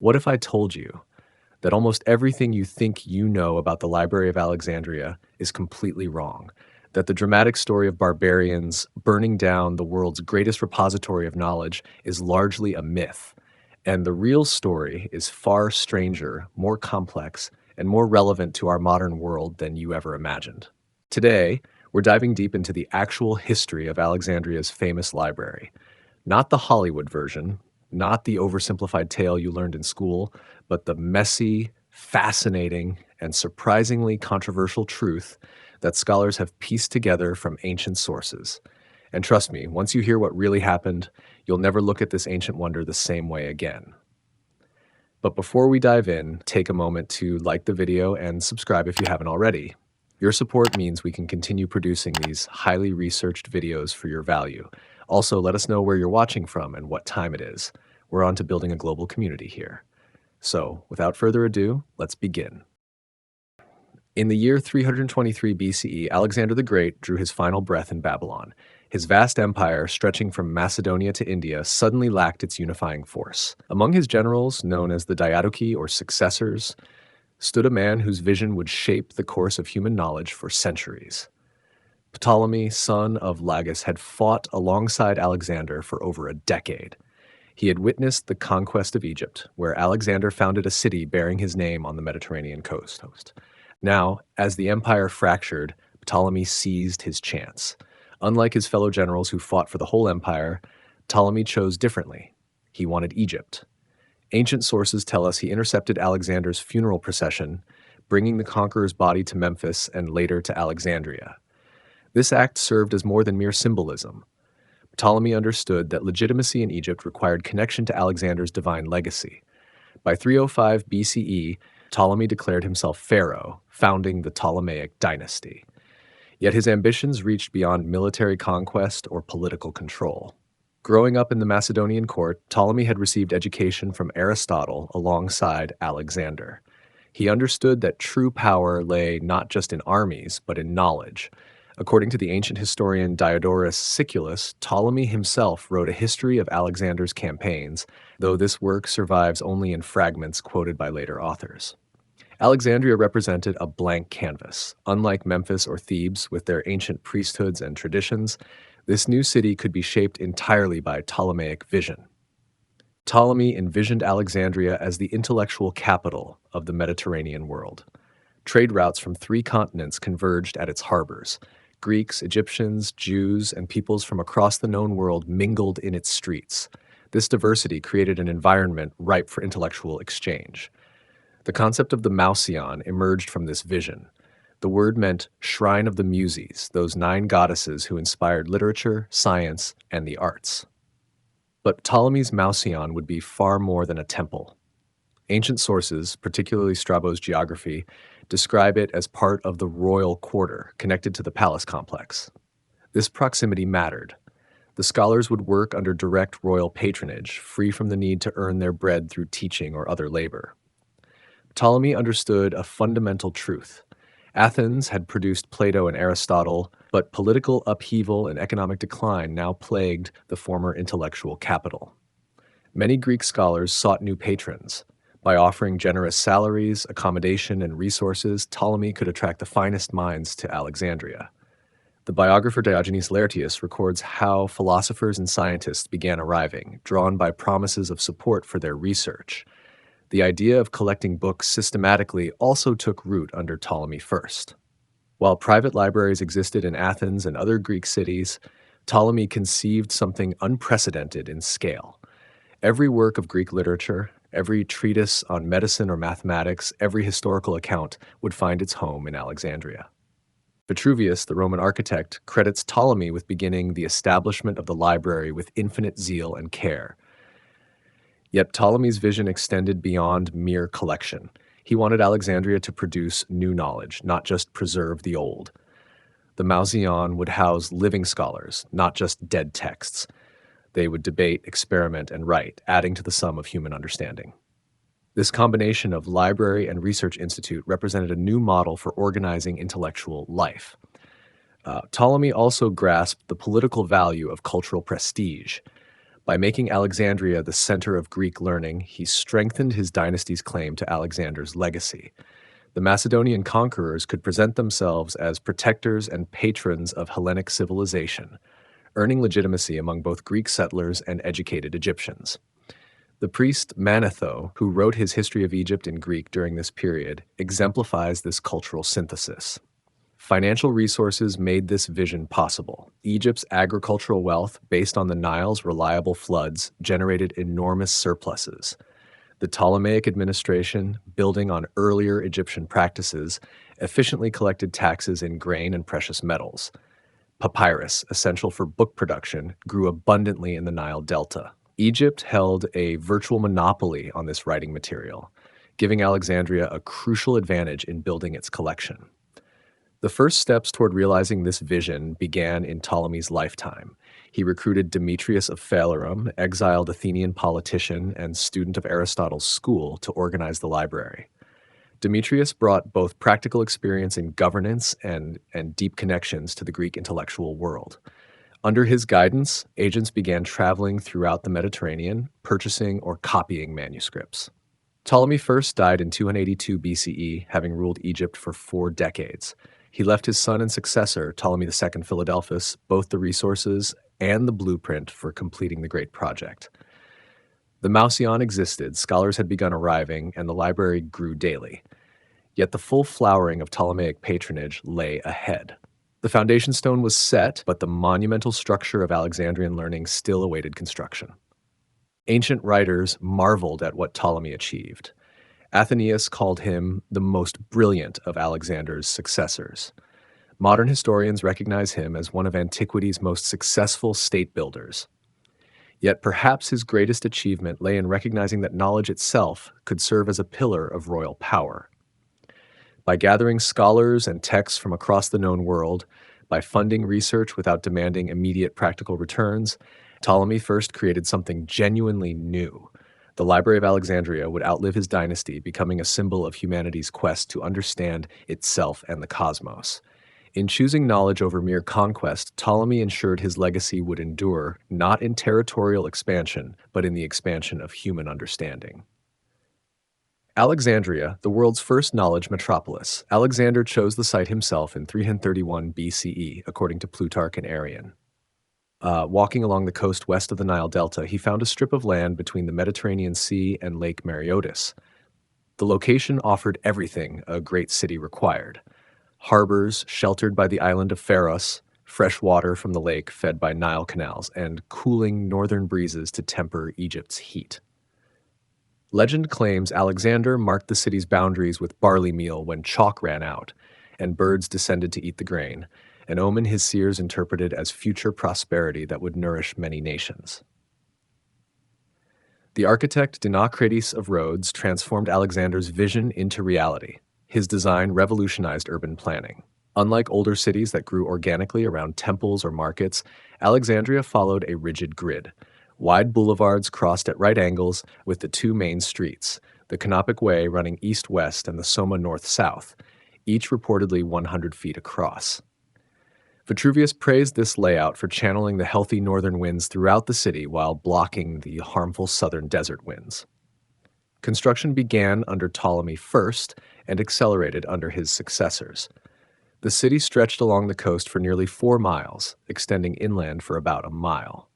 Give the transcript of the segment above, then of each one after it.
What if I told you that almost everything you think you know about the Library of Alexandria is completely wrong? That the dramatic story of barbarians burning down the world's greatest repository of knowledge is largely a myth, and the real story is far stranger, more complex, and more relevant to our modern world than you ever imagined. Today, we're diving deep into the actual history of Alexandria's famous library. Not the Hollywood version, not the oversimplified tale you learned in school, but the messy, fascinating, and surprisingly controversial truth that scholars have pieced together from ancient sources. And trust me, once you hear what really happened, you'll never look at this ancient wonder the same way again. But before we dive in, take a moment to like the video and subscribe if you haven't already. Your support means we can continue producing these highly researched videos for your value. Also, let us know where you're watching from and what time it is. We're on to building a global community here. So, without further ado, let's begin. In the year 323 BCE, Alexander the Great drew his final breath in Babylon. His vast empire, stretching from Macedonia to India, suddenly lacked its unifying force. Among his generals, known as the Diadochi or successors, stood a man whose vision would shape the course of human knowledge for centuries. Ptolemy, son of Lagus, had fought alongside Alexander for over a decade. He had witnessed the conquest of Egypt, where Alexander founded a city bearing his name on the Mediterranean coast. Now, as the empire fractured, Ptolemy seized his chance. Unlike his fellow generals who fought for the whole empire, Ptolemy chose differently. He wanted Egypt. Ancient sources tell us he intercepted Alexander's funeral procession, bringing the conqueror's body to Memphis and later to Alexandria. This act served as more than mere symbolism. Ptolemy understood that legitimacy in Egypt required connection to Alexander's divine legacy. By 305 BCE, Ptolemy declared himself pharaoh, founding the Ptolemaic dynasty. Yet his ambitions reached beyond military conquest or political control. Growing up in the Macedonian court, Ptolemy had received education from Aristotle alongside Alexander. He understood that true power lay not just in armies, but in knowledge. According to the ancient historian Diodorus Siculus, Ptolemy himself wrote a history of Alexander's campaigns, though this work survives only in fragments quoted by later authors. Alexandria represented a blank canvas. Unlike Memphis or Thebes, with their ancient priesthoods and traditions, this new city could be shaped entirely by Ptolemaic vision. Ptolemy envisioned Alexandria as the intellectual capital of the Mediterranean world. Trade routes from 3 continents converged at its harbors. Greeks, Egyptians, Jews, and peoples from across the known world mingled in its streets. This diversity created an environment ripe for intellectual exchange. The concept of the Mouseion emerged from this vision. The word meant shrine of the Muses, those 9 goddesses who inspired literature, science, and the arts. But Ptolemy's Mouseion would be far more than a temple. Ancient sources, particularly Strabo's geography, describe it as part of the royal quarter, connected to the palace complex. This proximity mattered. The scholars would work under direct royal patronage, free from the need to earn their bread through teaching or other labor. Ptolemy understood a fundamental truth. Athens had produced Plato and Aristotle, but political upheaval and economic decline now plagued the former intellectual capital. Many Greek scholars sought new patrons. By offering generous salaries, accommodation, and resources, Ptolemy could attract the finest minds to Alexandria. The biographer Diogenes Laertius records how philosophers and scientists began arriving, drawn by promises of support for their research. The idea of collecting books systematically also took root under Ptolemy first. While private libraries existed in Athens and other Greek cities, Ptolemy conceived something unprecedented in scale. Every work of Greek literature, every treatise on medicine or mathematics, every historical account would find its home in Alexandria. Vitruvius, the Roman architect, credits Ptolemy with beginning the establishment of the library with infinite zeal and care. Yet Ptolemy's vision extended beyond mere collection. He wanted Alexandria to produce new knowledge, not just preserve the old. The Mouseion would house living scholars, not just dead texts. They would debate, experiment, and write, adding to the sum of human understanding. This combination of library and research institute represented a new model for organizing intellectual life. Ptolemy also grasped the political value of cultural prestige. By making Alexandria the center of Greek learning, he strengthened his dynasty's claim to Alexander's legacy. The Macedonian conquerors could present themselves as protectors and patrons of Hellenic civilization, earning legitimacy among both Greek settlers and educated Egyptians. The priest Manetho, who wrote his History of Egypt in Greek during this period, exemplifies this cultural synthesis. Financial resources made this vision possible. Egypt's agricultural wealth, based on the Nile's reliable floods, generated enormous surpluses. The Ptolemaic administration, building on earlier Egyptian practices, efficiently collected taxes in grain and precious metals. Papyrus, essential for book production, grew abundantly in the Nile Delta. Egypt held a virtual monopoly on this writing material, giving Alexandria a crucial advantage in building its collection. The first steps toward realizing this vision began in Ptolemy's lifetime. He recruited Demetrius of Phalerum, exiled Athenian politician and student of Aristotle's school, to organize the library. Demetrius brought both practical experience in governance and deep connections to the Greek intellectual world. Under his guidance, agents began traveling throughout the Mediterranean, purchasing or copying manuscripts. Ptolemy first died in 282 BCE, having ruled Egypt for 4 decades. He left his son and successor, Ptolemy II Philadelphus, both the resources and the blueprint for completing the great project. The Mouseion existed, scholars had begun arriving, and the library grew daily. Yet the full flowering of Ptolemaic patronage lay ahead. The foundation stone was set, but the monumental structure of Alexandrian learning still awaited construction. Ancient writers marveled at what Ptolemy achieved. Athenaeus called him the most brilliant of Alexander's successors. Modern historians recognize him as one of antiquity's most successful state builders. Yet perhaps his greatest achievement lay in recognizing that knowledge itself could serve as a pillar of royal power. By gathering scholars and texts from across the known world, by funding research without demanding immediate practical returns, Ptolemy first created something genuinely new. The Library of Alexandria would outlive his dynasty, becoming a symbol of humanity's quest to understand itself and the cosmos. In choosing knowledge over mere conquest, Ptolemy ensured his legacy would endure, not in territorial expansion, but in the expansion of human understanding. Alexandria, the world's first knowledge metropolis. Alexander chose the site himself in 331 BCE, according to Plutarch and Arrian. Walking along the coast west of the Nile Delta, he found a strip of land between the Mediterranean Sea and Lake Mareotis. The location offered everything a great city required: harbors sheltered by the island of Pharos, fresh water from the lake fed by Nile canals, and cooling northern breezes to temper Egypt's heat. Legend claims Alexander marked the city's boundaries with barley meal when chalk ran out, and birds descended to eat the grain, an omen his seers interpreted as future prosperity that would nourish many nations. The architect Dinocrates of Rhodes transformed Alexander's vision into reality. His design revolutionized urban planning. Unlike older cities that grew organically around temples or markets, Alexandria followed a rigid grid. Wide boulevards crossed at right angles with the 2 main streets, the Canopic Way running east-west and the Soma north-south, each reportedly 100 feet across. Vitruvius praised this layout for channeling the healthy northern winds throughout the city while blocking the harmful southern desert winds. Construction began under Ptolemy first and accelerated under his successors. The city stretched along the coast for nearly 4 miles, extending inland for about a mile.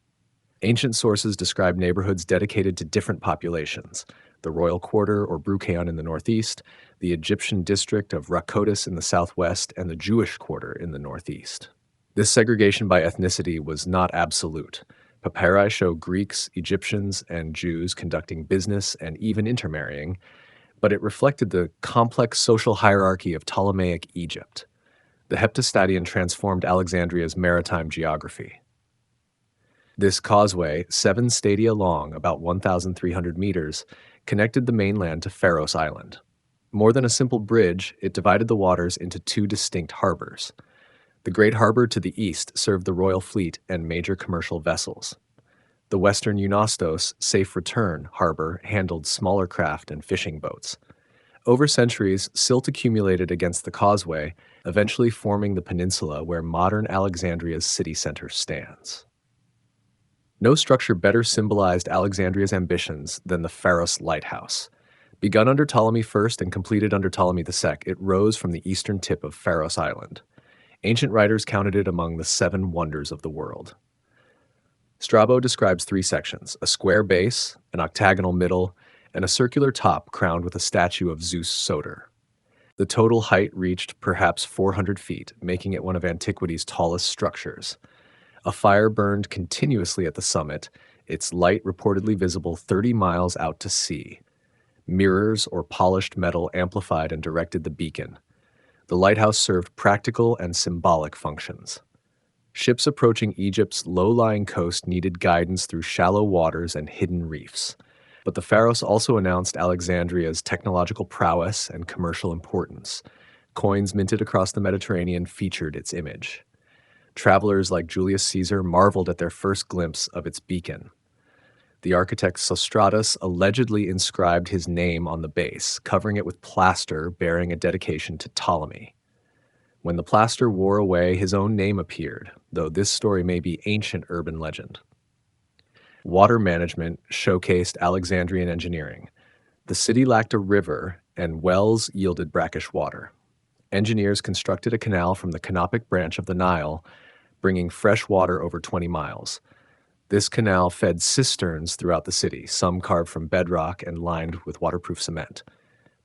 Ancient sources describe neighborhoods dedicated to different populations: the royal quarter or Brucheion in the northeast, the Egyptian district of Rhakotis in the southwest, and the Jewish quarter in the northeast. This segregation by ethnicity was not absolute. Papyri show Greeks, Egyptians, and Jews conducting business and even intermarrying, but it reflected the complex social hierarchy of Ptolemaic Egypt. The Heptastadion transformed Alexandria's maritime geography. This causeway, 7 stadia long, about 1,300 meters, connected the mainland to Pharos Island. More than a simple bridge, it divided the waters into 2 distinct harbors. The Great Harbor to the east served the royal fleet and major commercial vessels. The western Eunostos, Safe Return harbor handled smaller craft and fishing boats. Over centuries, silt accumulated against the causeway, eventually forming the peninsula where modern Alexandria's city center stands. No structure better symbolized Alexandria's ambitions than the Pharos lighthouse. Begun under Ptolemy I and completed under Ptolemy II, it rose from the eastern tip of Pharos Island. Ancient writers counted it among the seven wonders of the world. Strabo describes three sections: a square base, an octagonal middle, and a circular top crowned with a statue of Zeus Soter. The total height reached perhaps 400 feet, making it one of antiquity's tallest structures. A fire burned continuously at the summit, its light reportedly visible 30 miles out to sea. Mirrors or polished metal amplified and directed the beacon. The lighthouse served practical and symbolic functions. Ships approaching Egypt's low-lying coast needed guidance through shallow waters and hidden reefs. But the Pharos also announced Alexandria's technological prowess and commercial importance. Coins minted across the Mediterranean featured its image. Travelers like Julius Caesar marveled at their first glimpse of its beacon. The architect Sostratus allegedly inscribed his name on the base, covering it with plaster bearing a dedication to Ptolemy. When the plaster wore away, his own name appeared, though this story may be ancient urban legend. Water management showcased Alexandrian engineering. The city lacked a river, and wells yielded brackish water. Engineers constructed a canal from the Canopic branch of the Nile, bringing fresh water over 20 miles. This canal fed cisterns throughout the city, some carved from bedrock and lined with waterproof cement.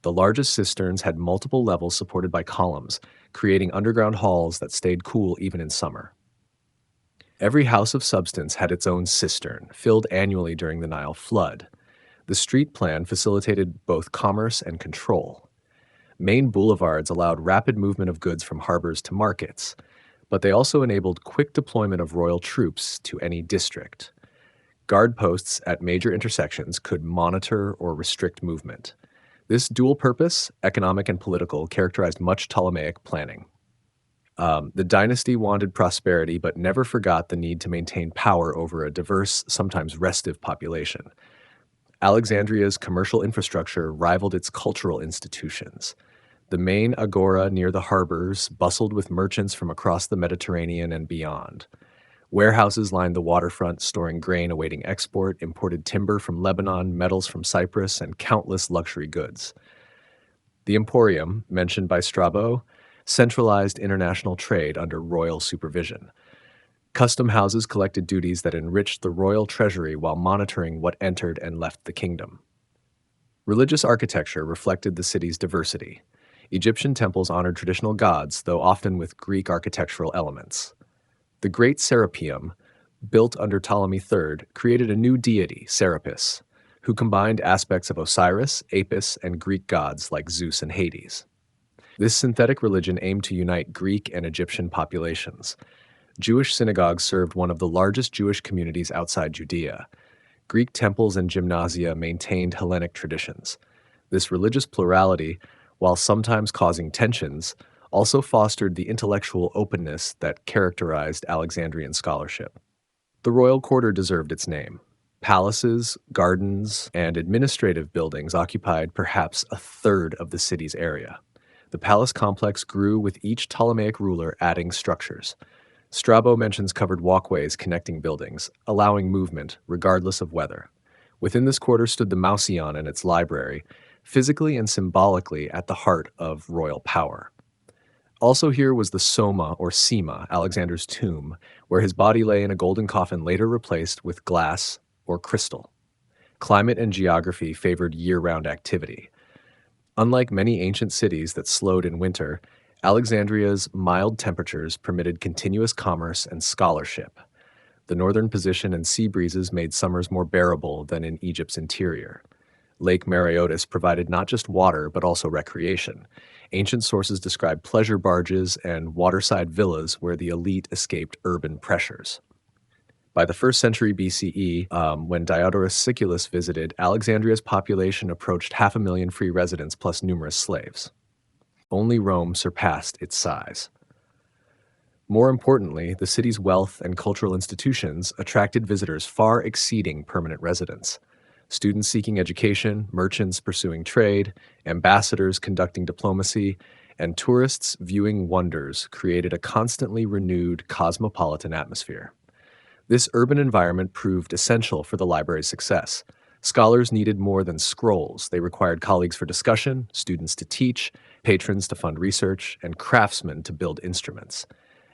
The largest cisterns had multiple levels supported by columns, creating underground halls that stayed cool even in summer. Every house of substance had its own cistern, filled annually during the Nile flood. The street plan facilitated both commerce and control. Main boulevards allowed rapid movement of goods from harbors to markets, but they also enabled quick deployment of royal troops to any district. Guard posts at major intersections could monitor or restrict movement. This dual purpose, economic and political, characterized much Ptolemaic planning. The dynasty wanted prosperity but never forgot the need to maintain power over a diverse, sometimes restive population. Alexandria's commercial infrastructure rivaled its cultural institutions. The main agora near the harbors bustled with merchants from across the Mediterranean and beyond. Warehouses lined the waterfront, storing grain awaiting export, imported timber from Lebanon, metals from Cyprus, and countless luxury goods. The Emporium, mentioned by Strabo, centralized international trade under royal supervision. Custom houses collected duties that enriched the royal treasury while monitoring what entered and left the kingdom. Religious architecture reflected the city's diversity. Egyptian temples honored traditional gods, though often with Greek architectural elements. The Great Serapeum, built under Ptolemy III, created a new deity, Serapis, who combined aspects of Osiris, Apis, and Greek gods like Zeus and Hades. This synthetic religion aimed to unite Greek and Egyptian populations. Jewish synagogues served one of the largest Jewish communities outside Judea. Greek temples and gymnasia maintained Hellenic traditions. This religious plurality, while sometimes causing tensions, also fostered the intellectual openness that characterized Alexandrian scholarship. The royal quarter deserved its name. Palaces, gardens, and administrative buildings occupied perhaps a third of the city's area. The palace complex grew with each Ptolemaic ruler adding structures. Strabo mentions covered walkways connecting buildings, allowing movement regardless of weather. Within this quarter stood the Mouseion and its library, physically and symbolically at the heart of royal power. Also here was the Soma or Sema, Alexander's tomb, where his body lay in a golden coffin later replaced with glass or crystal. Climate and geography favored year-round activity. Unlike many ancient cities that slowed in winter, Alexandria's mild temperatures permitted continuous commerce and scholarship. The northern position and sea breezes made summers more bearable than in Egypt's interior. Lake Mareotis provided not just water, but also recreation. Ancient sources describe pleasure barges and waterside villas where the elite escaped urban pressures. By the 1st century BCE, when Diodorus Siculus visited, Alexandria's population approached 500,000 free residents plus numerous slaves. Only Rome surpassed its size. More importantly, the city's wealth and cultural institutions attracted visitors far exceeding permanent residents. Students seeking education, merchants pursuing trade, ambassadors conducting diplomacy, and tourists viewing wonders created a constantly renewed cosmopolitan atmosphere. This urban environment proved essential for the library's success. Scholars needed more than scrolls. They required colleagues for discussion, students to teach, patrons to fund research, and craftsmen to build instruments.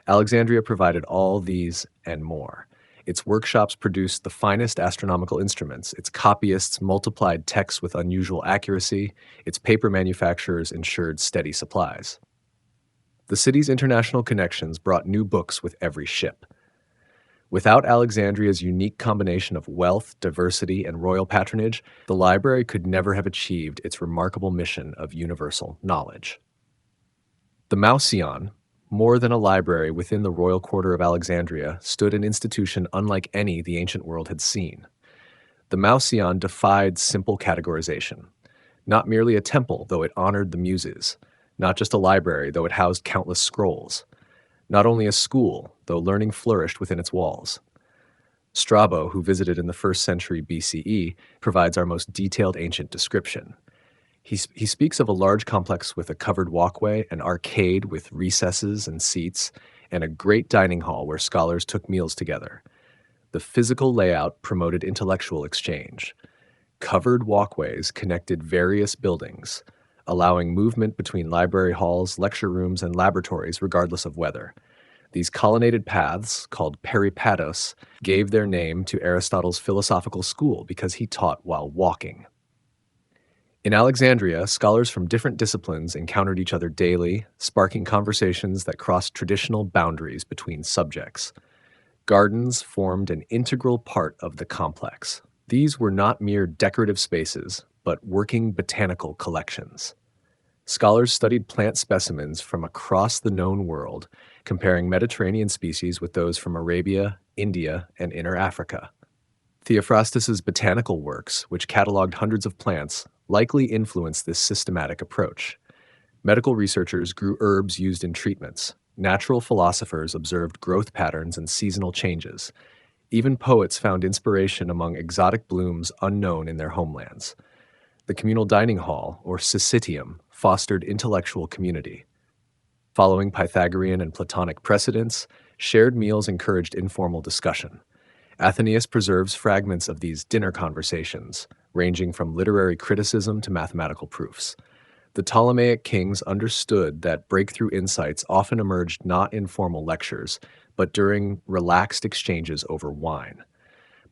Alexandria provided all these and more. Its workshops produced the finest astronomical instruments, its copyists multiplied texts with unusual accuracy, its paper manufacturers ensured steady supplies. The city's international connections brought new books with every ship. Without Alexandria's unique combination of wealth, diversity, and royal patronage, the library could never have achieved its remarkable mission of universal knowledge. The Mouseion, more than a library within the royal quarter of Alexandria, stood an institution unlike any the ancient world had seen. The Mouseion defied simple categorization. Not merely a temple, though it honored the muses. Not just a library, though it housed countless scrolls. Not only a school, though learning flourished within its walls. Strabo, who visited in the 1st century BCE, provides our most detailed ancient description. He speaks of a large complex with a covered walkway, an arcade with recesses and seats, and a great dining hall where scholars took meals together. The physical layout promoted intellectual exchange. Covered walkways connected various buildings, allowing movement between library halls, lecture rooms, and laboratories regardless of weather. These colonnaded paths, called peripatos, gave their name to Aristotle's philosophical school because he taught while walking. In Alexandria, scholars from different disciplines encountered each other daily, sparking conversations that crossed traditional boundaries between subjects. Gardens formed an integral part of the complex. These were not mere decorative spaces, but working botanical collections. Scholars studied plant specimens from across the known world, comparing Mediterranean species with those from Arabia, India, and Inner Africa. Theophrastus's botanical works, which cataloged hundreds of plants, likely influenced this systematic approach. Medical researchers grew herbs used in treatments. Natural philosophers observed growth patterns and seasonal changes. Even poets found inspiration among exotic blooms unknown in their homelands. The communal dining hall, or sycitium, fostered intellectual community. Following Pythagorean and Platonic precedents, shared meals encouraged informal discussion. Athenaeus preserves fragments of these dinner conversations, ranging from literary criticism to mathematical proofs. The Ptolemaic kings understood that breakthrough insights often emerged not in formal lectures, but during relaxed exchanges over wine.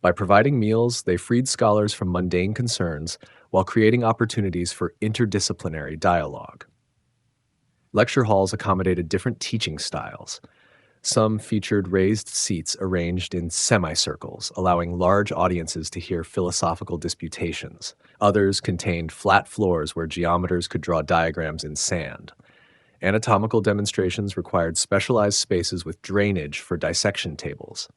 By providing meals, they freed scholars from mundane concerns while creating opportunities for interdisciplinary dialogue. Lecture halls accommodated different teaching styles. Some featured raised seats arranged in semicircles, allowing large audiences to hear philosophical disputations. Others contained flat floors where geometers could draw diagrams in sand. Anatomical demonstrations required specialized spaces with drainage for dissection tables.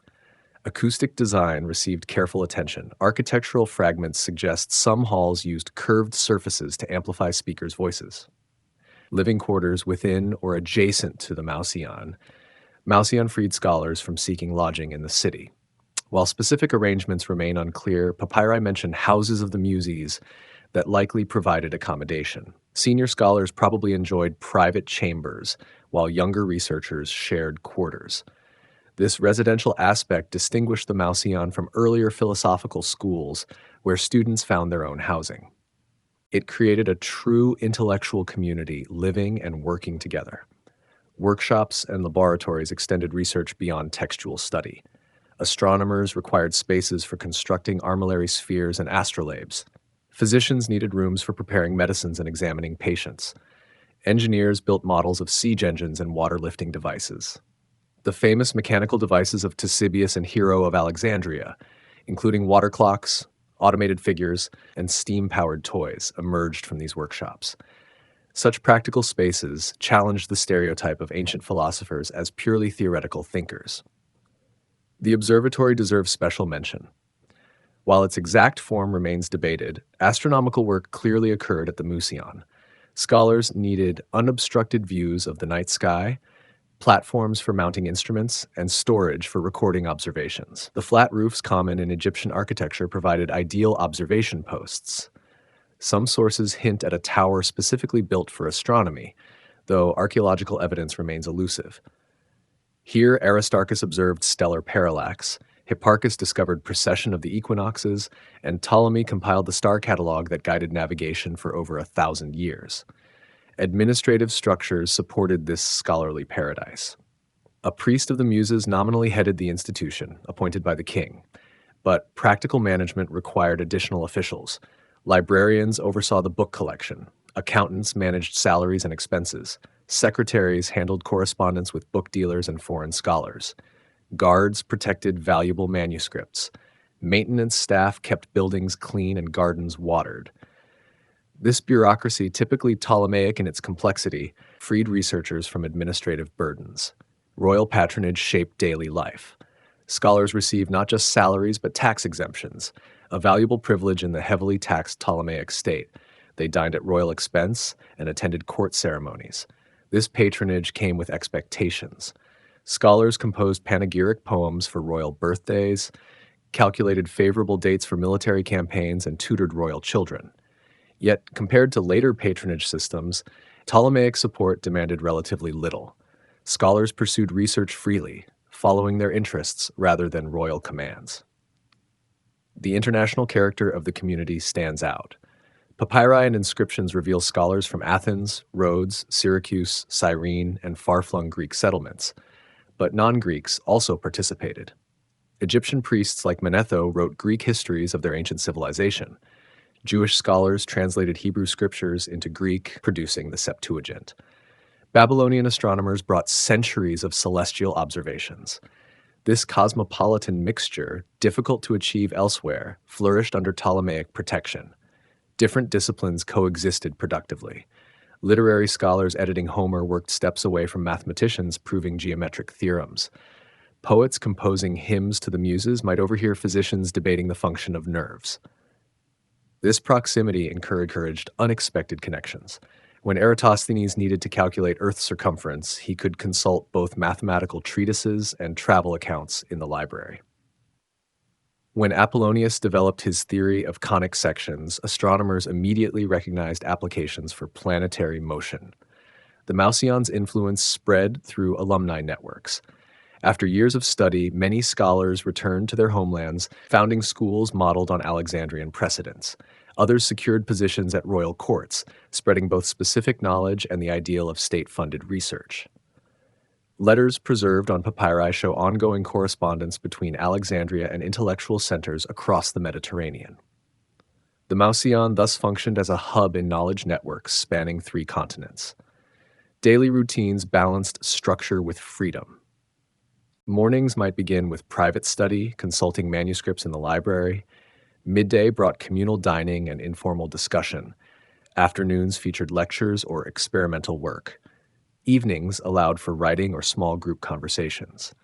Acoustic design received careful attention. Architectural fragments suggest some halls used curved surfaces to amplify speakers' voices. Living quarters within or adjacent to the Mouseion. Mouseion freed scholars from seeking lodging in the city. While specific arrangements remain unclear, papyri mention houses of the Muses that likely provided accommodation. Senior scholars probably enjoyed private chambers, while younger researchers shared quarters. This residential aspect distinguished the Mouseion from earlier philosophical schools where students found their own housing. It created a true intellectual community living and working together. Workshops and laboratories extended research beyond textual study. Astronomers required spaces for constructing armillary spheres and astrolabes. Physicians needed rooms for preparing medicines and examining patients. Engineers built models of siege engines and water-lifting devices. The famous mechanical devices of Ctesibius and Hero of Alexandria, including water clocks, automated figures, and steam-powered toys, emerged from these workshops. Such practical spaces challenged the stereotype of ancient philosophers as purely theoretical thinkers. The observatory deserves special mention. While its exact form remains debated, astronomical work clearly occurred at the Mouseion. Scholars needed unobstructed views of the night sky, platforms for mounting instruments, and storage for recording observations. The flat roofs common in Egyptian architecture provided ideal observation posts. Some sources hint at a tower specifically built for astronomy, though archaeological evidence remains elusive. Here, Aristarchus observed stellar parallax, Hipparchus discovered precession of the equinoxes, and Ptolemy compiled the star catalog that guided navigation for over 1,000 years. Administrative structures supported this scholarly paradise. A priest of the Muses nominally headed the institution, appointed by the king, but practical management required additional officials. Librarians oversaw the book collection, accountants managed salaries and expenses, secretaries handled correspondence with book dealers and foreign scholars, guards protected valuable manuscripts, maintenance staff kept buildings clean and gardens watered. This bureaucracy, typically Ptolemaic in its complexity, freed researchers from administrative burdens. Royal patronage shaped daily life. Scholars received not just salaries but tax exemptions, a valuable privilege in the heavily taxed Ptolemaic state. They dined at royal expense and attended court ceremonies. This patronage came with expectations. Scholars composed panegyric poems for royal birthdays, calculated favorable dates for military campaigns, and tutored royal children. Yet, compared to later patronage systems, Ptolemaic support demanded relatively little. Scholars pursued research freely, following their interests rather than royal commands. The international character of the community stands out. Papyri and inscriptions reveal scholars from Athens, Rhodes, Syracuse, Cyrene, and far-flung Greek settlements, but non-Greeks also participated. Egyptian priests like Manetho wrote Greek histories of their ancient civilization. Jewish scholars translated Hebrew scriptures into Greek, producing the Septuagint. Babylonian astronomers brought centuries of celestial observations. This cosmopolitan mixture, difficult to achieve elsewhere, flourished under Ptolemaic protection. Different disciplines coexisted productively. Literary scholars editing Homer worked steps away from mathematicians proving geometric theorems. Poets composing hymns to the Muses might overhear physicians debating the function of nerves. This proximity encouraged unexpected connections. When Eratosthenes needed to calculate Earth's circumference, he could consult both mathematical treatises and travel accounts in the library. When Apollonius developed his theory of conic sections, astronomers immediately recognized applications for planetary motion. The Mouseion's influence spread through alumni networks. After years of study, many scholars returned to their homelands, founding schools modeled on Alexandrian precedents. Others secured positions at royal courts, spreading both specific knowledge and the ideal of state-funded research. Letters preserved on papyri show ongoing correspondence between Alexandria and intellectual centers across the Mediterranean. The Mouseion thus functioned as a hub in knowledge networks spanning 3 continents. Daily routines balanced structure with freedom. Mornings might begin with private study, consulting manuscripts in the library. Midday brought communal dining and informal discussion. Afternoons featured lectures or experimental work. Evenings allowed for writing or small group conversations.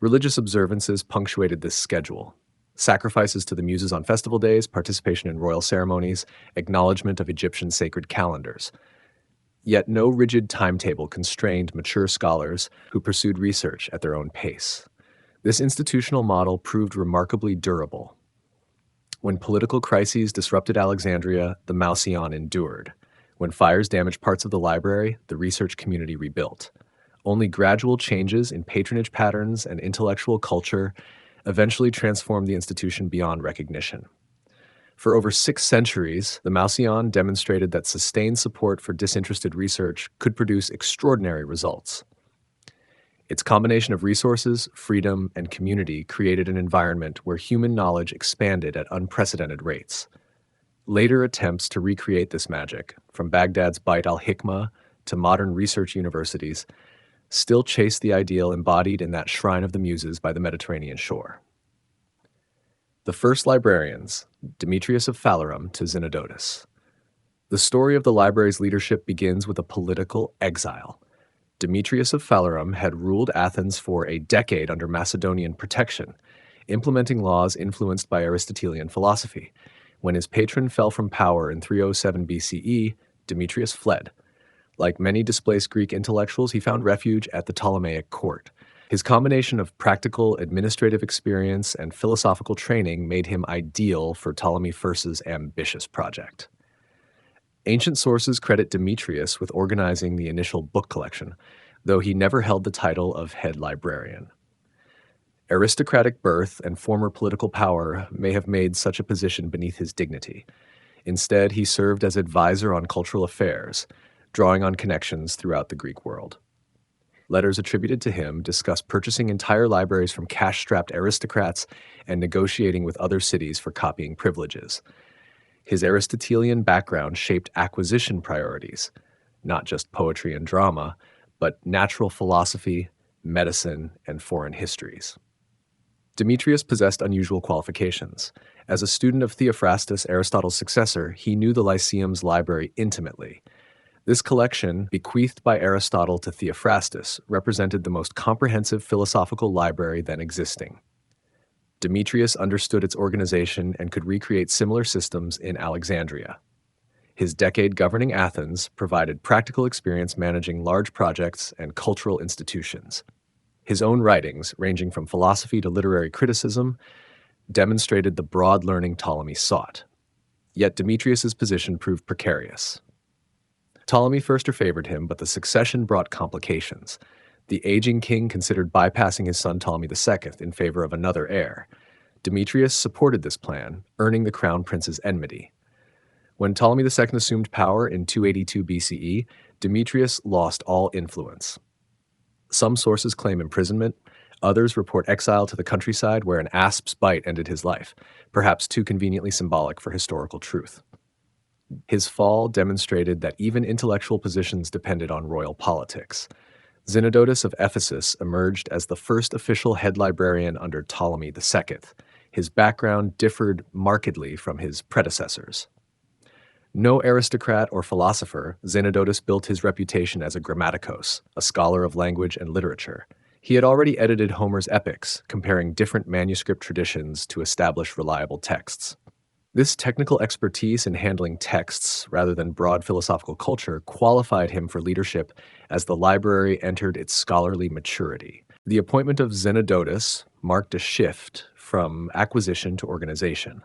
Religious observances punctuated this schedule. Sacrifices to the Muses on festival days, participation in royal ceremonies, acknowledgement of Egyptian sacred calendars. Yet no rigid timetable constrained mature scholars who pursued research at their own pace. This institutional model proved remarkably durable. When political crises disrupted Alexandria, the Mouseion endured. When fires damaged parts of the library, the research community rebuilt. Only gradual changes in patronage patterns and intellectual culture eventually transformed the institution beyond recognition. For over 6 centuries, the Mouseion demonstrated that sustained support for disinterested research could produce extraordinary results. Its combination of resources, freedom, and community created an environment where human knowledge expanded at unprecedented rates. Later attempts to recreate this magic, from Baghdad's Beit al-Hikmah to modern research universities, still chase the ideal embodied in that shrine of the Muses by the Mediterranean shore. The first librarians, Demetrius of Phalerum to Zenodotus. The story of the library's leadership begins with a political exile. Demetrius of Phalerum had ruled Athens for a decade under Macedonian protection, implementing laws influenced by Aristotelian philosophy. When his patron fell from power in 307 BCE, Demetrius fled. Like many displaced Greek intellectuals, he found refuge at the Ptolemaic court. His combination of practical administrative experience and philosophical training made him ideal for Ptolemy I's ambitious project. Ancient sources credit Demetrius with organizing the initial book collection, though he never held the title of head librarian. Aristocratic birth and former political power may have made such a position beneath his dignity. Instead, he served as advisor on cultural affairs, drawing on connections throughout the Greek world. Letters attributed to him discuss purchasing entire libraries from cash-strapped aristocrats and negotiating with other cities for copying privileges. His Aristotelian background shaped acquisition priorities, not just poetry and drama, but natural philosophy, medicine, and foreign histories. Demetrius possessed unusual qualifications. As a student of Theophrastus, Aristotle's successor, he knew the Lyceum's library intimately. This collection, bequeathed by Aristotle to Theophrastus, represented the most comprehensive philosophical library then existing. Demetrius understood its organization and could recreate similar systems in Alexandria. His decade governing Athens provided practical experience managing large projects and cultural institutions. His own writings, ranging from philosophy to literary criticism, demonstrated the broad learning Ptolemy sought. Yet Demetrius's position proved precarious. Ptolemy first favored him, but the succession brought complications. The aging king considered bypassing his son Ptolemy II in favor of another heir. Demetrius supported this plan, earning the crown prince's enmity. When Ptolemy II assumed power in 282 BCE, Demetrius lost all influence. Some sources claim imprisonment, others report exile to the countryside where an asp's bite ended his life, perhaps too conveniently symbolic for historical truth. His fall demonstrated that even intellectual positions depended on royal politics. Zenodotus of Ephesus emerged as the first official head librarian under Ptolemy II. His background differed markedly from his predecessors. No aristocrat or philosopher, Zenodotus built his reputation as a grammaticos, a scholar of language and literature. He had already edited Homer's epics, comparing different manuscript traditions to establish reliable texts. This technical expertise in handling texts rather than broad philosophical culture qualified him for leadership as the library entered its scholarly maturity. The appointment of Zenodotus marked a shift from acquisition to organization.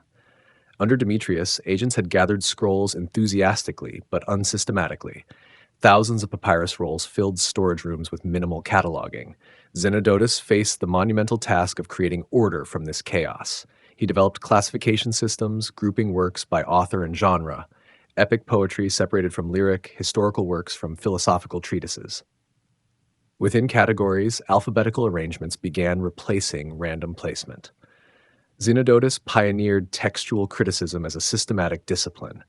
Under Demetrius, agents had gathered scrolls enthusiastically but unsystematically. Thousands of papyrus rolls filled storage rooms with minimal cataloging. Zenodotus faced the monumental task of creating order from this chaos. He developed classification systems, grouping works by author and genre, epic poetry separated from lyric, historical works from philosophical treatises. Within categories, alphabetical arrangements began replacing random placement. Zenodotus pioneered textual criticism as a systematic discipline.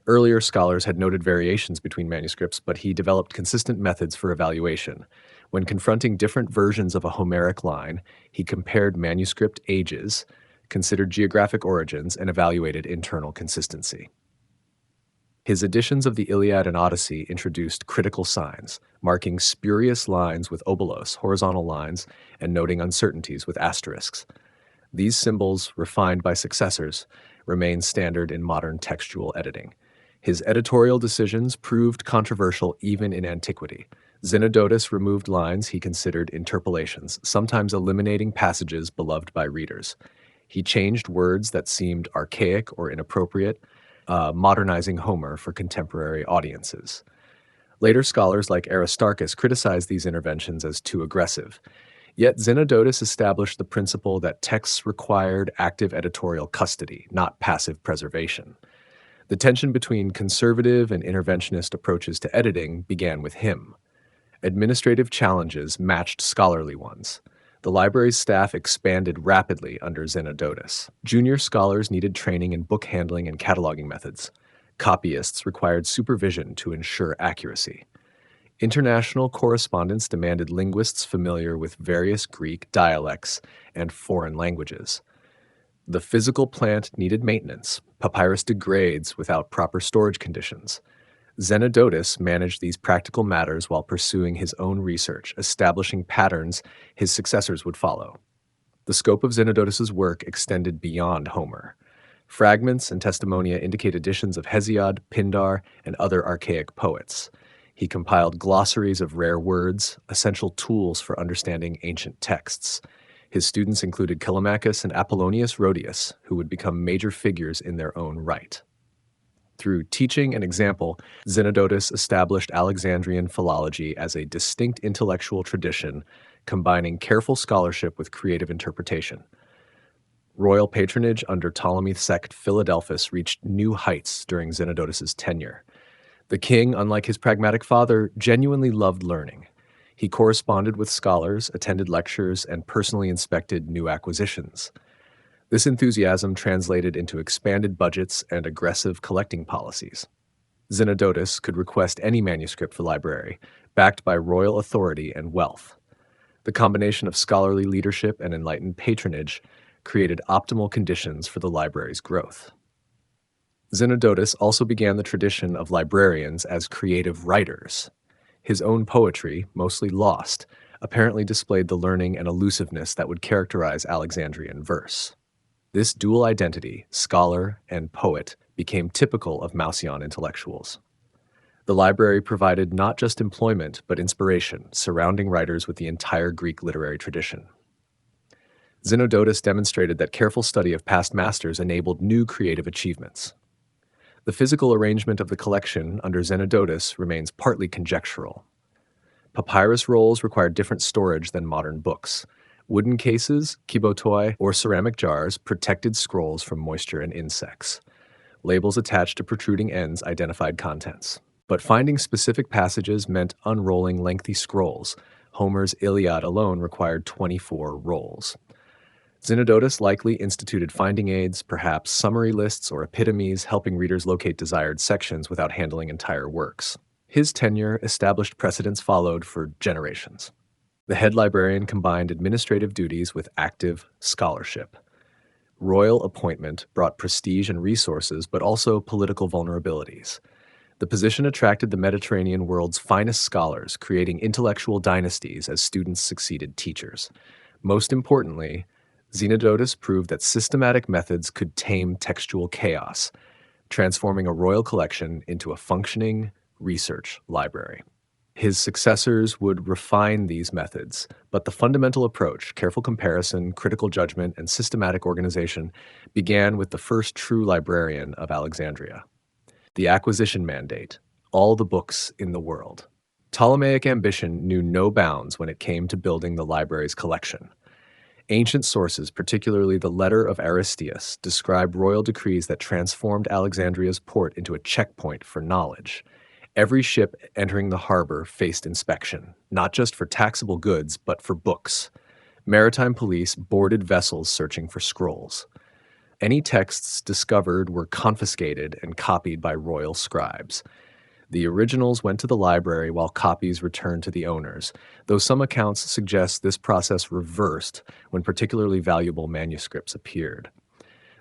Earlier scholars had noted variations between manuscripts, but he developed consistent methods for evaluation. When confronting different versions of a Homeric line, he compared manuscript ages, considered geographic origins, and evaluated internal consistency. His editions of the Iliad and Odyssey introduced critical signs, marking spurious lines with obolos, horizontal lines, and noting uncertainties with asterisks. These symbols, refined by successors, remain standard in modern textual editing. His editorial decisions proved controversial even in antiquity. Zenodotus removed lines he considered interpolations, sometimes eliminating passages beloved by readers. He changed words that seemed archaic or inappropriate, modernizing Homer for contemporary audiences. Later scholars like Aristarchus criticized these interventions as too aggressive. Yet Zenodotus established the principle that texts required active editorial custody, not passive preservation. The tension between conservative and interventionist approaches to editing began with him. Administrative challenges matched scholarly ones. The library's staff expanded rapidly under Zenodotus. Junior scholars needed training in book handling and cataloging methods. Copyists required supervision to ensure accuracy. International correspondence demanded linguists familiar with various Greek dialects and foreign languages. The physical plant needed maintenance. Papyrus degrades without proper storage conditions. Zenodotus managed these practical matters while pursuing his own research, establishing patterns his successors would follow. The scope of Zenodotus's work extended beyond Homer. Fragments and testimonia indicate editions of Hesiod, Pindar, and other archaic poets. He compiled glossaries of rare words, essential tools for understanding ancient texts. His students included Callimachus and Apollonius Rhodius, who would become major figures in their own right. Through teaching and example, Zenodotus established Alexandrian philology as a distinct intellectual tradition combining careful scholarship with creative interpretation. Royal patronage under Ptolemy sect Philadelphus reached new heights during Zenodotus's tenure. The king, unlike his pragmatic father, genuinely loved learning. He corresponded with scholars, attended lectures, and personally inspected new acquisitions. This enthusiasm translated into expanded budgets and aggressive collecting policies. Zenodotus could request any manuscript for library, backed by royal authority and wealth. The combination of scholarly leadership and enlightened patronage created optimal conditions for the library's growth. Zenodotus also began the tradition of librarians as creative writers. His own poetry, mostly lost, apparently displayed the learning and elusiveness that would characterize Alexandrian verse. This dual identity, scholar and poet, became typical of Mouseion intellectuals. The library provided not just employment, but inspiration, surrounding writers with the entire Greek literary tradition. Zenodotus demonstrated that careful study of past masters enabled new creative achievements. The physical arrangement of the collection under Zenodotus remains partly conjectural. Papyrus rolls required different storage than modern books. Wooden cases, kibotoi, or ceramic jars protected scrolls from moisture and insects. Labels attached to protruding ends identified contents. But finding specific passages meant unrolling lengthy scrolls. Homer's Iliad alone required 24 rolls. Zenodotus likely instituted finding aids, perhaps summary lists or epitomes, helping readers locate desired sections without handling entire works. His tenure established precedents followed for generations. The head librarian combined administrative duties with active scholarship. Royal appointment brought prestige and resources, but also political vulnerabilities. The position attracted the Mediterranean world's finest scholars, creating intellectual dynasties as students succeeded teachers. Most importantly, Zenodotus proved that systematic methods could tame textual chaos, transforming a royal collection into a functioning research library. His successors would refine these methods, but the fundamental approach, careful comparison, critical judgment, and systematic organization began with the first true librarian of Alexandria. The acquisition mandate, all the books in the world. Ptolemaic ambition knew no bounds when it came to building the library's collection. Ancient sources, particularly the letter of Aristeas, describe royal decrees that transformed Alexandria's port into a checkpoint for knowledge. Every ship entering the harbor faced inspection, not just for taxable goods, but for books. Maritime police boarded vessels searching for scrolls. Any texts discovered were confiscated and copied by royal scribes. The originals went to the library while copies returned to the owners, though some accounts suggest this process reversed when particularly valuable manuscripts appeared.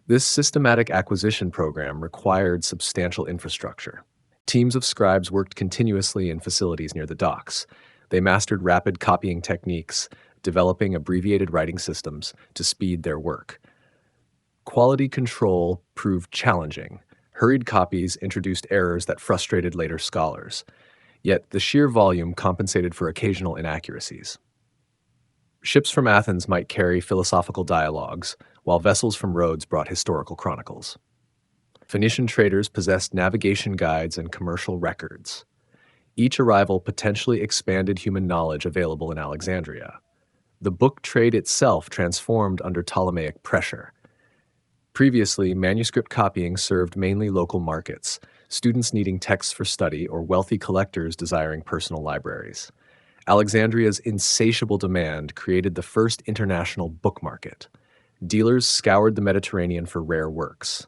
This systematic acquisition program required substantial infrastructure. Teams of scribes worked continuously in facilities near the docks. They mastered rapid copying techniques, developing abbreviated writing systems to speed their work. Quality control proved challenging. Hurried copies introduced errors that frustrated later scholars. Yet the sheer volume compensated for occasional inaccuracies. Ships from Athens might carry philosophical dialogues, while vessels from Rhodes brought historical chronicles. Phoenician traders possessed navigation guides and commercial records. Each arrival potentially expanded human knowledge available in Alexandria. The book trade itself transformed under Ptolemaic pressure. Previously, manuscript copying served mainly local markets, students needing texts for study or wealthy collectors desiring personal libraries. Alexandria's insatiable demand created the first international book market. Dealers scoured the Mediterranean for rare works.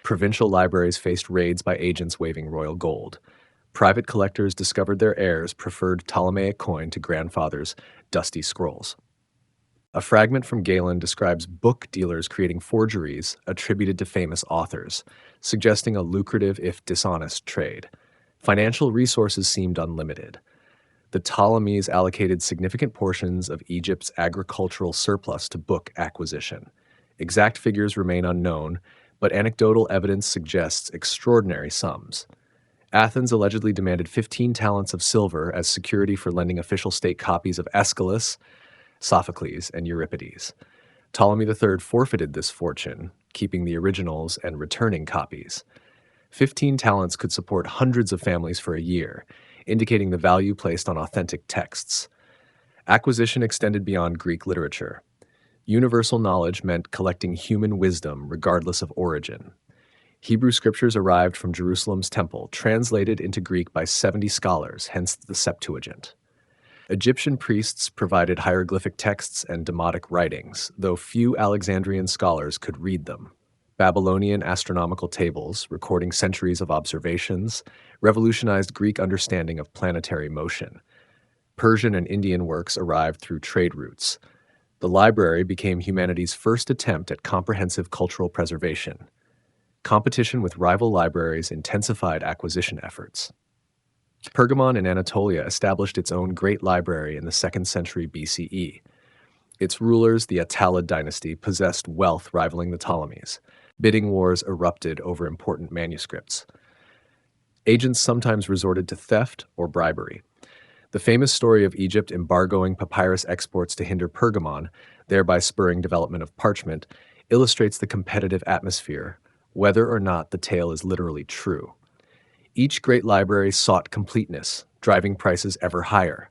Provincial libraries faced raids by agents waving royal gold. Private collectors discovered their heirs preferred Ptolemaic coin to grandfathers' dusty scrolls. A fragment from Galen describes book dealers creating forgeries attributed to famous authors, suggesting a lucrative if dishonest trade. Financial resources seemed unlimited. The Ptolemies allocated significant portions of Egypt's agricultural surplus to book acquisition. Exact figures remain unknown, but anecdotal evidence suggests extraordinary sums. Athens allegedly demanded 15 talents of silver as security for lending official state copies of Aeschylus, Sophocles, and Euripides. Ptolemy III forfeited this fortune, keeping the originals and returning copies. 15 talents could support hundreds of families for a year, indicating the value placed on authentic texts. Acquisition extended beyond Greek literature. Universal knowledge meant collecting human wisdom regardless of origin. Hebrew scriptures arrived from Jerusalem's temple, translated into Greek by 70 scholars, hence the Septuagint. Egyptian priests provided hieroglyphic texts and demotic writings, though few Alexandrian scholars could read them. Babylonian astronomical tables, recording centuries of observations, revolutionized Greek understanding of planetary motion. Persian and Indian works arrived through trade routes. The library became humanity's first attempt at comprehensive cultural preservation. Competition with rival libraries intensified acquisition efforts. Pergamon in Anatolia established its own great library in the 2nd century BCE. Its rulers, the Attalid dynasty, possessed wealth rivaling the Ptolemies. Bidding wars erupted over important manuscripts. Agents sometimes resorted to theft or bribery. The famous story of Egypt embargoing papyrus exports to hinder Pergamon, thereby spurring development of parchment, illustrates the competitive atmosphere, whether or not the tale is literally true. Each great library sought completeness, driving prices ever higher.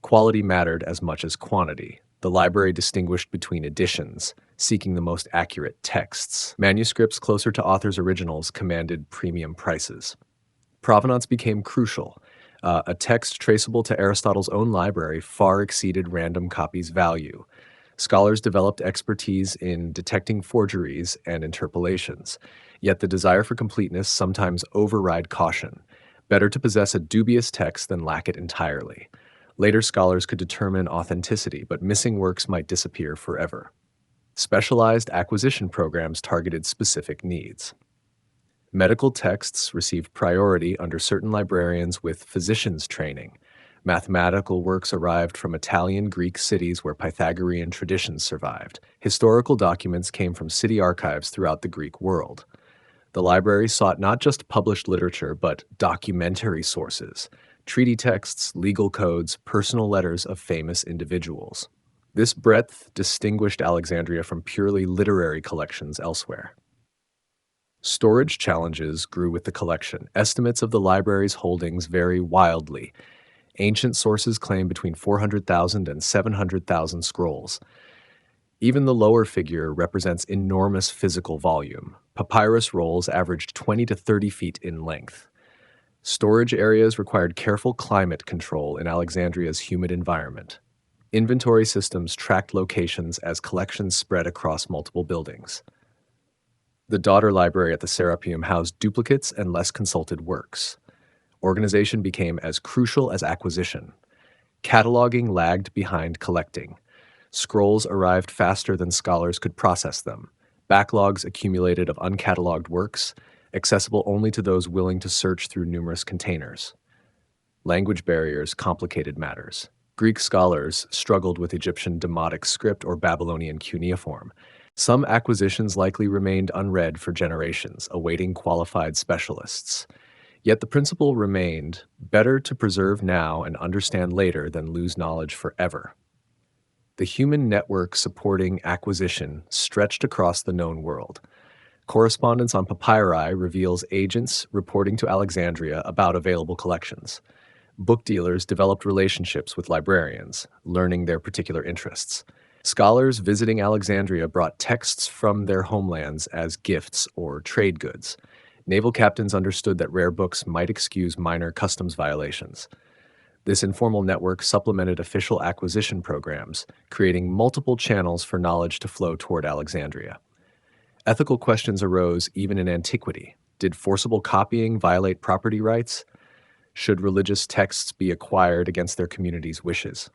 Quality mattered as much as quantity. The library distinguished between editions, seeking the most accurate texts. Manuscripts closer to authors' originals commanded premium prices. Provenance became crucial. A text traceable to Aristotle's own library far exceeded random copies' value. Scholars developed expertise in detecting forgeries and interpolations. Yet the desire for completeness sometimes override caution. Better to possess a dubious text than lack it entirely. Later scholars could determine authenticity, but missing works might disappear forever. Specialized acquisition programs targeted specific needs. Medical texts received priority under certain librarians with physician's training. Mathematical works arrived from Italian Greek cities where Pythagorean traditions survived. Historical documents came from city archives throughout the Greek world. The library sought not just published literature, but documentary sources, treaty texts, legal codes, personal letters of famous individuals. This breadth distinguished Alexandria from purely literary collections elsewhere. Storage challenges grew with the collection. Estimates of the library's holdings vary wildly. Ancient sources claim between 400,000 and 700,000 scrolls. Even the lower figure represents enormous physical volume. Papyrus rolls averaged 20 to 30 feet in length. Storage areas required careful climate control in Alexandria's humid environment. Inventory systems tracked locations as collections spread across multiple buildings. The daughter library at the Serapeum housed duplicates and less consulted works. Organization became as crucial as acquisition. Cataloging lagged behind collecting. Scrolls arrived faster than scholars could process them. Backlogs accumulated of uncatalogued works, accessible only to those willing to search through numerous containers. Language barriers complicated matters. Greek scholars struggled with Egyptian demotic script or Babylonian cuneiform. Some acquisitions likely remained unread for generations, awaiting qualified specialists. Yet the principle remained, better to preserve now and understand later than lose knowledge forever. The human network supporting acquisition stretched across the known world. Correspondence on papyri reveals agents reporting to Alexandria about available collections. Book dealers developed relationships with librarians, learning their particular interests. Scholars visiting Alexandria brought texts from their homelands as gifts or trade goods. Naval captains understood that rare books might excuse minor customs violations. This informal network supplemented official acquisition programs, creating multiple channels for knowledge to flow toward Alexandria. Ethical questions arose even in antiquity. Did forcible copying violate property rights? Should religious texts be acquired against their community's wishes?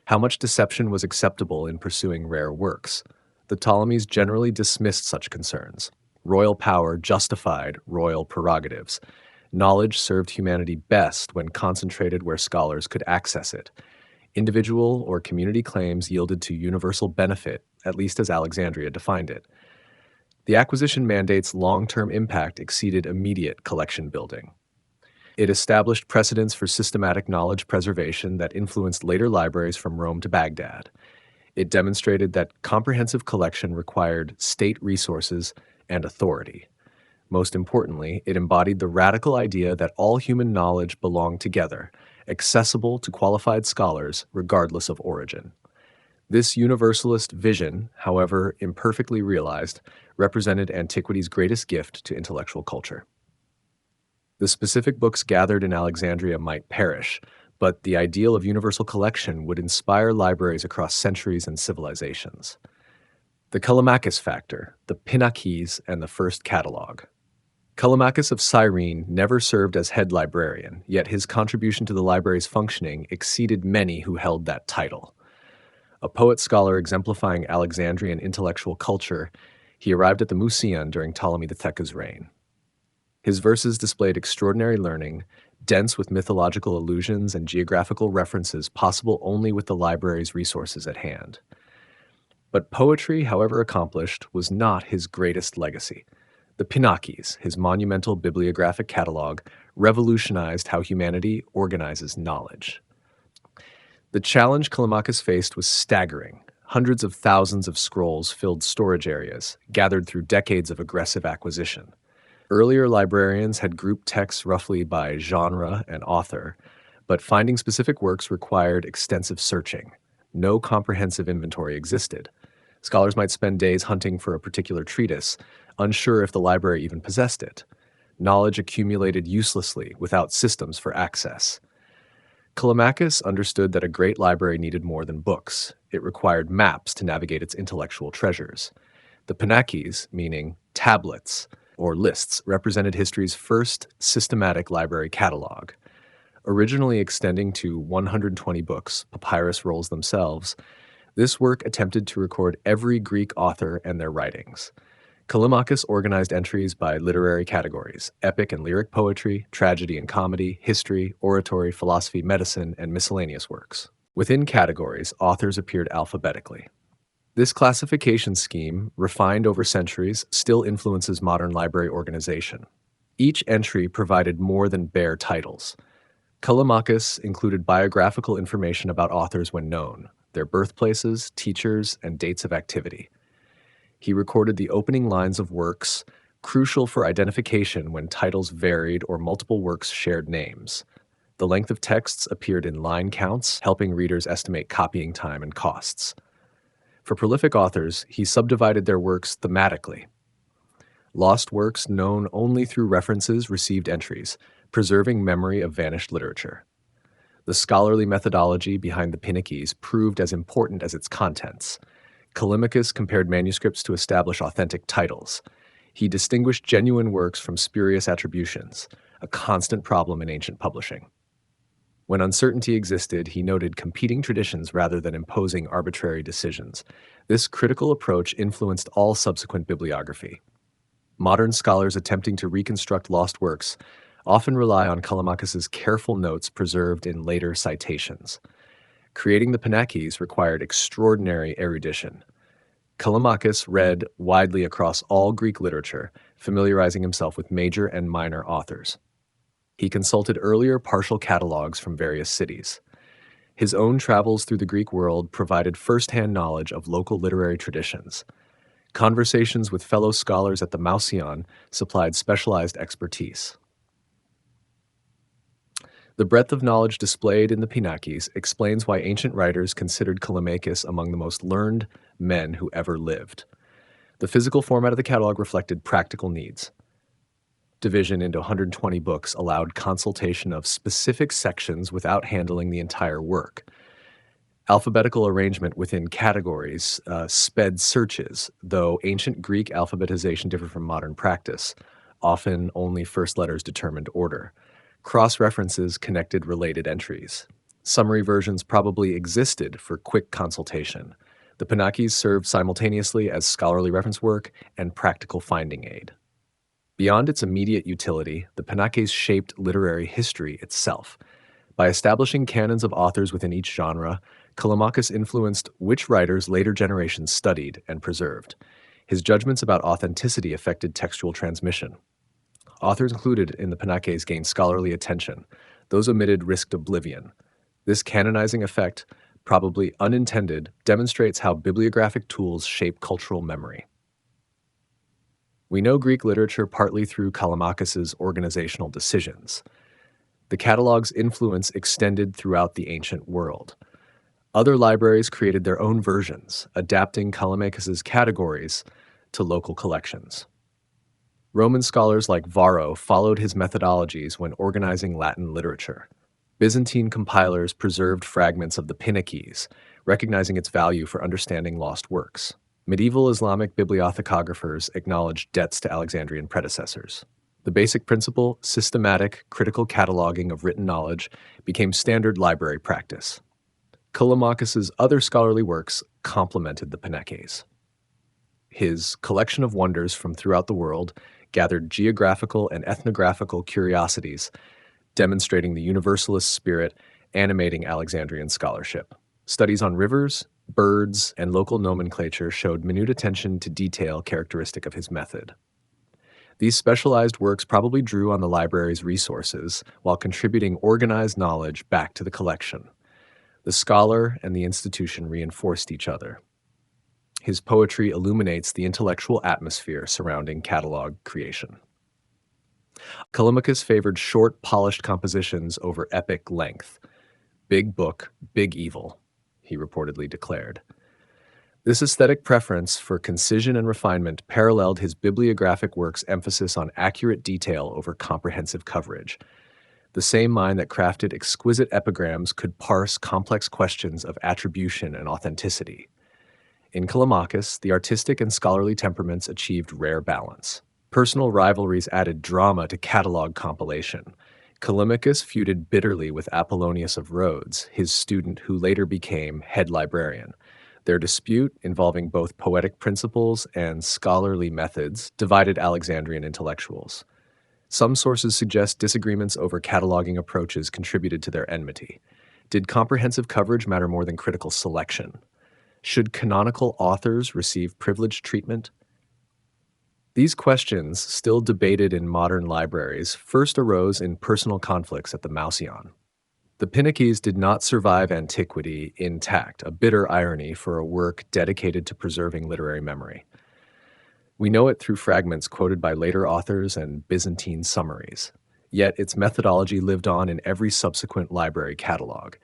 How much deception was acceptable in pursuing rare works? The Ptolemies generally dismissed such concerns. Royal power justified royal prerogatives. Knowledge served humanity best when concentrated where scholars could access it. Individual or community claims yielded to universal benefit, at least as Alexandria defined it. The acquisition mandate's long-term impact exceeded immediate collection building. It established precedents for systematic knowledge preservation that influenced later libraries from Rome to Baghdad. It demonstrated that comprehensive collection required state resources and authority. Most importantly, it embodied the radical idea that all human knowledge belonged together, accessible to qualified scholars regardless of origin. This universalist vision, however imperfectly realized, represented antiquity's greatest gift to intellectual culture. The specific books gathered in Alexandria might perish, but the ideal of universal collection would inspire libraries across centuries and civilizations. The Callimachus factor, the Pinakes, and the first catalog. Callimachus of Cyrene never served as head librarian, yet his contribution to the library's functioning exceeded many who held that title. A poet-scholar exemplifying Alexandrian intellectual culture, he arrived at the Mouseion during Ptolemy II's reign. His verses displayed extraordinary learning, dense with mythological allusions and geographical references possible only with the library's resources at hand. But poetry, however accomplished, was not his greatest legacy. The Pinakes, his monumental bibliographic catalog, revolutionized how humanity organizes knowledge. The challenge Callimachus faced was staggering. Hundreds of thousands of scrolls filled storage areas, gathered through decades of aggressive acquisition. Earlier librarians had grouped texts roughly by genre and author, but finding specific works required extensive searching. No comprehensive inventory existed. Scholars might spend days hunting for a particular treatise, unsure if the library even possessed it. Knowledge accumulated uselessly without systems for access. Callimachus understood that a great library needed more than books. It required maps to navigate its intellectual treasures. The Pinakes, meaning tablets or lists, represented history's first systematic library catalog. Originally extending to 120 books, papyrus rolls themselves, this work attempted to record every Greek author and their writings. Callimachus organized entries by literary categories: epic and lyric poetry, tragedy and comedy, history, oratory, philosophy, medicine, and miscellaneous works. Within categories, authors appeared alphabetically. This classification scheme, refined over centuries, still influences modern library organization. Each entry provided more than bare titles. Callimachus included biographical information about authors when known, their birthplaces, teachers, and dates of activity. He recorded the opening lines of works, crucial for identification when titles varied or multiple works shared names. The length of texts appeared in line counts, helping readers estimate copying time and costs. For prolific authors, he subdivided their works thematically. Lost works known only through references received entries, preserving memory of vanished literature. The scholarly methodology behind the Pinakes proved as important as its contents. Callimachus compared manuscripts to establish authentic titles. He distinguished genuine works from spurious attributions, a constant problem in ancient publishing. When uncertainty existed, he noted competing traditions rather than imposing arbitrary decisions. This critical approach influenced all subsequent bibliography. Modern scholars attempting to reconstruct lost works often rely on Callimachus's careful notes preserved in later citations. Creating the Pinakes required extraordinary erudition. Callimachus read widely across all Greek literature, familiarizing himself with major and minor authors. He consulted earlier partial catalogs from various cities. His own travels through the Greek world provided first-hand knowledge of local literary traditions. Conversations with fellow scholars at the Mouseion supplied specialized expertise. The breadth of knowledge displayed in the Pinakes explains why ancient writers considered Callimachus among the most learned men who ever lived. The physical format of the catalog reflected practical needs. Division into 120 books allowed consultation of specific sections without handling the entire work. Alphabetical arrangement within categories sped searches, though ancient Greek alphabetization differed from modern practice. Often only first letters determined order. Cross-references connected related entries. Summary versions probably existed for quick consultation. The Pinakes served simultaneously as scholarly reference work and practical finding aid. Beyond its immediate utility, the Pinakes shaped literary history itself. By establishing canons of authors within each genre, Callimachus influenced which writers later generations studied and preserved. His judgments about authenticity affected textual transmission. Authors included in the Pinakes gained scholarly attention. Those omitted risked oblivion. This canonizing effect, probably unintended, demonstrates how bibliographic tools shape cultural memory. We know Greek literature partly through Callimachus's organizational decisions. The catalog's influence extended throughout the ancient world. Other libraries created their own versions, adapting Callimachus's categories to local collections. Roman scholars like Varro followed his methodologies when organizing Latin literature. Byzantine compilers preserved fragments of the Pinakies, recognizing its value for understanding lost works. Medieval Islamic bibliothecographers acknowledged debts to Alexandrian predecessors. The basic principle, systematic, critical cataloging of written knowledge, became standard library practice. Callimachus's other scholarly works complemented the Pinakies. His collection of wonders from throughout the world gathered geographical and ethnographical curiosities, demonstrating the universalist spirit animating Alexandrian scholarship. Studies on rivers, birds, and local nomenclature showed minute attention to detail characteristic of his method. These specialized works probably drew on the library's resources while contributing organized knowledge back to the collection. The scholar and the institution reinforced each other. His poetry illuminates the intellectual atmosphere surrounding catalog creation. Callimachus favored short, polished compositions over epic length. "Big book, big evil," he reportedly declared. This aesthetic preference for concision and refinement paralleled his bibliographic work's emphasis on accurate detail over comprehensive coverage. The same mind that crafted exquisite epigrams could parse complex questions of attribution and authenticity. In Callimachus, the artistic and scholarly temperaments achieved rare balance. Personal rivalries added drama to catalog compilation. Callimachus feuded bitterly with Apollonius of Rhodes, his student who later became head librarian. Their dispute, involving both poetic principles and scholarly methods, divided Alexandrian intellectuals. Some sources suggest disagreements over cataloging approaches contributed to their enmity. Did comprehensive coverage matter more than critical selection? Should canonical authors receive privileged treatment? These questions, still debated in modern libraries, first arose in personal conflicts at the Mouseion. The Pinakies did not survive antiquity intact, a bitter irony for a work dedicated to preserving literary memory. We know it through fragments quoted by later authors and Byzantine summaries. Yet its methodology lived on in every subsequent library catalog.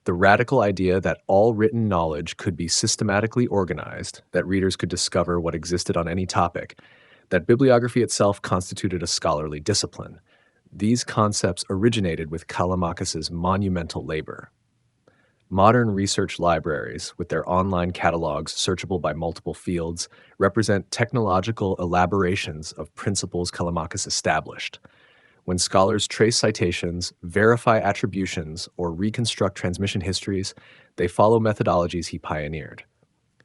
The radical idea that all written knowledge could be systematically organized, that readers could discover what existed on any topic, that bibliography itself constituted a scholarly discipline. These concepts originated with Callimachus's monumental labor. Modern research libraries, with their online catalogs searchable by multiple fields, represent technological elaborations of principles Callimachus established. When scholars trace citations, verify attributions, or reconstruct transmission histories, they follow methodologies he pioneered.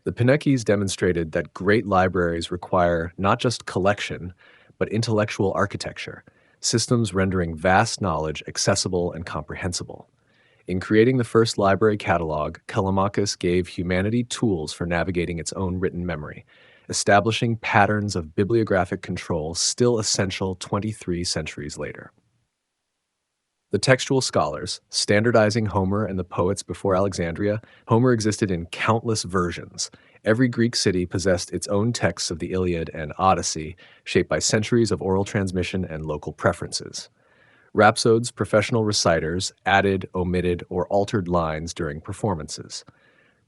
The Pinakies demonstrated that great libraries require not just collection, but intellectual architecture, systems rendering vast knowledge accessible and comprehensible. In creating the first library catalog, Callimachus gave humanity tools for navigating its own written memory, establishing patterns of bibliographic control still essential 23 centuries later. The textual scholars, standardizing Homer and the poets before Alexandria, Homer existed in countless versions. Every Greek city possessed its own texts of the Iliad and Odyssey, shaped by centuries of oral transmission and local preferences. Rhapsodes, professional reciters, added, omitted, or altered lines during performances.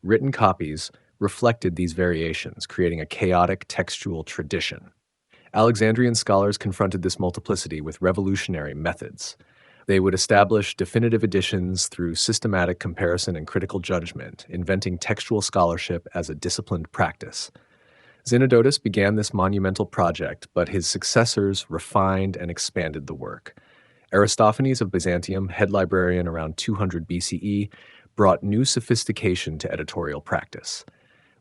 Written copies reflected these variations, creating a chaotic textual tradition. Alexandrian scholars confronted this multiplicity with revolutionary methods. They would establish definitive editions through systematic comparison and critical judgment, inventing textual scholarship as a disciplined practice. Zenodotus began this monumental project, but his successors refined and expanded the work. Aristophanes of Byzantium, head librarian around 200 BCE, brought new sophistication to editorial practice.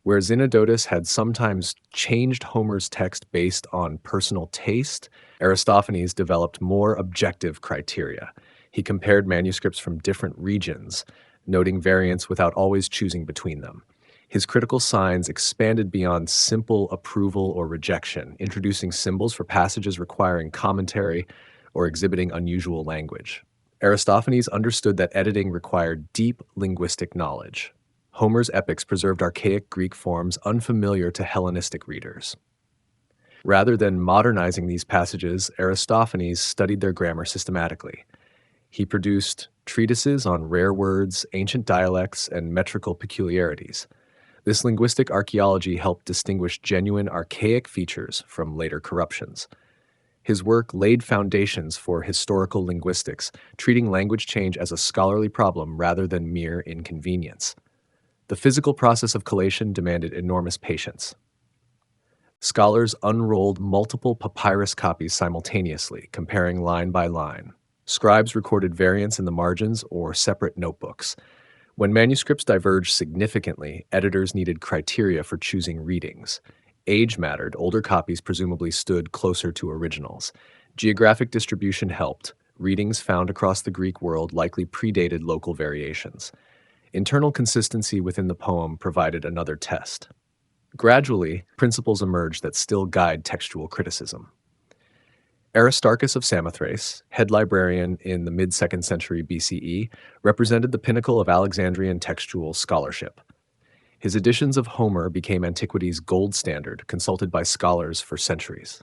Where Zenodotus had sometimes changed Homer's text based on personal taste, Aristophanes developed more objective criteria. He compared manuscripts from different regions, noting variants without always choosing between them. His critical signs expanded beyond simple approval or rejection, introducing symbols for passages requiring commentary or exhibiting unusual language. Aristophanes understood that editing required deep linguistic knowledge. Homer's epics preserved archaic Greek forms unfamiliar to Hellenistic readers. Rather than modernizing these passages, Aristophanes studied their grammar systematically. He produced treatises on rare words, ancient dialects, and metrical peculiarities. This linguistic archaeology helped distinguish genuine archaic features from later corruptions. His work laid foundations for historical linguistics, treating language change as a scholarly problem rather than mere inconvenience. The physical process of collation demanded enormous patience. Scholars unrolled multiple papyrus copies simultaneously, comparing line by line. Scribes recorded variants in the margins or separate notebooks. When manuscripts diverged significantly, editors needed criteria for choosing readings. Age mattered; older copies presumably stood closer to originals. Geographic distribution helped. Readings found across the Greek world likely predated local variations. Internal consistency within the poem provided another test. Gradually, principles emerged that still guide textual criticism. Aristarchus of Samothrace, head librarian in the mid-2nd century BCE, represented the pinnacle of Alexandrian textual scholarship. His editions of Homer became antiquity's gold standard, consulted by scholars for centuries.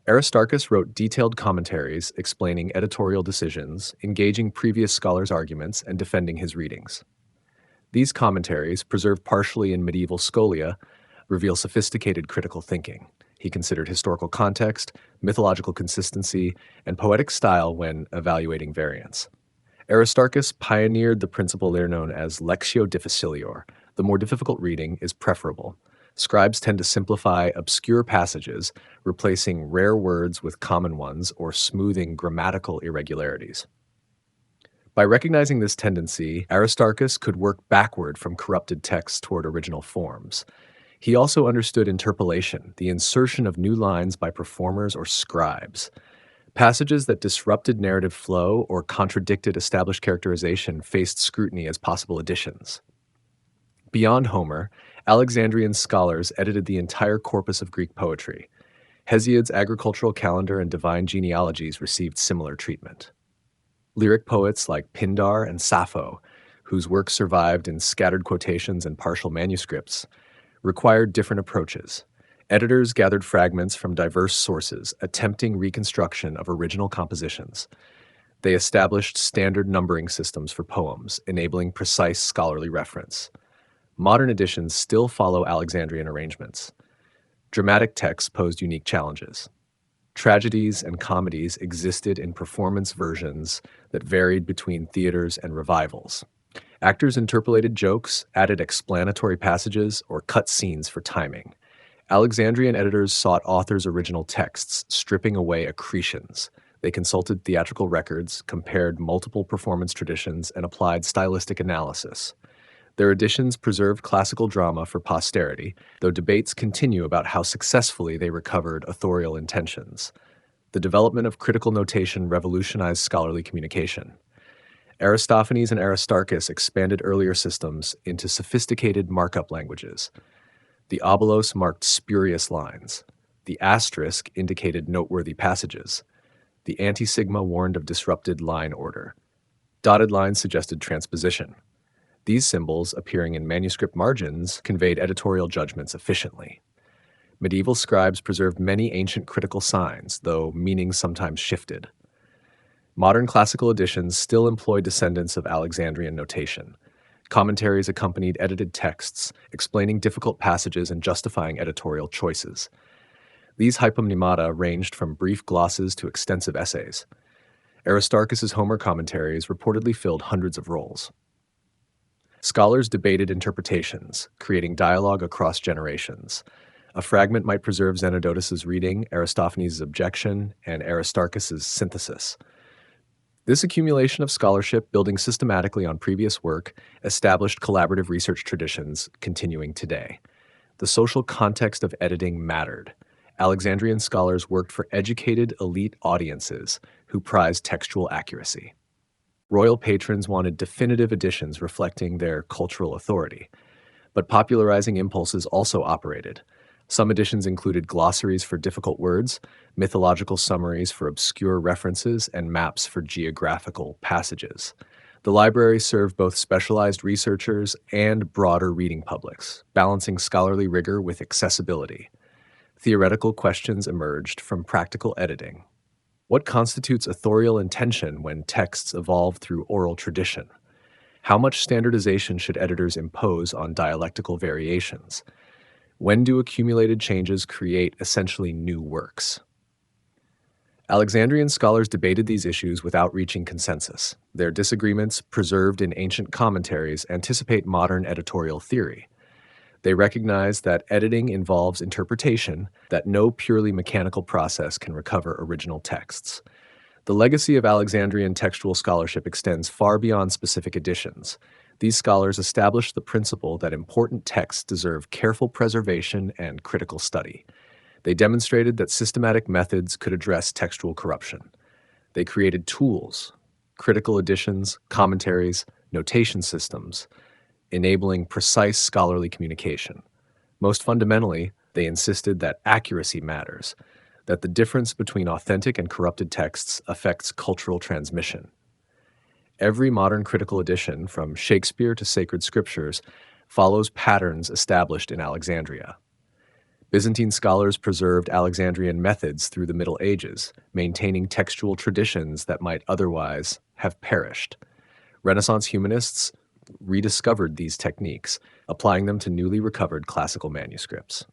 Aristarchus wrote detailed commentaries explaining editorial decisions, engaging previous scholars' arguments, and defending his readings. These commentaries, preserved partially in medieval scholia, reveal sophisticated critical thinking. He considered historical context, mythological consistency, and poetic style when evaluating variants. Aristarchus pioneered the principle later known as lectio difficilior. The more difficult reading is preferable. Scribes tend to simplify obscure passages, replacing rare words with common ones or smoothing grammatical irregularities. By recognizing this tendency, Aristarchus could work backward from corrupted texts toward original forms. He also understood interpolation, the insertion of new lines by performers or scribes. Passages that disrupted narrative flow or contradicted established characterization faced scrutiny as possible additions. Beyond Homer, Alexandrian scholars edited the entire corpus of Greek poetry. Hesiod's agricultural calendar and divine genealogies received similar treatment. Lyric poets like Pindar and Sappho, whose works survived in scattered quotations and partial manuscripts, required different approaches. Editors gathered fragments from diverse sources, attempting reconstruction of original compositions. They established standard numbering systems for poems, enabling precise scholarly reference. Modern editions still follow Alexandrian arrangements. Dramatic texts posed unique challenges. Tragedies and comedies existed in performance versions that varied between theaters and revivals. Actors interpolated jokes, added explanatory passages, or cut scenes for timing. Alexandrian editors sought authors' original texts, stripping away accretions. They consulted theatrical records, compared multiple performance traditions, and applied stylistic analysis. Their editions preserved classical drama for posterity, though debates continue about how successfully they recovered authorial intentions. The development of critical notation revolutionized scholarly communication. Aristophanes and Aristarchus expanded earlier systems into sophisticated markup languages. The obolos marked spurious lines. The asterisk indicated noteworthy passages. The antisigma warned of disrupted line order. Dotted lines suggested transposition. These symbols, appearing in manuscript margins, conveyed editorial judgments efficiently. Medieval scribes preserved many ancient critical signs, though meanings sometimes shifted. Modern classical editions still employ descendants of Alexandrian notation. Commentaries accompanied edited texts, explaining difficult passages and justifying editorial choices. These hypomnemata ranged from brief glosses to extensive essays. Aristarchus's Homer commentaries reportedly filled hundreds of roles. Scholars debated interpretations, creating dialogue across generations. A fragment might preserve Zenodotus's reading, Aristophanes' objection, and Aristarchus's synthesis. This accumulation of scholarship, building systematically on previous work, established collaborative research traditions continuing today. The social context of editing mattered. Alexandrian scholars worked for educated elite audiences who prized textual accuracy. Royal patrons wanted definitive editions reflecting their cultural authority. But popularizing impulses also operated. Some editions included glossaries for difficult words, mythological summaries for obscure references, and maps for geographical passages. The library served both specialized researchers and broader reading publics, balancing scholarly rigor with accessibility. Theoretical questions emerged from practical editing. What constitutes authorial intention when texts evolve through oral tradition? How much standardization should editors impose on dialectical variations? When do accumulated changes create essentially new works? Alexandrian scholars debated these issues without reaching consensus. Their disagreements, preserved in ancient commentaries, anticipate modern editorial theory. They recognize that editing involves interpretation, that no purely mechanical process can recover original texts. The legacy of Alexandrian textual scholarship extends far beyond specific editions. These scholars established the principle that important texts deserve careful preservation and critical study. They demonstrated that systematic methods could address textual corruption. They created tools, critical editions, commentaries, notation systems, enabling precise scholarly communication. Most fundamentally, they insisted that accuracy matters, that the difference between authentic and corrupted texts affects cultural transmission. Every modern critical edition, from Shakespeare to sacred scriptures, follows patterns established in Alexandria. Byzantine scholars preserved Alexandrian methods through the Middle Ages, maintaining textual traditions that might otherwise have perished. Renaissance humanists rediscovered these techniques, applying them to newly recovered classical manuscripts.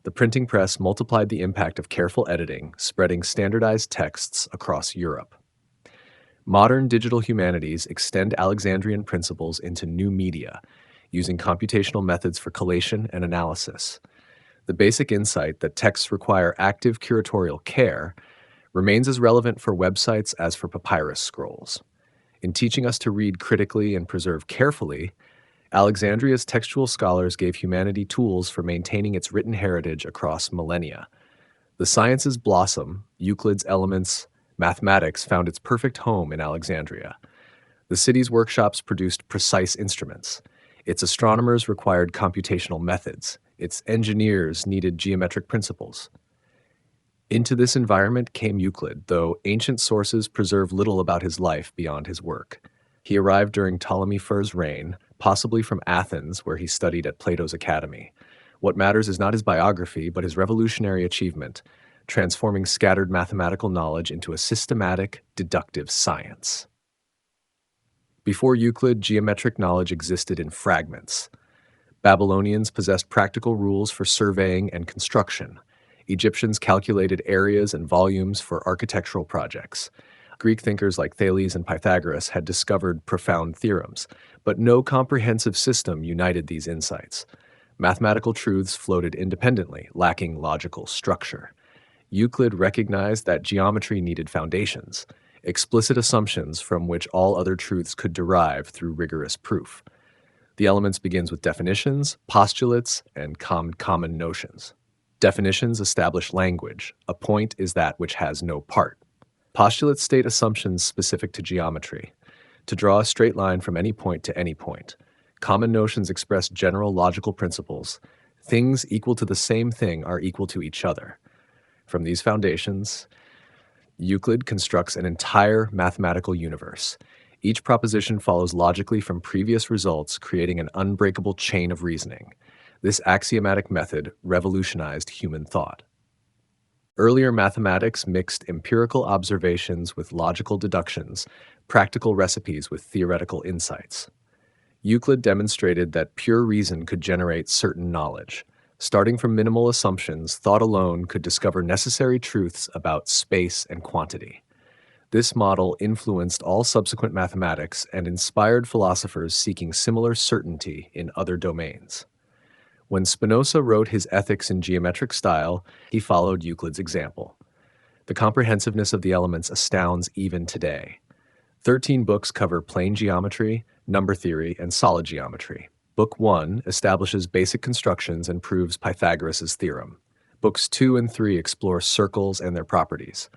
The printing press multiplied the impact of careful editing, spreading standardized texts across Europe. Modern digital humanities extend Alexandrian principles into new media, using computational methods for collation and analysis. The basic insight that texts require active curatorial care remains as relevant for websites as for papyrus scrolls. In teaching us to read critically and preserve carefully, Alexandria's textual scholars gave humanity tools for maintaining its written heritage across millennia. The sciences blossom, Euclid's Elements, mathematics found its perfect home in Alexandria. The city's workshops produced precise instruments. Its astronomers required computational methods. Its engineers needed geometric principles. Into this environment came Euclid, though ancient sources preserve little about his life beyond his work. He arrived during Ptolemy I's reign, possibly from Athens, where he studied at Plato's academy. What matters is not his biography, but his revolutionary achievement, transforming scattered mathematical knowledge into a systematic, deductive science. Before Euclid, geometric knowledge existed in fragments. Babylonians possessed practical rules for surveying and construction. Egyptians calculated areas and volumes for architectural projects. Greek thinkers like Thales and Pythagoras had discovered profound theorems, but no comprehensive system united these insights. Mathematical truths floated independently, lacking logical structure. Euclid recognized that geometry needed foundations, explicit assumptions from which all other truths could derive through rigorous proof. The Elements begins with definitions, postulates, and common notions. Definitions establish language. A point is that which has no part. Postulates state assumptions specific to geometry. To draw a straight line from any point to any point. Common notions express general logical principles. Things equal to the same thing are equal to each other. From these foundations, Euclid constructs an entire mathematical universe. Each proposition follows logically from previous results, creating an unbreakable chain of reasoning. This axiomatic method revolutionized human thought. Earlier mathematics mixed empirical observations with logical deductions, practical recipes with theoretical insights. Euclid demonstrated that pure reason could generate certain knowledge. Starting from minimal assumptions, thought alone could discover necessary truths about space and quantity. This model influenced all subsequent mathematics and inspired philosophers seeking similar certainty in other domains. When Spinoza wrote his Ethics in geometric style, he followed Euclid's example. The comprehensiveness of the Elements astounds even today. 13 books cover plane geometry, number theory, and solid geometry. Book 1 establishes basic constructions and proves Pythagoras' theorem. Books 2 and 3 explore circles and their properties.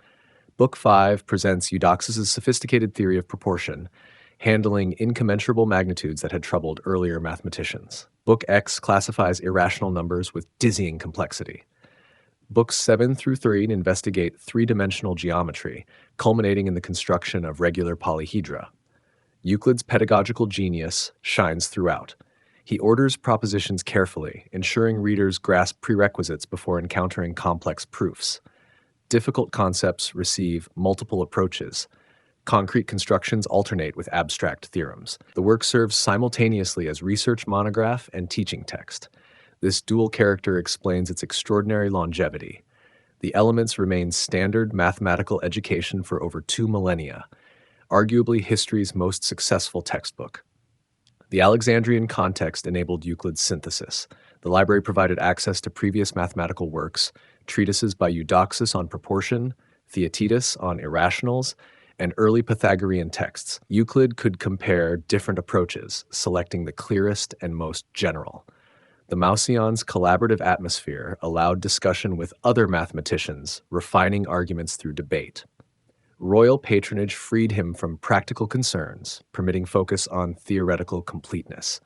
Book 5 presents Eudoxus' sophisticated theory of proportion, handling incommensurable magnitudes that had troubled earlier mathematicians. Book X classifies irrational numbers with dizzying complexity. Books 7 through 13 investigate three-dimensional geometry, culminating in the construction of regular polyhedra. Euclid's pedagogical genius shines throughout. He orders propositions carefully, ensuring readers grasp prerequisites before encountering complex proofs. Difficult concepts receive multiple approaches. Concrete constructions alternate with abstract theorems. The work serves simultaneously as research monograph and teaching text. This dual character explains its extraordinary longevity. The Elements remain standard mathematical education for over 2 millennia, arguably history's most successful textbook. The Alexandrian context enabled Euclid's synthesis. The library provided access to previous mathematical works, treatises by Eudoxus on proportion, Theaetetus on irrationals, and early Pythagorean texts. Euclid could compare different approaches, selecting the clearest and most general. The Mouseion's collaborative atmosphere allowed discussion with other mathematicians, refining arguments through debate. Royal patronage freed him from practical concerns, permitting focus on theoretical completeness.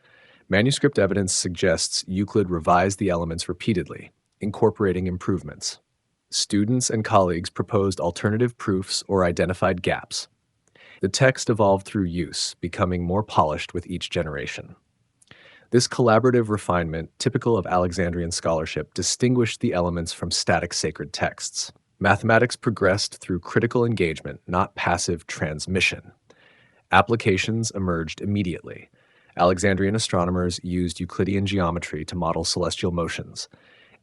Manuscript evidence suggests Euclid revised the Elements repeatedly, incorporating improvements. Students and colleagues proposed alternative proofs or identified gaps. The text evolved through use, becoming more polished with each generation. This collaborative refinement, typical of Alexandrian scholarship, distinguished the Elements from static sacred texts. Mathematics progressed through critical engagement, not passive transmission. Applications emerged immediately. Alexandrian astronomers used Euclidean geometry to model celestial motions.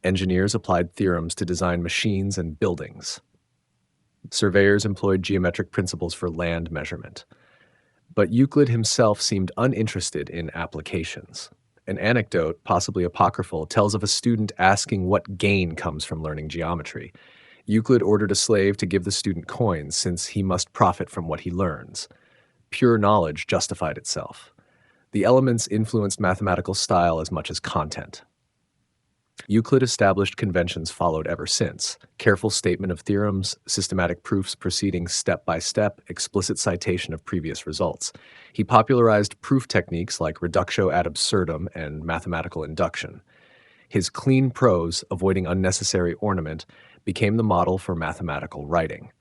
Engineers applied theorems to design machines and buildings. Surveyors employed geometric principles for land measurement. But Euclid himself seemed uninterested in applications. An anecdote, possibly apocryphal, tells of a student asking what gain comes from learning geometry. Euclid ordered a slave to give the student coins since he must profit from what he learns. Pure knowledge justified itself. The Elements influenced mathematical style as much as content. Euclid established conventions followed ever since: careful statement of theorems, systematic proofs proceeding step by step, explicit citation of previous results. He popularized proof techniques like reductio ad absurdum and mathematical induction. His clean prose, avoiding unnecessary ornament, became the model for mathematical writing.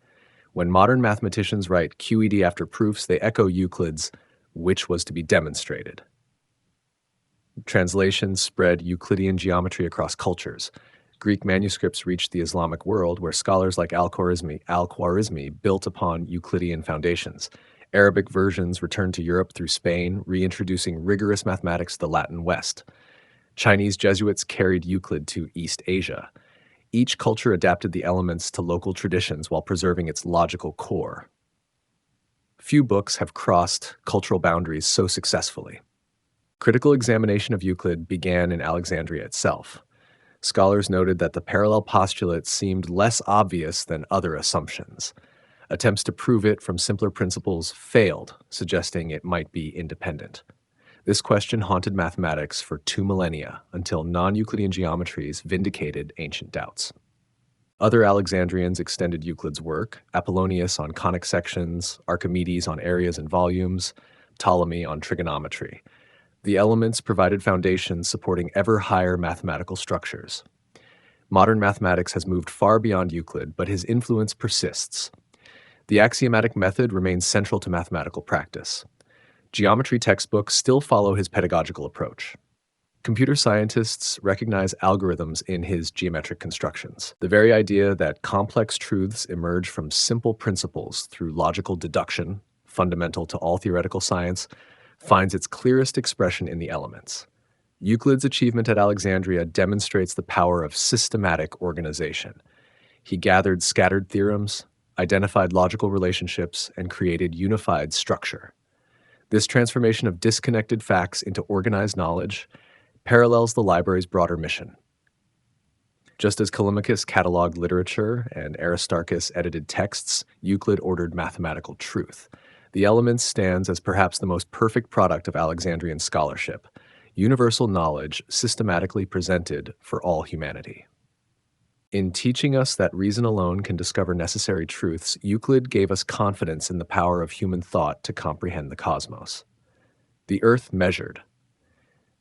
When modern mathematicians write QED after proofs, they echo Euclid's "which was to be demonstrated." Translations spread Euclidean geometry across cultures. Greek manuscripts reached the Islamic world, where scholars like Al-Khwarizmi built upon Euclidean foundations. Arabic versions returned to Europe through Spain, reintroducing rigorous mathematics to the Latin West. Chinese Jesuits carried Euclid to East Asia. Each culture adapted the Elements to local traditions while preserving its logical core. Few books have crossed cultural boundaries so successfully. Critical examination of Euclid began in Alexandria itself. Scholars noted that the parallel postulates seemed less obvious than other assumptions. Attempts to prove it from simpler principles failed, suggesting it might be independent. This question haunted mathematics for 2 millennia until non-Euclidean geometries vindicated ancient doubts. Other Alexandrians extended Euclid's work: Apollonius on conic sections, Archimedes on areas and volumes, Ptolemy on trigonometry. The Elements provided foundations supporting ever higher mathematical structures. Modern mathematics has moved far beyond Euclid, but his influence persists. The axiomatic method remains central to mathematical practice. Geometry textbooks still follow his pedagogical approach. Computer scientists recognize algorithms in his geometric constructions. The very idea that complex truths emerge from simple principles through logical deduction, fundamental to all theoretical science, finds its clearest expression in the Elements. Euclid's achievement at Alexandria demonstrates the power of systematic organization. He gathered scattered theorems, identified logical relationships, and created unified structure. This transformation of disconnected facts into organized knowledge parallels the library's broader mission. Just as Callimachus cataloged literature and Aristarchus edited texts, Euclid ordered mathematical truth. The Elements stands as perhaps the most perfect product of Alexandrian scholarship: universal knowledge systematically presented for all humanity. In teaching us that reason alone can discover necessary truths, Euclid gave us confidence in the power of human thought to comprehend the cosmos. The Earth measured.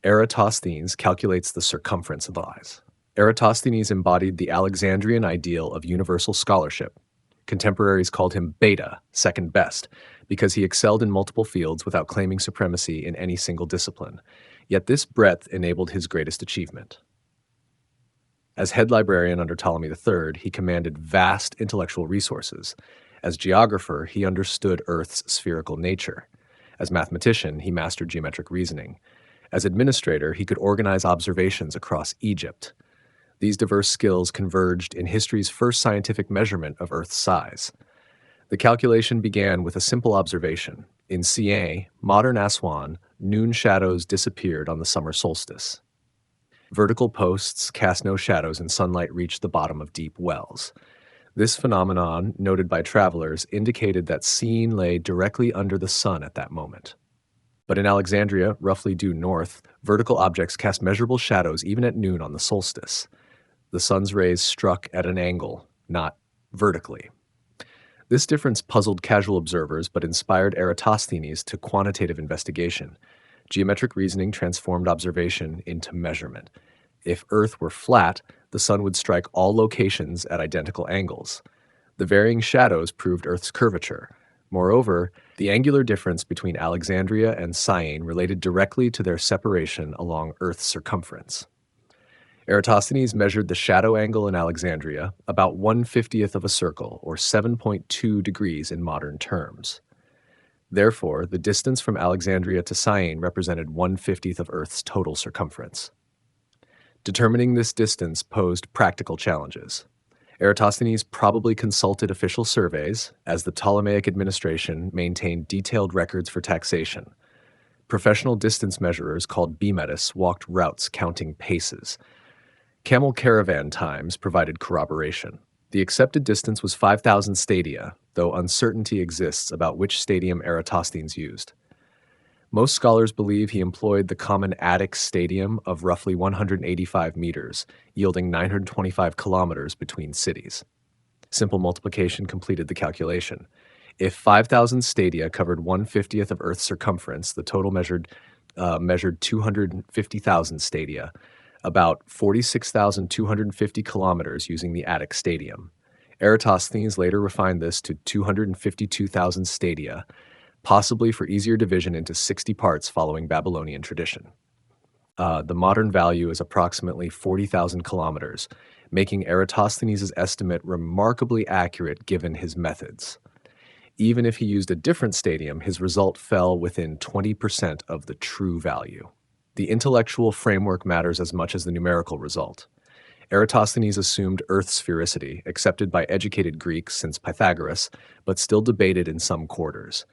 Eratosthenes calculates the circumference of the eyes. Eratosthenes embodied the Alexandrian ideal of universal scholarship. Contemporaries called him Beta, second best, because he excelled in multiple fields without claiming supremacy in any single discipline. Yet this breadth enabled his greatest achievement. As head librarian under Ptolemy III, he commanded vast intellectual resources. As geographer, he understood Earth's spherical nature. As mathematician, he mastered geometric reasoning. As administrator, he could organize observations across Egypt. These diverse skills converged in history's first scientific measurement of Earth's size. The calculation began with a simple observation. In Siam, modern Aswan, noon shadows disappeared on the summer solstice. Vertical posts cast no shadows and sunlight reached the bottom of deep wells. This phenomenon, noted by travelers, indicated that Siam lay directly under the sun at that moment. But in Alexandria, roughly due north, vertical objects cast measurable shadows even at noon on the solstice. The sun's rays struck at an angle, not vertically. This difference puzzled casual observers but inspired Eratosthenes to quantitative investigation. Geometric reasoning transformed observation into measurement. If Earth were flat, the sun would strike all locations at identical angles. The varying shadows proved Earth's curvature. Moreover, the angular difference between Alexandria and Siam related directly to their separation along Earth's circumference. Eratosthenes measured the shadow angle in Alexandria, about 1/50th of a circle, or 7.2 degrees in modern terms. Therefore, the distance from Alexandria to Siam represented 1/50th of Earth's total circumference. Determining this distance posed practical challenges. Eratosthenes probably consulted official surveys, as the Ptolemaic administration maintained detailed records for taxation. Professional distance measurers called bimetis walked routes counting paces. Camel caravan times provided corroboration. The accepted distance was 5,000 stadia, though uncertainty exists about which stadium Eratosthenes used. Most scholars believe he employed the common Attic stadium of roughly 185 meters, yielding 925 kilometers between cities. Simple multiplication completed the calculation. If 5,000 stadia covered 1/50th of Earth's circumference, the total measured 250,000 stadia, about 46,250 kilometers using the Attic stadium. Eratosthenes later refined this to 252,000 stadia, possibly for easier division into 60 parts following Babylonian tradition. The modern value is approximately 40,000 kilometers, making Eratosthenes' estimate remarkably accurate given his methods. Even if he used a different stadium, his result fell within 20% of the true value. The intellectual framework matters as much as the numerical result. Eratosthenes assumed Earth's sphericity, accepted by educated Greeks since Pythagoras, but still debated in some quarters.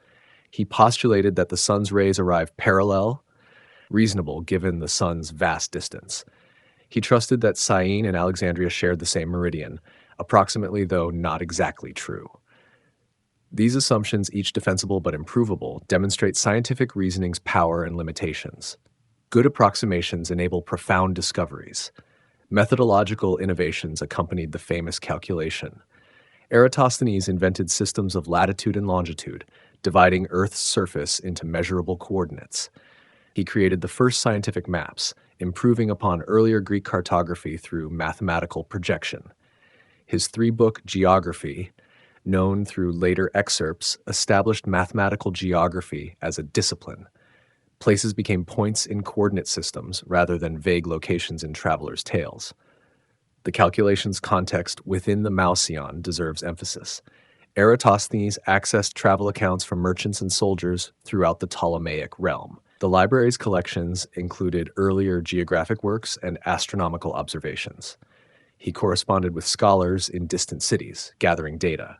He postulated that the sun's rays arrive parallel, reasonable given the sun's vast distance. He trusted that Siam and Alexandria shared the same meridian, approximately though not exactly true. These assumptions, each defensible but improvable, demonstrate scientific reasoning's power and limitations. Good approximations enable profound discoveries. Methodological innovations accompanied the famous calculation. Eratosthenes invented systems of latitude and longitude, dividing Earth's surface into measurable coordinates. He created the first scientific maps, improving upon earlier Greek cartography through mathematical projection. His three-book Geography, known through later excerpts, established mathematical geography as a discipline. Places became points in coordinate systems rather than vague locations in travelers' tales. The calculation's context within the Mouseion deserves emphasis. Eratosthenes accessed travel accounts from merchants and soldiers throughout the Ptolemaic realm. The library's collections included earlier geographic works and astronomical observations. He corresponded with scholars in distant cities, gathering data.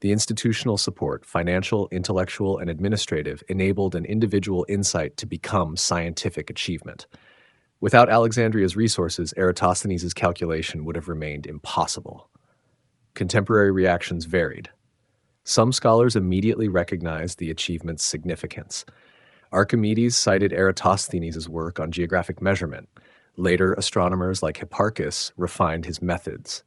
The institutional support, financial, intellectual, and administrative, enabled an individual insight to become scientific achievement. Without Alexandria's resources, Eratosthenes' calculation would have remained impossible. Contemporary reactions varied. Some scholars immediately recognized the achievement's significance. Archimedes cited Eratosthenes' work on geographic measurement. Later, astronomers like Hipparchus refined his methods.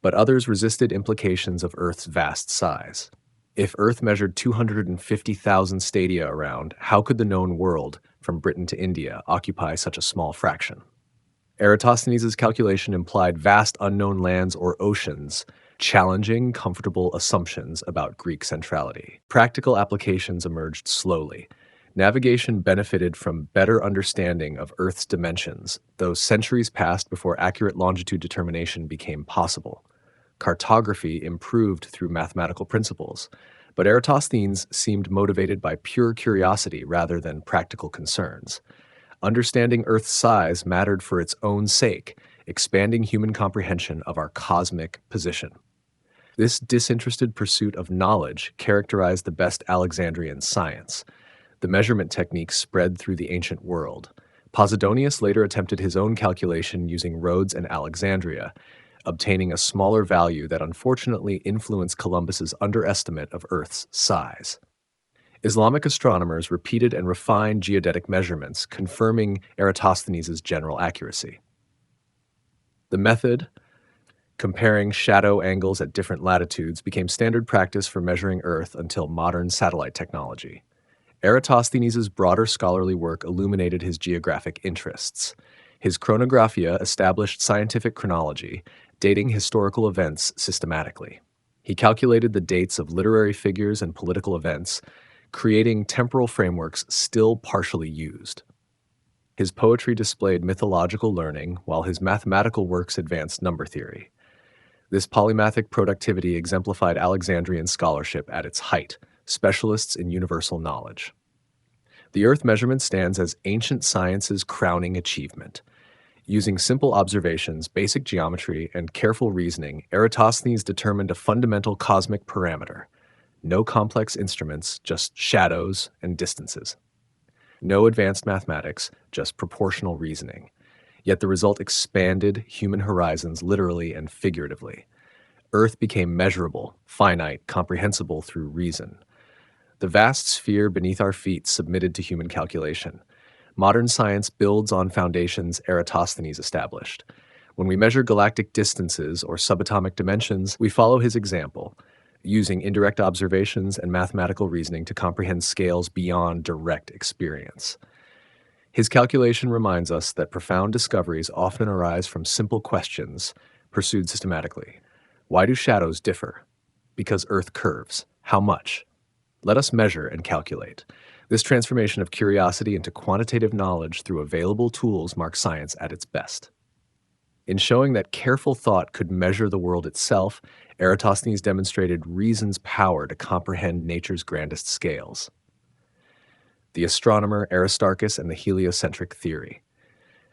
But others resisted implications of Earth's vast size. If Earth measured 250,000 stadia around, how could the known world, from Britain to India, occupy such a small fraction? Eratosthenes' calculation implied vast unknown lands or oceans, challenging comfortable assumptions about Greek centrality. Practical applications emerged slowly. Navigation benefited from better understanding of Earth's dimensions, though centuries passed before accurate longitude determination became possible. Cartography improved through mathematical principles, but Eratosthenes seemed motivated by pure curiosity rather than practical concerns. Understanding Earth's size mattered for its own sake, expanding human comprehension of our cosmic position. This disinterested pursuit of knowledge characterized the best Alexandrian science. The measurement techniques spread through the ancient world. Posidonius later attempted his own calculation using Rhodes and Alexandria, obtaining a smaller value that unfortunately influenced Columbus's underestimate of Earth's size. Islamic astronomers repeated and refined geodetic measurements, confirming Eratosthenes' general accuracy. The method, comparing shadow angles at different latitudes, became standard practice for measuring Earth until modern satellite technology. Eratosthenes' broader scholarly work illuminated his geographic interests. His Chronographia established scientific chronology, dating historical events systematically. He calculated the dates of literary figures and political events, creating temporal frameworks still partially used. His poetry displayed mythological learning, while his mathematical works advanced number theory. This polymathic productivity exemplified Alexandrian scholarship at its height, specialists in universal knowledge. The Earth measurement stands as ancient science's crowning achievement. Using simple observations, basic geometry, and careful reasoning, Eratosthenes determined a fundamental cosmic parameter. No complex instruments, just shadows and distances. No advanced mathematics, just proportional reasoning. Yet the result expanded human horizons literally and figuratively. Earth became measurable, finite, comprehensible through reason. The vast sphere beneath our feet submitted to human calculation. Modern science builds on foundations Eratosthenes established. When we measure galactic distances or subatomic dimensions, we follow his example, using indirect observations and mathematical reasoning to comprehend scales beyond direct experience. His calculation reminds us that profound discoveries often arise from simple questions pursued systematically. Why do shadows differ? Because Earth curves. How much? Let us measure and calculate. This transformation of curiosity into quantitative knowledge through available tools marks science at its best. In showing that careful thought could measure the world itself, Eratosthenes demonstrated reason's power to comprehend nature's grandest scales. The astronomer Aristarchus and the heliocentric theory.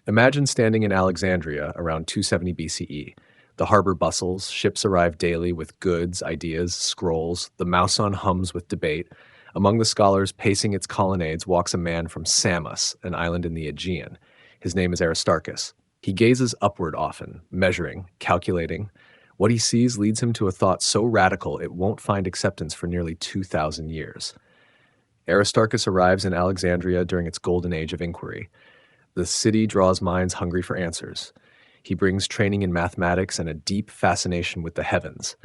Imagine standing in Alexandria around 270 BCE. The harbor bustles, ships arrive daily with goods, ideas, scrolls. The Mouseion hums with debate. Among the scholars pacing its colonnades walks a man from Samos, an island in the Aegean. His name is Aristarchus. He gazes upward often, measuring, calculating. What he sees leads him to a thought so radical it won't find acceptance for nearly 2,000 years. Aristarchus arrives in Alexandria during its golden age of inquiry. The city draws minds hungry for answers. He brings training in mathematics and a deep fascination with the heavens.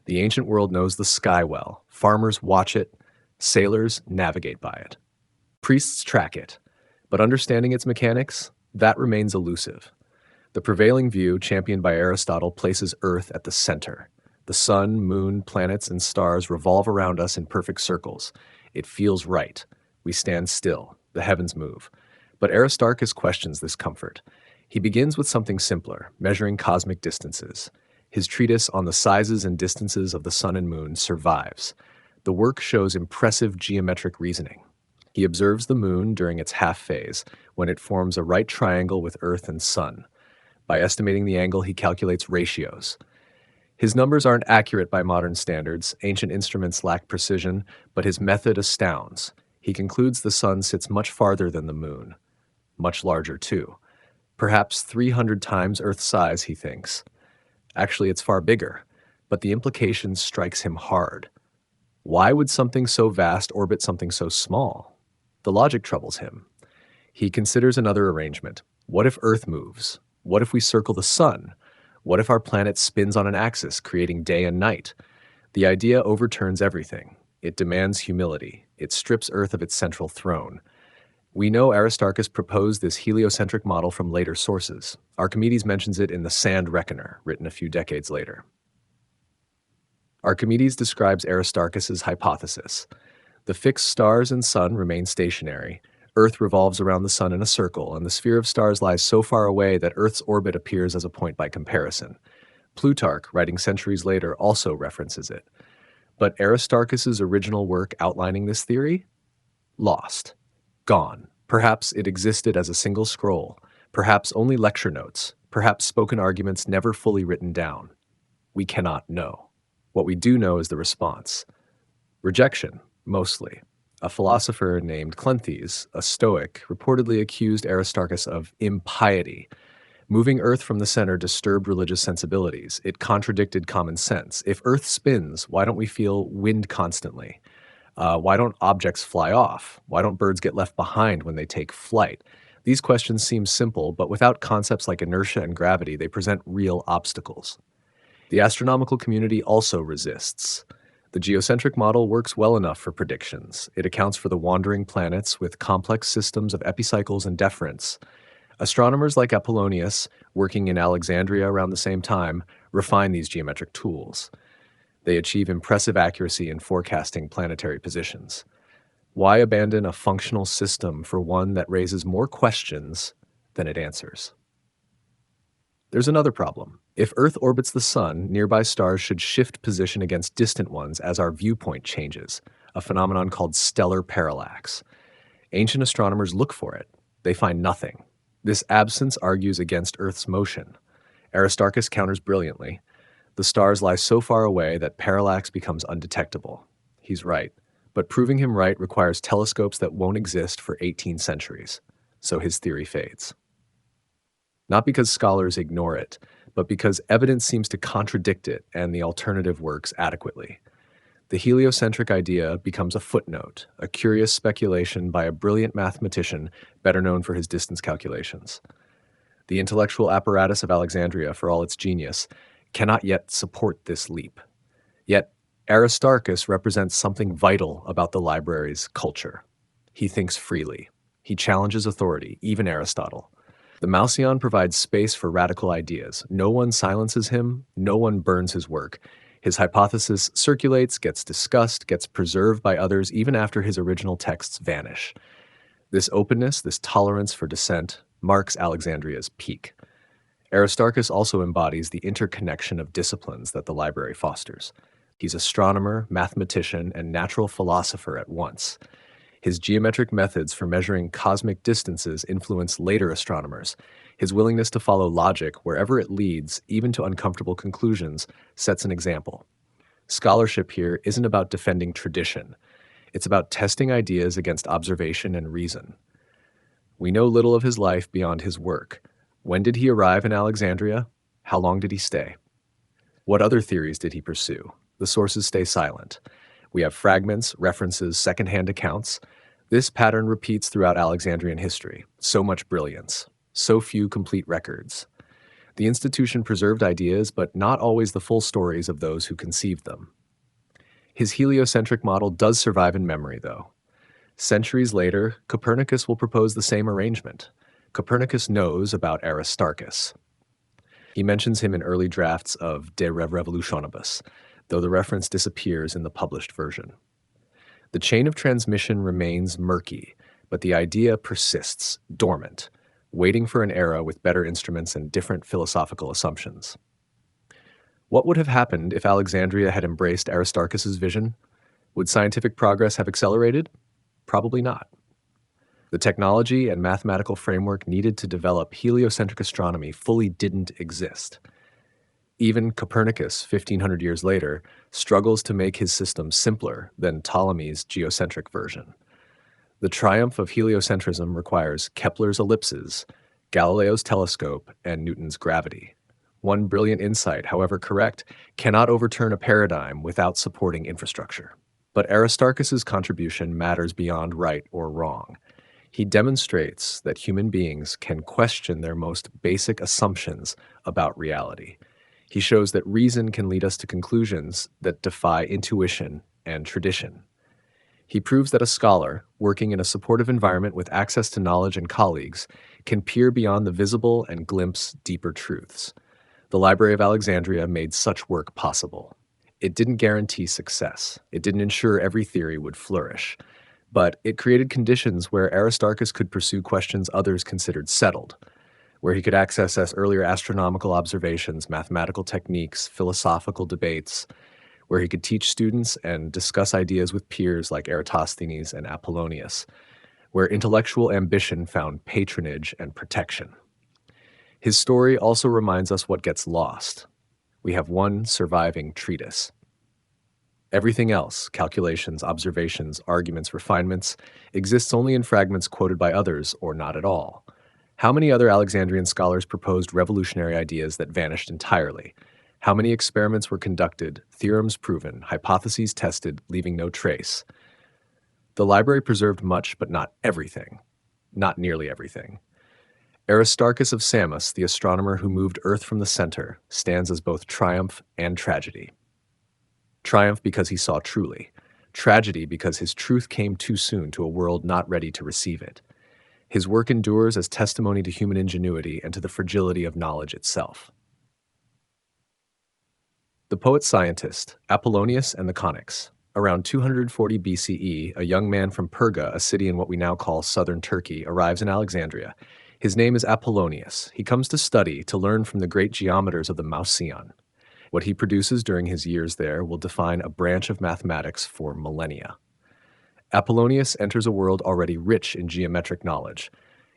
The ancient world knows the sky well. Farmers watch it. Sailors navigate by it. Priests track it. But understanding its mechanics, that remains elusive. The prevailing view, championed by Aristotle, places Earth at the center. The sun, moon, planets, and stars revolve around us in perfect circles. It feels right. We stand still. The heavens move. But Aristarchus questions this comfort. He begins with something simpler, measuring cosmic distances. His treatise on the sizes and distances of the sun and moon survives. The work shows impressive geometric reasoning. He observes the moon during its half phase, when it forms a right triangle with Earth and sun. By estimating the angle, he calculates ratios. His numbers aren't accurate by modern standards. Ancient instruments lack precision, but his method astounds. He concludes the sun sits much farther than the moon. Much larger, too. Perhaps 300 times Earth's size, he thinks. Actually, it's far bigger, but the implication strikes him hard. Why would something so vast orbit something so small? The logic troubles him. He considers another arrangement. What if Earth moves? What if we circle the sun? What if our planet spins on an axis, creating day and night? The idea overturns everything. It demands humility. It strips Earth of its central throne. We know Aristarchus proposed this heliocentric model from later sources. Archimedes mentions it in The Sand Reckoner, written a few decades later. Archimedes describes Aristarchus's hypothesis. The fixed stars and sun remain stationary. Earth revolves around the sun in a circle, and the sphere of stars lies so far away that Earth's orbit appears as a point by comparison. Plutarch, writing centuries later, also references it. But Aristarchus's original work outlining this theory? Lost. Gone. Perhaps it existed as a single scroll. Perhaps only lecture notes. Perhaps spoken arguments never fully written down. We cannot know. What we do know is the response. Rejection, mostly. A philosopher named Cleanthes, a Stoic, reportedly accused Aristarchus of impiety. Moving Earth from the center disturbed religious sensibilities. It contradicted common sense. If Earth spins, why don't we feel wind constantly? Why don't objects fly off? Why don't birds get left behind when they take flight? These questions seem simple, but without concepts like inertia and gravity, they present real obstacles. The astronomical community also resists. The geocentric model works well enough for predictions. It accounts for the wandering planets with complex systems of epicycles and deferents. Astronomers like Apollonius, working in Alexandria around the same time, refine these geometric tools. They achieve impressive accuracy in forecasting planetary positions. Why abandon a functional system for one that raises more questions than it answers? There's another problem. If Earth orbits the Sun, nearby stars should shift position against distant ones as our viewpoint changes, a phenomenon called stellar parallax. Ancient astronomers look for it. They find nothing. This absence argues against Earth's motion. Aristarchus counters brilliantly. The stars lie so far away that parallax becomes undetectable. He's right, but proving him right requires telescopes that won't exist for 18 centuries, so his theory fades. Not because scholars ignore it, but because evidence seems to contradict it and the alternative works adequately. The heliocentric idea becomes a footnote, a curious speculation by a brilliant mathematician better known for his distance calculations. The intellectual apparatus of Alexandria, for all its genius, cannot yet support this leap. Yet, Aristarchus represents something vital about the library's culture. He thinks freely. He challenges authority, even Aristotle. The Mouseion provides space for radical ideas. No one silences him, no one burns his work. His hypothesis circulates, gets discussed, gets preserved by others even after his original texts vanish. This openness, this tolerance for dissent, marks Alexandria's peak. Aristarchus also embodies the interconnection of disciplines that the library fosters. He's astronomer, mathematician, and natural philosopher at once. His geometric methods for measuring cosmic distances influence later astronomers. His willingness to follow logic wherever it leads, even to uncomfortable conclusions, sets an example. Scholarship here isn't about defending tradition. It's about testing ideas against observation and reason. We know little of his life beyond his work. When did he arrive in Alexandria? How long did he stay? What other theories did he pursue? The sources stay silent. We have fragments, references, secondhand accounts. This pattern repeats throughout Alexandrian history. So much brilliance. So few complete records. The institution preserved ideas, but not always the full stories of those who conceived them. His heliocentric model does survive in memory, though. Centuries later, Copernicus will propose the same arrangement. Copernicus knows about Aristarchus. He mentions him in early drafts of De Revolutionibus, though the reference disappears in the published version. The chain of transmission remains murky, but the idea persists, dormant, waiting for an era with better instruments and different philosophical assumptions. What would have happened if Alexandria had embraced Aristarchus's vision? Would scientific progress have accelerated? Probably not. The technology and mathematical framework needed to develop heliocentric astronomy fully didn't exist. Even Copernicus, 1500 years later, struggles to make his system simpler than Ptolemy's geocentric version. The triumph of heliocentrism requires Kepler's ellipses, Galileo's telescope, and Newton's gravity. One brilliant insight, however correct, cannot overturn a paradigm without supporting infrastructure. But Aristarchus's contribution matters beyond right or wrong. He demonstrates that human beings can question their most basic assumptions about reality. He shows that reason can lead us to conclusions that defy intuition and tradition. He proves that a scholar, working in a supportive environment with access to knowledge and colleagues, can peer beyond the visible and glimpse deeper truths. The Library of Alexandria made such work possible. It didn't guarantee success. It didn't ensure every theory would flourish. But it created conditions where Aristarchus could pursue questions others considered settled, where he could access earlier astronomical observations, mathematical techniques, philosophical debates, where he could teach students and discuss ideas with peers like Eratosthenes and Apollonius, where intellectual ambition found patronage and protection. His story also reminds us what gets lost. We have one surviving treatise. Everything else, calculations, observations, arguments, refinements, exists only in fragments quoted by others or not at all. How many other Alexandrian scholars proposed revolutionary ideas that vanished entirely? How many experiments were conducted, theorems proven, hypotheses tested, leaving no trace? The library preserved much, but not everything. Not nearly everything. Aristarchus of Samos, the astronomer who moved Earth from the center, stands as both triumph and tragedy. Triumph because he saw truly. Tragedy because his truth came too soon to a world not ready to receive it. His work endures as testimony to human ingenuity and to the fragility of knowledge itself. The poet-scientist, Apollonius and the Conics. Around 240 BCE, a young man from Perga, a city in what we now call southern Turkey, arrives in Alexandria. His name is Apollonius. He comes to study, to learn from the great geometers of the Mouseion. What he produces during his years there will define a branch of mathematics for millennia. Apollonius enters a world already rich in geometric knowledge.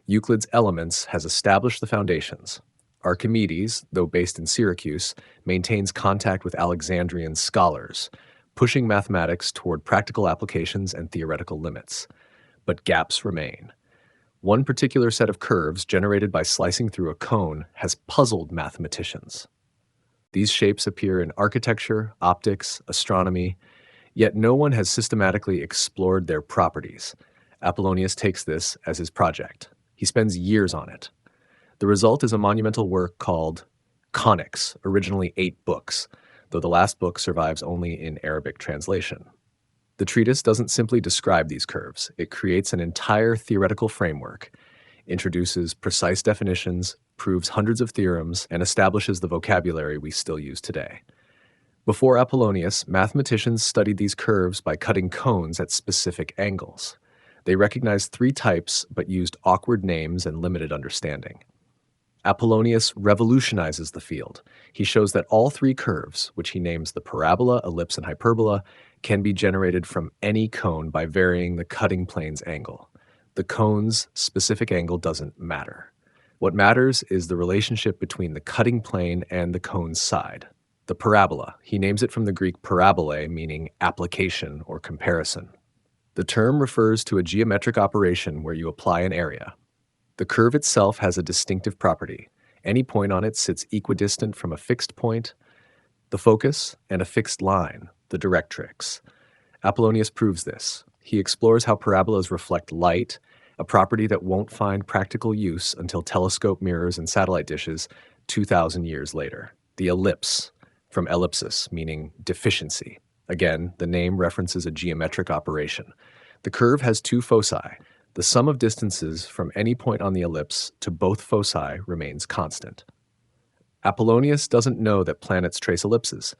Euclid's Elements has established the foundations. Archimedes, though based in Syracuse, maintains contact with Alexandrian scholars, pushing mathematics toward practical applications and theoretical limits. But gaps remain. One particular set of curves generated by slicing through a cone has puzzled mathematicians. These shapes appear in architecture, optics, astronomy, yet no one has systematically explored their properties. Apollonius takes this as his project. He spends years on it. The result is a monumental work called Conics, originally 8 books, though the last book survives only in Arabic translation. The treatise doesn't simply describe these curves. It creates an entire theoretical framework, introduces precise definitions, proves hundreds of theorems, and establishes the vocabulary we still use today. Before Apollonius, mathematicians studied these curves by cutting cones at specific angles. They recognized 3 types, but used awkward names and limited understanding. Apollonius revolutionizes the field. He shows that all 3 curves, which he names the parabola, ellipse, and hyperbola, can be generated from any cone by varying the cutting plane's angle. The cone's specific angle doesn't matter. What matters is the relationship between the cutting plane and the cone's side. The parabola, he names it from the Greek parabole, meaning application or comparison. The term refers to a geometric operation where you apply an area. The curve itself has a distinctive property. Any point on it sits equidistant from a fixed point, the focus, and a fixed line, the directrix. Apollonius proves this. He explores how parabolas reflect light, a property that won't find practical use until telescope mirrors and satellite dishes 2,000 years later. The ellipse, from ellipsis, meaning deficiency. Again, the name references a geometric operation. The curve has 2 foci. The sum of distances from any point on the ellipse to both foci remains constant. Apollonius doesn't know that planets trace ellipses.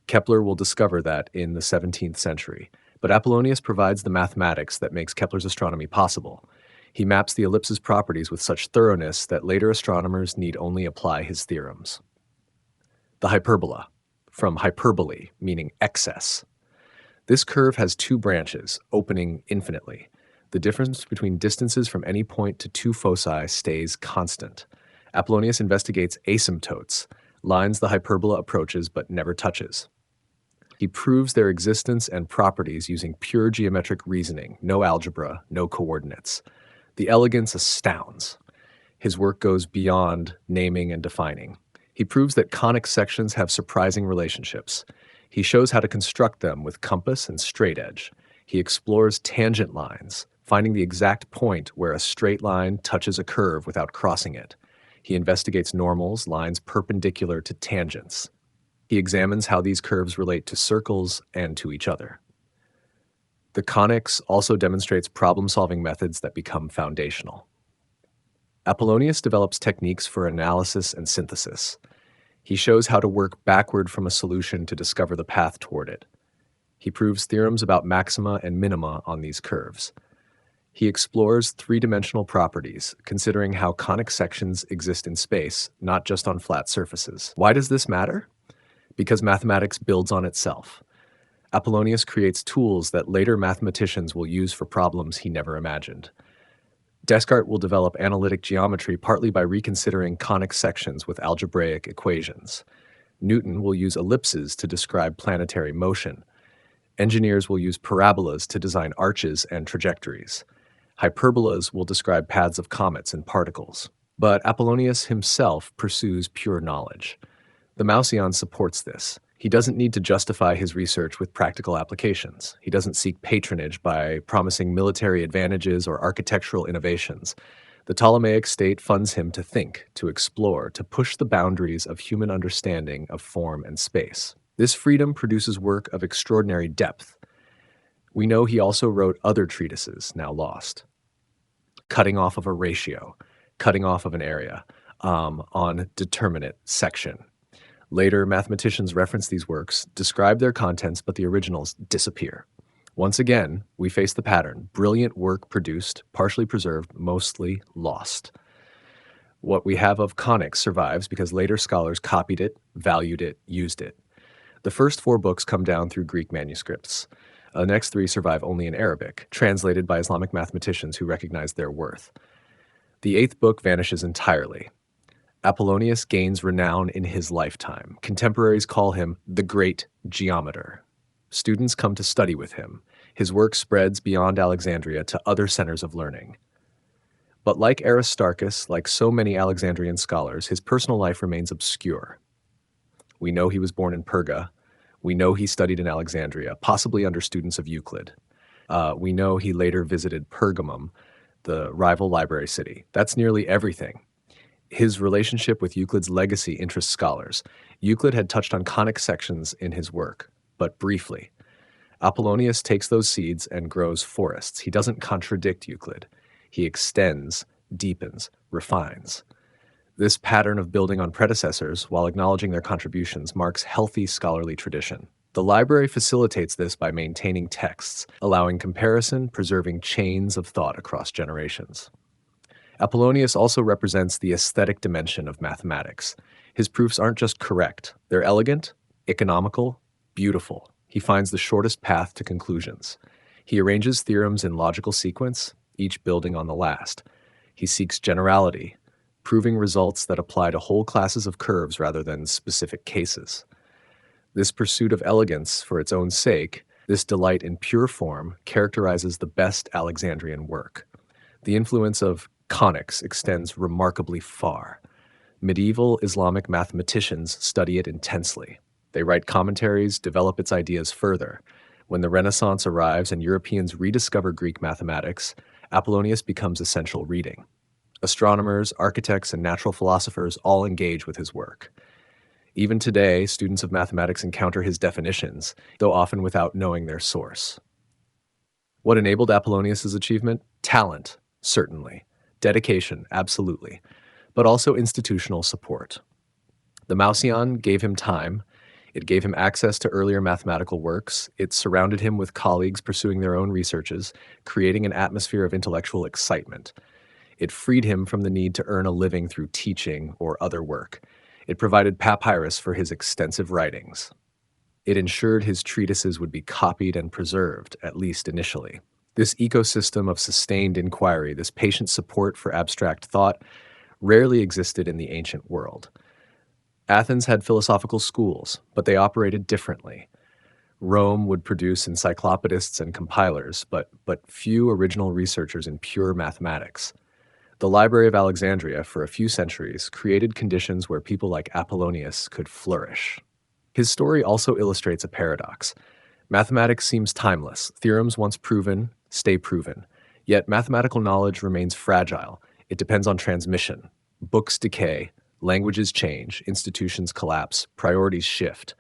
Kepler will discover that in the 17th century, but Apollonius provides the mathematics that makes Kepler's astronomy possible. He maps the ellipse's properties with such thoroughness that later astronomers need only apply his theorems. The hyperbola, from hyperbole, meaning excess. This curve has 2 branches, opening infinitely. The difference between distances from any point to 2 foci stays constant. Apollonius investigates asymptotes, lines the hyperbola approaches but never touches. He proves their existence and properties using pure geometric reasoning, no algebra, no coordinates. The elegance astounds. His work goes beyond naming and defining. He proves that conic sections have surprising relationships. He shows how to construct them with compass and straight edge. He explores tangent lines, finding the exact point where a straight line touches a curve without crossing it. He investigates normals, lines perpendicular to tangents. He examines how these curves relate to circles and to each other. The conics also demonstrates problem-solving methods that become foundational. Apollonius develops techniques for analysis and synthesis. He shows how to work backward from a solution to discover the path toward it. He proves theorems about maxima and minima on these curves. He explores three-dimensional properties, considering how conic sections exist in space, not just on flat surfaces. Why does this matter? Because mathematics builds on itself. Apollonius creates tools that later mathematicians will use for problems he never imagined. Descartes will develop analytic geometry partly by reconsidering conic sections with algebraic equations. Newton will use ellipses to describe planetary motion. Engineers will use parabolas to design arches and trajectories. Hyperbolas will describe paths of comets and particles. But Apollonius himself pursues pure knowledge. The Mouseion supports this. He doesn't need to justify his research with practical applications. He doesn't seek patronage by promising military advantages or architectural innovations. The Ptolemaic state funds him to think, to explore, to push the boundaries of human understanding of form and space. This freedom produces work of extraordinary depth. We know he also wrote other treatises, now lost. Cutting off of a ratio, cutting off of an area, on determinate section. Later, mathematicians reference these works, describe their contents, but the originals disappear. Once again, we face the pattern: brilliant work produced, partially preserved, mostly lost. What we have of conics survives because later scholars copied it, valued it, used it. The first 4 books come down through Greek manuscripts. The next 3 survive only in Arabic, translated by Islamic mathematicians who recognize their worth. The 8th book vanishes entirely. Apollonius gains renown in his lifetime. Contemporaries call him the Great Geometer. Students come to study with him. His work spreads beyond Alexandria to other centers of learning. But like Aristarchus, like so many Alexandrian scholars, his personal life remains obscure. We know he was born in Perga. We know he studied in Alexandria, possibly under students of Euclid. We know he later visited Pergamum, the rival library city. That's nearly everything. His relationship with Euclid's legacy interests scholars. Euclid had touched on conic sections in his work, but briefly. Apollonius takes those seeds and grows forests. He doesn't contradict Euclid. He extends, deepens, refines. This pattern of building on predecessors while acknowledging their contributions marks healthy scholarly tradition. The library facilitates this by maintaining texts, allowing comparison, preserving chains of thought across generations. Apollonius also represents the aesthetic dimension of mathematics. His proofs aren't just correct, they're elegant, economical, beautiful. He finds the shortest path to conclusions. He arranges theorems in logical sequence, each building on the last. He seeks generality, proving results that apply to whole classes of curves rather than specific cases. This pursuit of elegance for its own sake, this delight in pure form, characterizes the best Alexandrian work. The influence of conics extends remarkably far. Medieval Islamic mathematicians study it intensely. They write commentaries, develop its ideas further. When the Renaissance arrives and Europeans rediscover Greek mathematics, Apollonius becomes essential reading. Astronomers, architects, and natural philosophers all engage with his work. Even today, students of mathematics encounter his definitions, though often without knowing their source. What enabled Apollonius's achievement? Talent, certainly. Dedication, absolutely. But also institutional support. The Mouseion gave him time. It gave him access to earlier mathematical works. It surrounded him with colleagues pursuing their own researches, creating an atmosphere of intellectual excitement. It freed him from the need to earn a living through teaching or other work. It provided papyrus for his extensive writings. It ensured his treatises would be copied and preserved, at least initially. This ecosystem of sustained inquiry, this patient support for abstract thought, rarely existed in the ancient world. Athens had philosophical schools, but they operated differently. Rome would produce encyclopedists and compilers, but few original researchers in pure mathematics. The Library of Alexandria, for a few centuries, created conditions where people like Apollonius could flourish. His story also illustrates a paradox. Mathematics seems timeless. Theorems once proven stay proven. Yet mathematical knowledge remains fragile. It depends on transmission. Books decay, languages change, institutions collapse, priorities shift.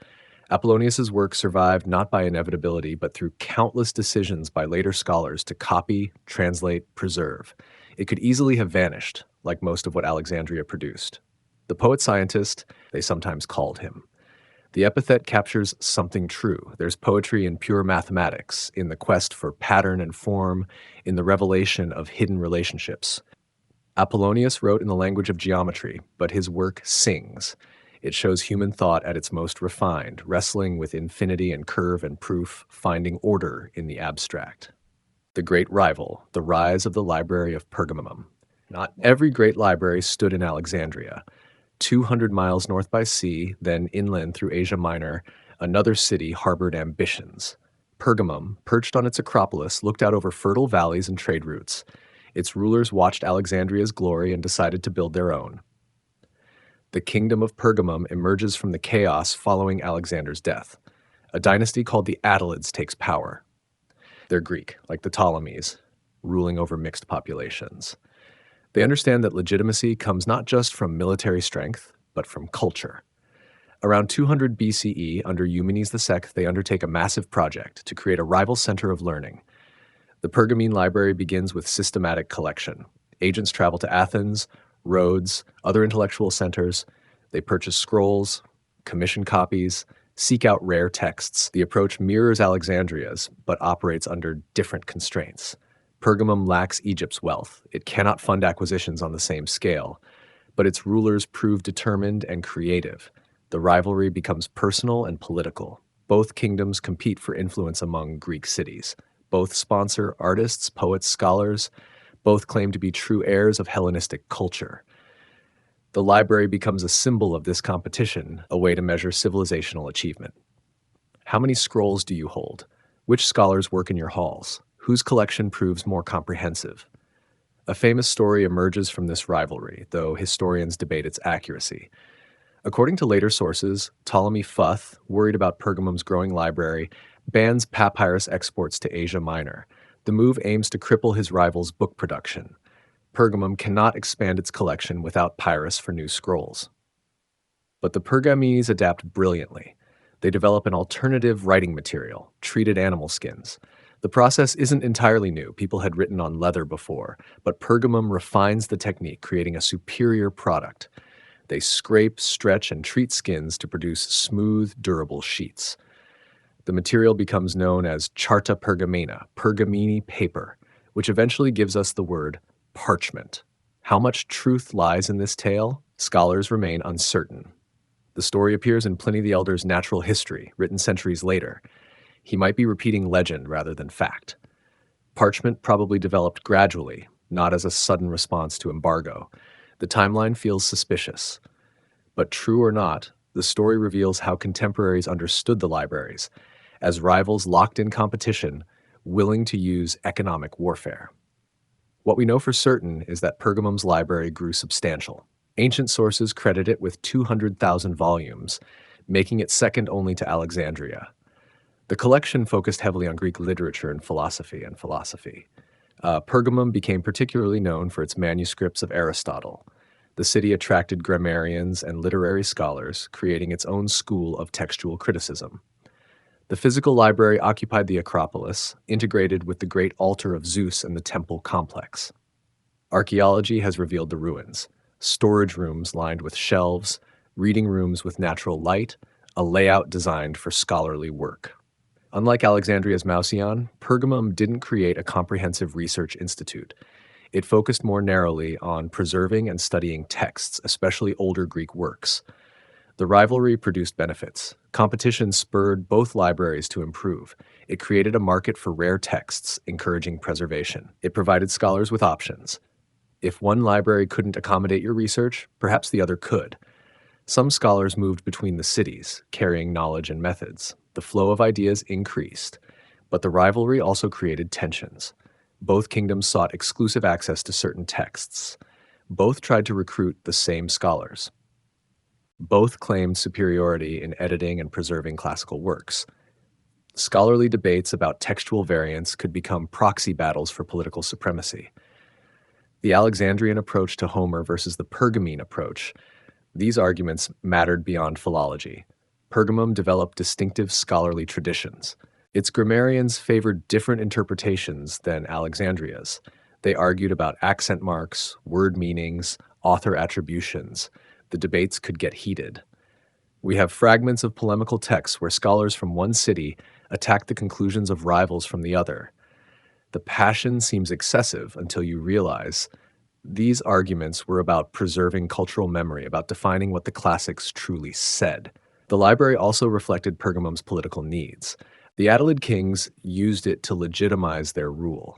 Apollonius's work survived not by inevitability, but through countless decisions by later scholars to copy, translate, preserve. It could easily have vanished, like most of what Alexandria produced. The poet-scientist, they sometimes called him. The epithet captures something true. There's poetry in pure mathematics, in the quest for pattern and form, in the revelation of hidden relationships. Apollonius wrote in the language of geometry, but his work sings. It shows human thought at its most refined, wrestling with infinity and curve and proof, finding order in the abstract. The Great Rival, the rise of the Library of Pergamum. Not every great library stood in Alexandria. 200 miles north by sea, then inland through Asia Minor, another city harbored ambitions. Pergamum, perched on its acropolis, looked out over fertile valleys and trade routes. Its rulers watched Alexandria's glory and decided to build their own. The kingdom of Pergamum emerges from the chaos following Alexander's death. A dynasty called the Attalids takes power. They're Greek, like the Ptolemies, ruling over mixed populations. They understand that legitimacy comes not just from military strength, but from culture. Around 200 BCE, under Eumenes II, they undertake a massive project to create a rival center of learning. The Pergamene library begins with systematic collection. Agents travel to Athens, Rhodes, other intellectual centers. They purchase scrolls, commission copies, seek out rare texts. The approach mirrors Alexandria's, but operates under different constraints. Pergamum lacks Egypt's wealth. It cannot fund acquisitions on the same scale, but its rulers prove determined and creative. The rivalry becomes personal and political. Both kingdoms compete for influence among Greek cities. Both sponsor artists, poets, scholars. Both claim to be true heirs of Hellenistic culture. The library becomes a symbol of this competition, a way to measure civilizational achievement. How many scrolls do you hold? Which scholars work in your halls? Whose collection proves more comprehensive? A famous story emerges from this rivalry, though historians debate its accuracy. According to later sources, Ptolemy Futh, worried about Pergamum's growing library, bans papyrus exports to Asia Minor. The move aims to cripple his rival's book production. Pergamum cannot expand its collection without papyrus for new scrolls. But the Pergamese adapt brilliantly. They develop an alternative writing material, treated animal skins. The process isn't entirely new. People had written on leather before, but Pergamum refines the technique, creating a superior product. They scrape, stretch, and treat skins to produce smooth, durable sheets. The material becomes known as Charta Pergamena, Pergamene paper, which eventually gives us the word parchment. How much truth lies in this tale? Scholars remain uncertain. The story appears in Pliny the Elder's Natural History, written centuries later. He might be repeating legend rather than fact. Parchment probably developed gradually, not as a sudden response to embargo. The timeline feels suspicious. But true or not, the story reveals how contemporaries understood the libraries, as rivals locked in competition, willing to use economic warfare. What we know for certain is that Pergamum's library grew substantial. Ancient sources credit it with 200,000 volumes, making it second only to Alexandria. The collection focused heavily on Greek literature and philosophy. Pergamum became particularly known for its manuscripts of Aristotle. The city attracted grammarians and literary scholars, creating its own school of textual criticism. The physical library occupied the Acropolis, integrated with the great altar of Zeus and the temple complex. Archaeology has revealed the ruins: storage rooms lined with shelves, reading rooms with natural light, a layout designed for scholarly work. Unlike Alexandria's Mouseion, Pergamum didn't create a comprehensive research institute. It focused more narrowly on preserving and studying texts, especially older Greek works. The rivalry produced benefits. Competition spurred both libraries to improve. It created a market for rare texts, encouraging preservation. It provided scholars with options. If one library couldn't accommodate your research, perhaps the other could. Some scholars moved between the cities, carrying knowledge and methods. The flow of ideas increased, but the rivalry also created tensions. Both kingdoms sought exclusive access to certain texts. Both tried to recruit the same scholars. Both claimed superiority in editing and preserving classical works. Scholarly debates about textual variants could become proxy battles for political supremacy. The Alexandrian approach to Homer versus the Pergamene approach, these arguments mattered beyond philology. Pergamum developed distinctive scholarly traditions. Its grammarians favored different interpretations than Alexandria's. They argued about accent marks, word meanings, author attributions. The debates could get heated. We have fragments of polemical texts where scholars from one city attack the conclusions of rivals from the other. The passion seems excessive until you realize these arguments were about preserving cultural memory, about defining what the classics truly said. The library also reflected Pergamum's political needs. The Attalid kings used it to legitimize their rule.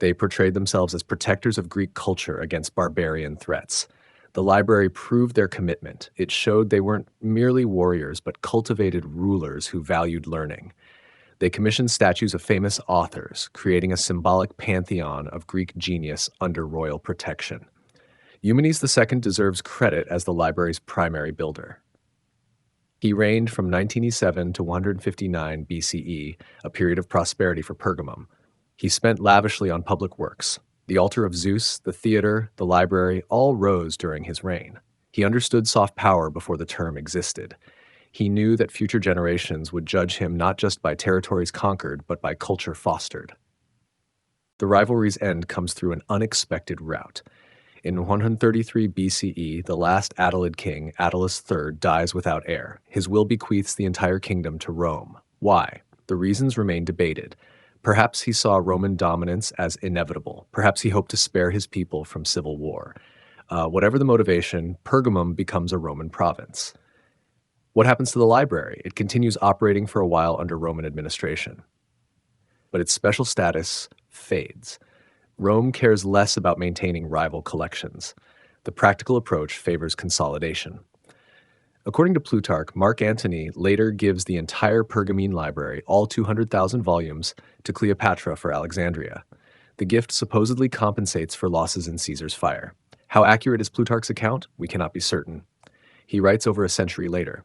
They portrayed themselves as protectors of Greek culture against barbarian threats. The library proved their commitment. It showed they weren't merely warriors, but cultivated rulers who valued learning. They commissioned statues of famous authors, creating a symbolic pantheon of Greek genius under royal protection. Eumenes II deserves credit as the library's primary builder. He reigned from 1907 to 159 BCE, a period of prosperity for Pergamum. He spent lavishly on public works. The altar of Zeus, the theater, the library, all rose during his reign. He understood soft power before the term existed. He knew that future generations would judge him not just by territories conquered, but by culture fostered. The rivalry's end comes through an unexpected route. In 133 BCE, the last Attalid king, Attalus III, dies without heir. His will bequeaths the entire kingdom to Rome. Why? The reasons remain debated. Perhaps he saw Roman dominance as inevitable. Perhaps he hoped to spare his people from civil war. Whatever the motivation, Pergamum becomes a Roman province. What happens to the library? It continues operating for a while under Roman administration. But its special status fades. Rome cares less about maintaining rival collections. The practical approach favors consolidation. According to Plutarch, Mark Antony later gives the entire Pergamene library, all 200,000 volumes, to Cleopatra for Alexandria. The gift supposedly compensates for losses in Caesar's fire. How accurate is Plutarch's account? We cannot be certain. He writes over a century later.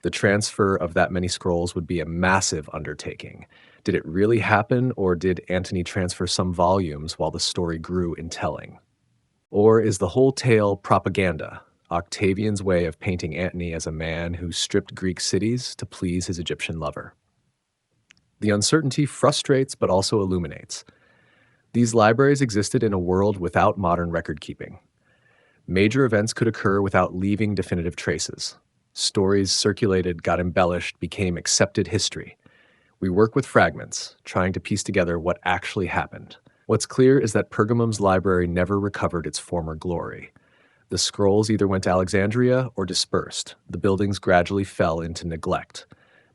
The transfer of that many scrolls would be a massive undertaking. Did it really happen, or did Antony transfer some volumes while the story grew in telling? Or is the whole tale propaganda, Octavian's way of painting Antony as a man who stripped Greek cities to please his Egyptian lover? The uncertainty frustrates but also illuminates. These libraries existed in a world without modern record-keeping. Major events could occur without leaving definitive traces. Stories circulated, got embellished, became accepted history. We work with fragments, trying to piece together what actually happened. What's clear is that Pergamum's library never recovered its former glory. The scrolls either went to Alexandria or dispersed. The buildings gradually fell into neglect.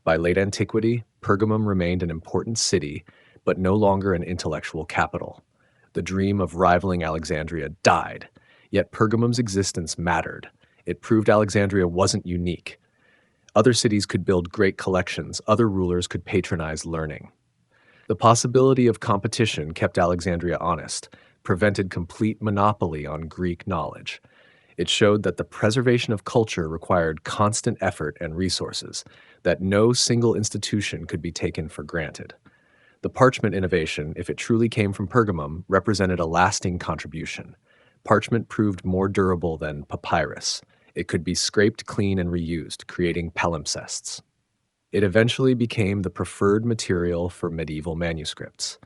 By late antiquity, Pergamum remained an important city, but no longer an intellectual capital. The dream of rivaling Alexandria died, yet Pergamum's existence mattered. It proved Alexandria wasn't unique. Other cities could build great collections. Other rulers could patronize learning. The possibility of competition kept Alexandria honest, prevented complete monopoly on Greek knowledge. It showed that the preservation of culture required constant effort and resources, that no single institution could be taken for granted. The parchment innovation, if it truly came from Pergamum, represented a lasting contribution. Parchment proved more durable than papyrus. It could be scraped clean and reused, creating palimpsests. It eventually became the preferred material for medieval manuscripts.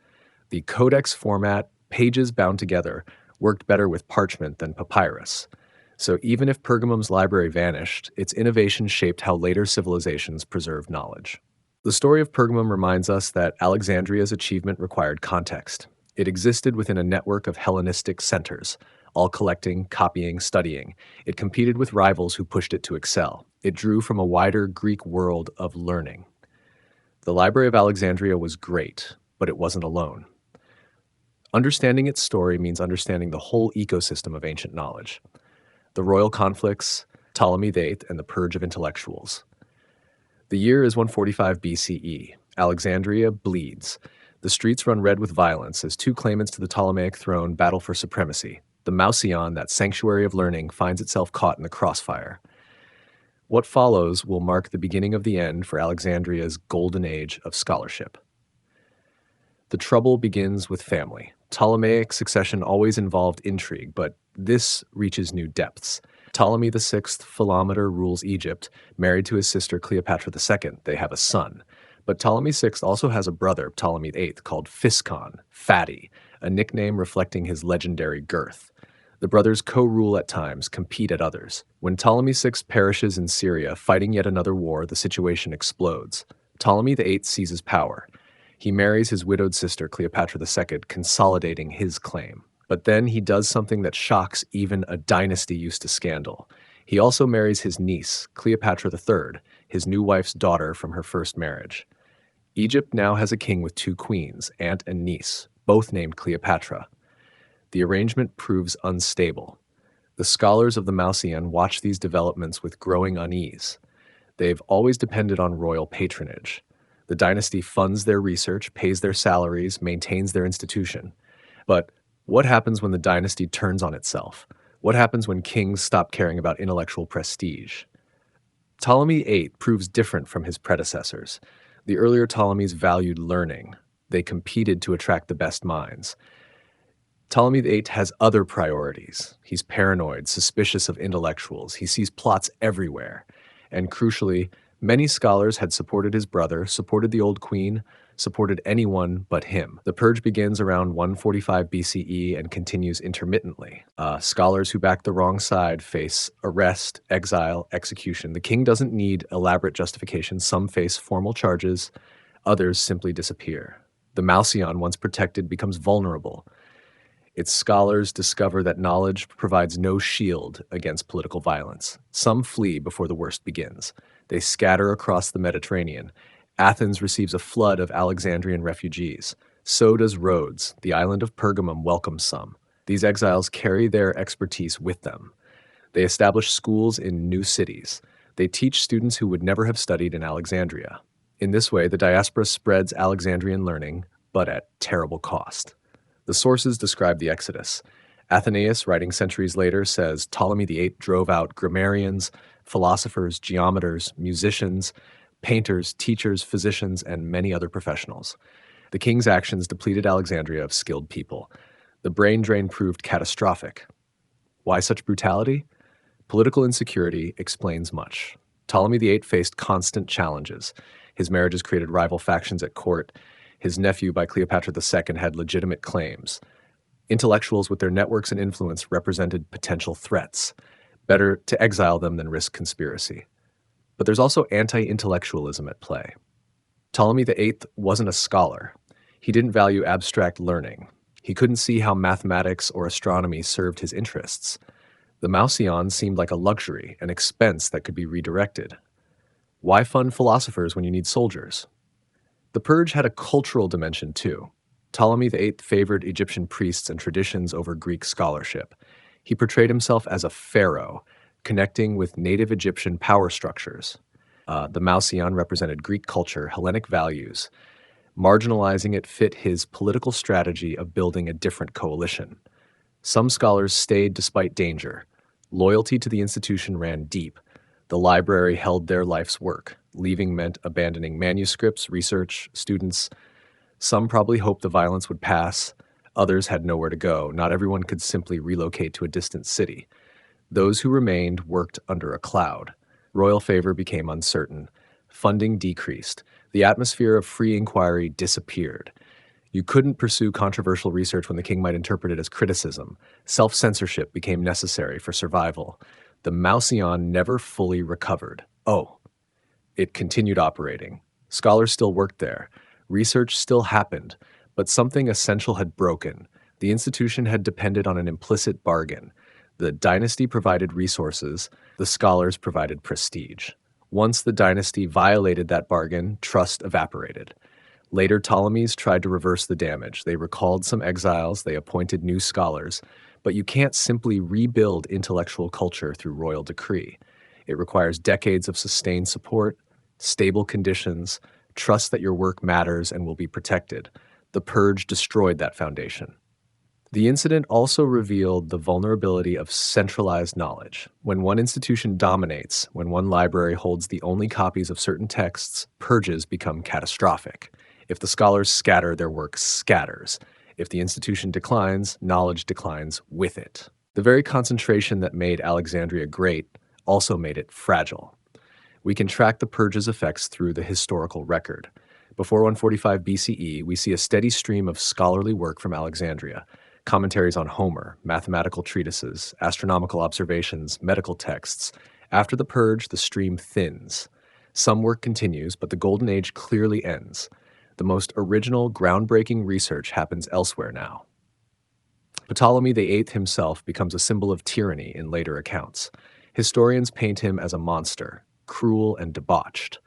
The codex format, pages bound together, worked better with parchment than papyrus. So even if Pergamum's library vanished, its innovation shaped how later civilizations preserved knowledge. The story of Pergamum reminds us that Alexandria's achievement required context. It existed within a network of Hellenistic centers, all collecting, copying, studying. It competed with rivals who pushed it to excel. It drew from a wider Greek world of learning. The Library of Alexandria was great, but it wasn't alone. Understanding its story means understanding the whole ecosystem of ancient knowledge. The royal conflicts, Ptolemy VIII, and the purge of intellectuals. The year is 145 BCE. Alexandria bleeds. The streets run red with violence as two claimants to the Ptolemaic throne battle for supremacy. The Mouseion, that sanctuary of learning, finds itself caught in the crossfire. What follows will mark the beginning of the end for Alexandria's golden age of scholarship. The trouble begins with family. Ptolemaic succession always involved intrigue, but this reaches new depths. Ptolemy VI Philometor rules Egypt, married to his sister Cleopatra II. They have a son. But Ptolemy VI also has a brother, Ptolemy VIII, called Physcon, Fatty, a nickname reflecting his legendary girth. The brothers co-rule at times, compete at others. When Ptolemy VI perishes in Syria, fighting yet another war, the situation explodes. Ptolemy VIII seizes power. He marries his widowed sister, Cleopatra II, consolidating his claim. But then he does something that shocks even a dynasty used to scandal. He also marries his niece, Cleopatra III, his new wife's daughter from her first marriage. Egypt now has a king with two queens, aunt and niece, both named Cleopatra. The arrangement proves unstable. The scholars of the Mouseion watch these developments with growing unease. They've always depended on royal patronage. The dynasty funds their research, pays their salaries, maintains their institution. But what happens when the dynasty turns on itself? What happens when kings stop caring about intellectual prestige? Ptolemy VIII proves different from his predecessors. The earlier Ptolemies valued learning. They competed to attract the best minds. Ptolemy VIII has other priorities. He's paranoid, suspicious of intellectuals. He sees plots everywhere. And crucially, many scholars had supported his brother, supported the old queen, supported anyone but him. The purge begins around 145 BCE and continues intermittently. Scholars who back the wrong side face arrest, exile, execution. The king doesn't need elaborate justification. Some face formal charges, others simply disappear. The Mouseion, once protected, becomes vulnerable. Its scholars discover that knowledge provides no shield against political violence. Some flee before the worst begins. They scatter across the Mediterranean. Athens receives a flood of Alexandrian refugees. So does Rhodes. The island of Pergamum welcomes some. These exiles carry their expertise with them. They establish schools in new cities. They teach students who would never have studied in Alexandria. In this way, the diaspora spreads Alexandrian learning, but at terrible cost. The sources describe the exodus. Athenaeus, writing centuries later, says Ptolemy VIII drove out grammarians, philosophers, geometers, musicians, painters, teachers, physicians, and many other professionals. The king's actions depleted Alexandria of skilled people. The brain drain proved catastrophic. Why such brutality? Political insecurity explains much. Ptolemy VIII faced constant challenges. His marriages created rival factions at court. His nephew by Cleopatra II had legitimate claims. Intellectuals with their networks and influence represented potential threats. Better to exile them than risk conspiracy. But there's also anti-intellectualism at play. Ptolemy VIII wasn't a scholar. He didn't value abstract learning. He couldn't see how mathematics or astronomy served his interests. The Mouseion seemed like a luxury, an expense that could be redirected. Why fund philosophers when you need soldiers? The purge had a cultural dimension too. Ptolemy VIII favored Egyptian priests and traditions over Greek scholarship. He portrayed himself as a pharaoh, connecting with native Egyptian power structures. The Mouseion represented Greek culture, Hellenic values. Marginalizing it fit his political strategy of building a different coalition. Some scholars stayed despite danger. Loyalty to the institution ran deep. The library held their life's work. Leaving meant abandoning manuscripts, research, students. Some probably hoped the violence would pass. Others had nowhere to go. Not everyone could simply relocate to a distant city. Those who remained worked under a cloud. Royal favor became uncertain. Funding decreased. The atmosphere of free inquiry disappeared. You couldn't pursue controversial research when the king might interpret it as criticism. Self-censorship became necessary for survival. The Mouseion never fully recovered. Oh, it continued operating. Scholars still worked there. Research still happened, but something essential had broken. The institution had depended on an implicit bargain. The dynasty provided resources, the scholars provided prestige. Once the dynasty violated that bargain, trust evaporated. Later Ptolemies tried to reverse the damage. They recalled some exiles, they appointed new scholars, but you can't simply rebuild intellectual culture through royal decree. It requires decades of sustained support, stable conditions, trust that your work matters and will be protected. The purge destroyed that foundation. The incident also revealed the vulnerability of centralized knowledge. When one institution dominates, when one library holds the only copies of certain texts, purges become catastrophic. If the scholars scatter, their work scatters. If the institution declines, knowledge declines with it. The very concentration that made Alexandria great also made it fragile. We can track the purge's effects through the historical record. Before 145 BCE, we see a steady stream of scholarly work from Alexandria. commentaries on Homer, mathematical treatises, astronomical observations, medical texts. After the purge, the stream thins. Some work continues, but the golden age clearly ends. The most original, groundbreaking research happens elsewhere now. Ptolemy VIII himself becomes a symbol of tyranny in later accounts. Historians paint him as a monster, cruel and debauched.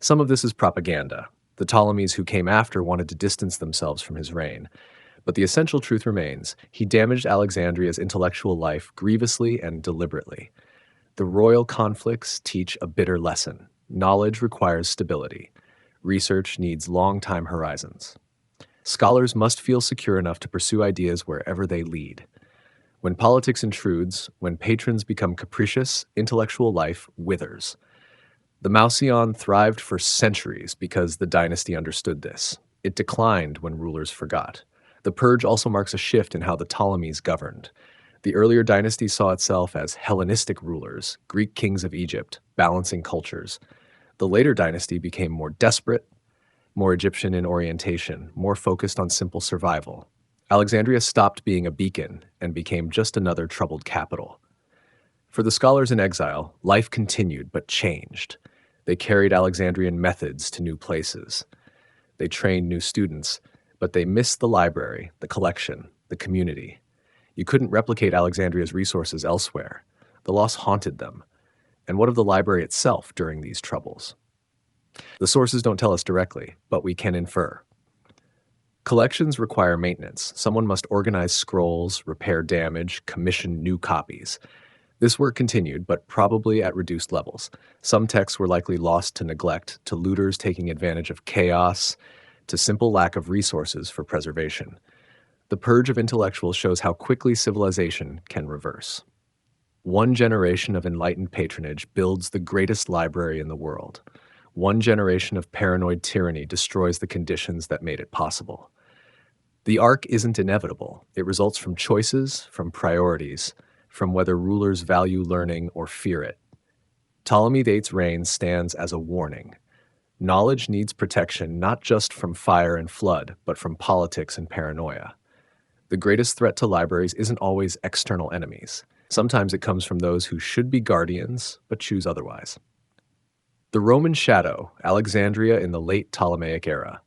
Some of this is propaganda. The Ptolemies who came after wanted to distance themselves from his reign. But the essential truth remains: he damaged Alexandria's intellectual life grievously and deliberately. The royal conflicts teach a bitter lesson. Knowledge requires stability. Research needs long time horizons. Scholars must feel secure enough to pursue ideas wherever they lead. When politics intrudes, when patrons become capricious, intellectual life withers. The Mouseion thrived for centuries because the dynasty understood this. It declined when rulers forgot. The purge also marks a shift in how the Ptolemies governed. The earlier dynasty saw itself as Hellenistic rulers, Greek kings of Egypt, balancing cultures. The later dynasty became more desperate, more Egyptian in orientation, more focused on simple survival. Alexandria stopped being a beacon and became just another troubled capital. For the scholars in exile, life continued but changed. They carried Alexandrian methods to new places. They trained new students, but they missed the library, the collection, the community. You couldn't replicate Alexandria's resources elsewhere. The loss haunted them. And what of the library itself during these troubles? The sources don't tell us directly, but we can infer. Collections require maintenance. Someone must organize scrolls, repair damage, commission new copies. This work continued, but probably at reduced levels. Some texts were likely lost to neglect, to looters taking advantage of chaos, to simple lack of resources for preservation. The purge of intellectuals shows how quickly civilization can reverse. One generation of enlightened patronage builds the greatest library in the world. One generation of paranoid tyranny destroys the conditions that made it possible. The arc isn't inevitable. It results from choices, from priorities, from whether rulers value learning or fear it. Ptolemy VIII's reign stands as a warning. Knowledge needs protection not just from fire and flood, but from politics and paranoia. The greatest threat to libraries isn't always external enemies. Sometimes it comes from those who should be guardians, but choose otherwise. The Roman shadow, Alexandria in the late Ptolemaic era.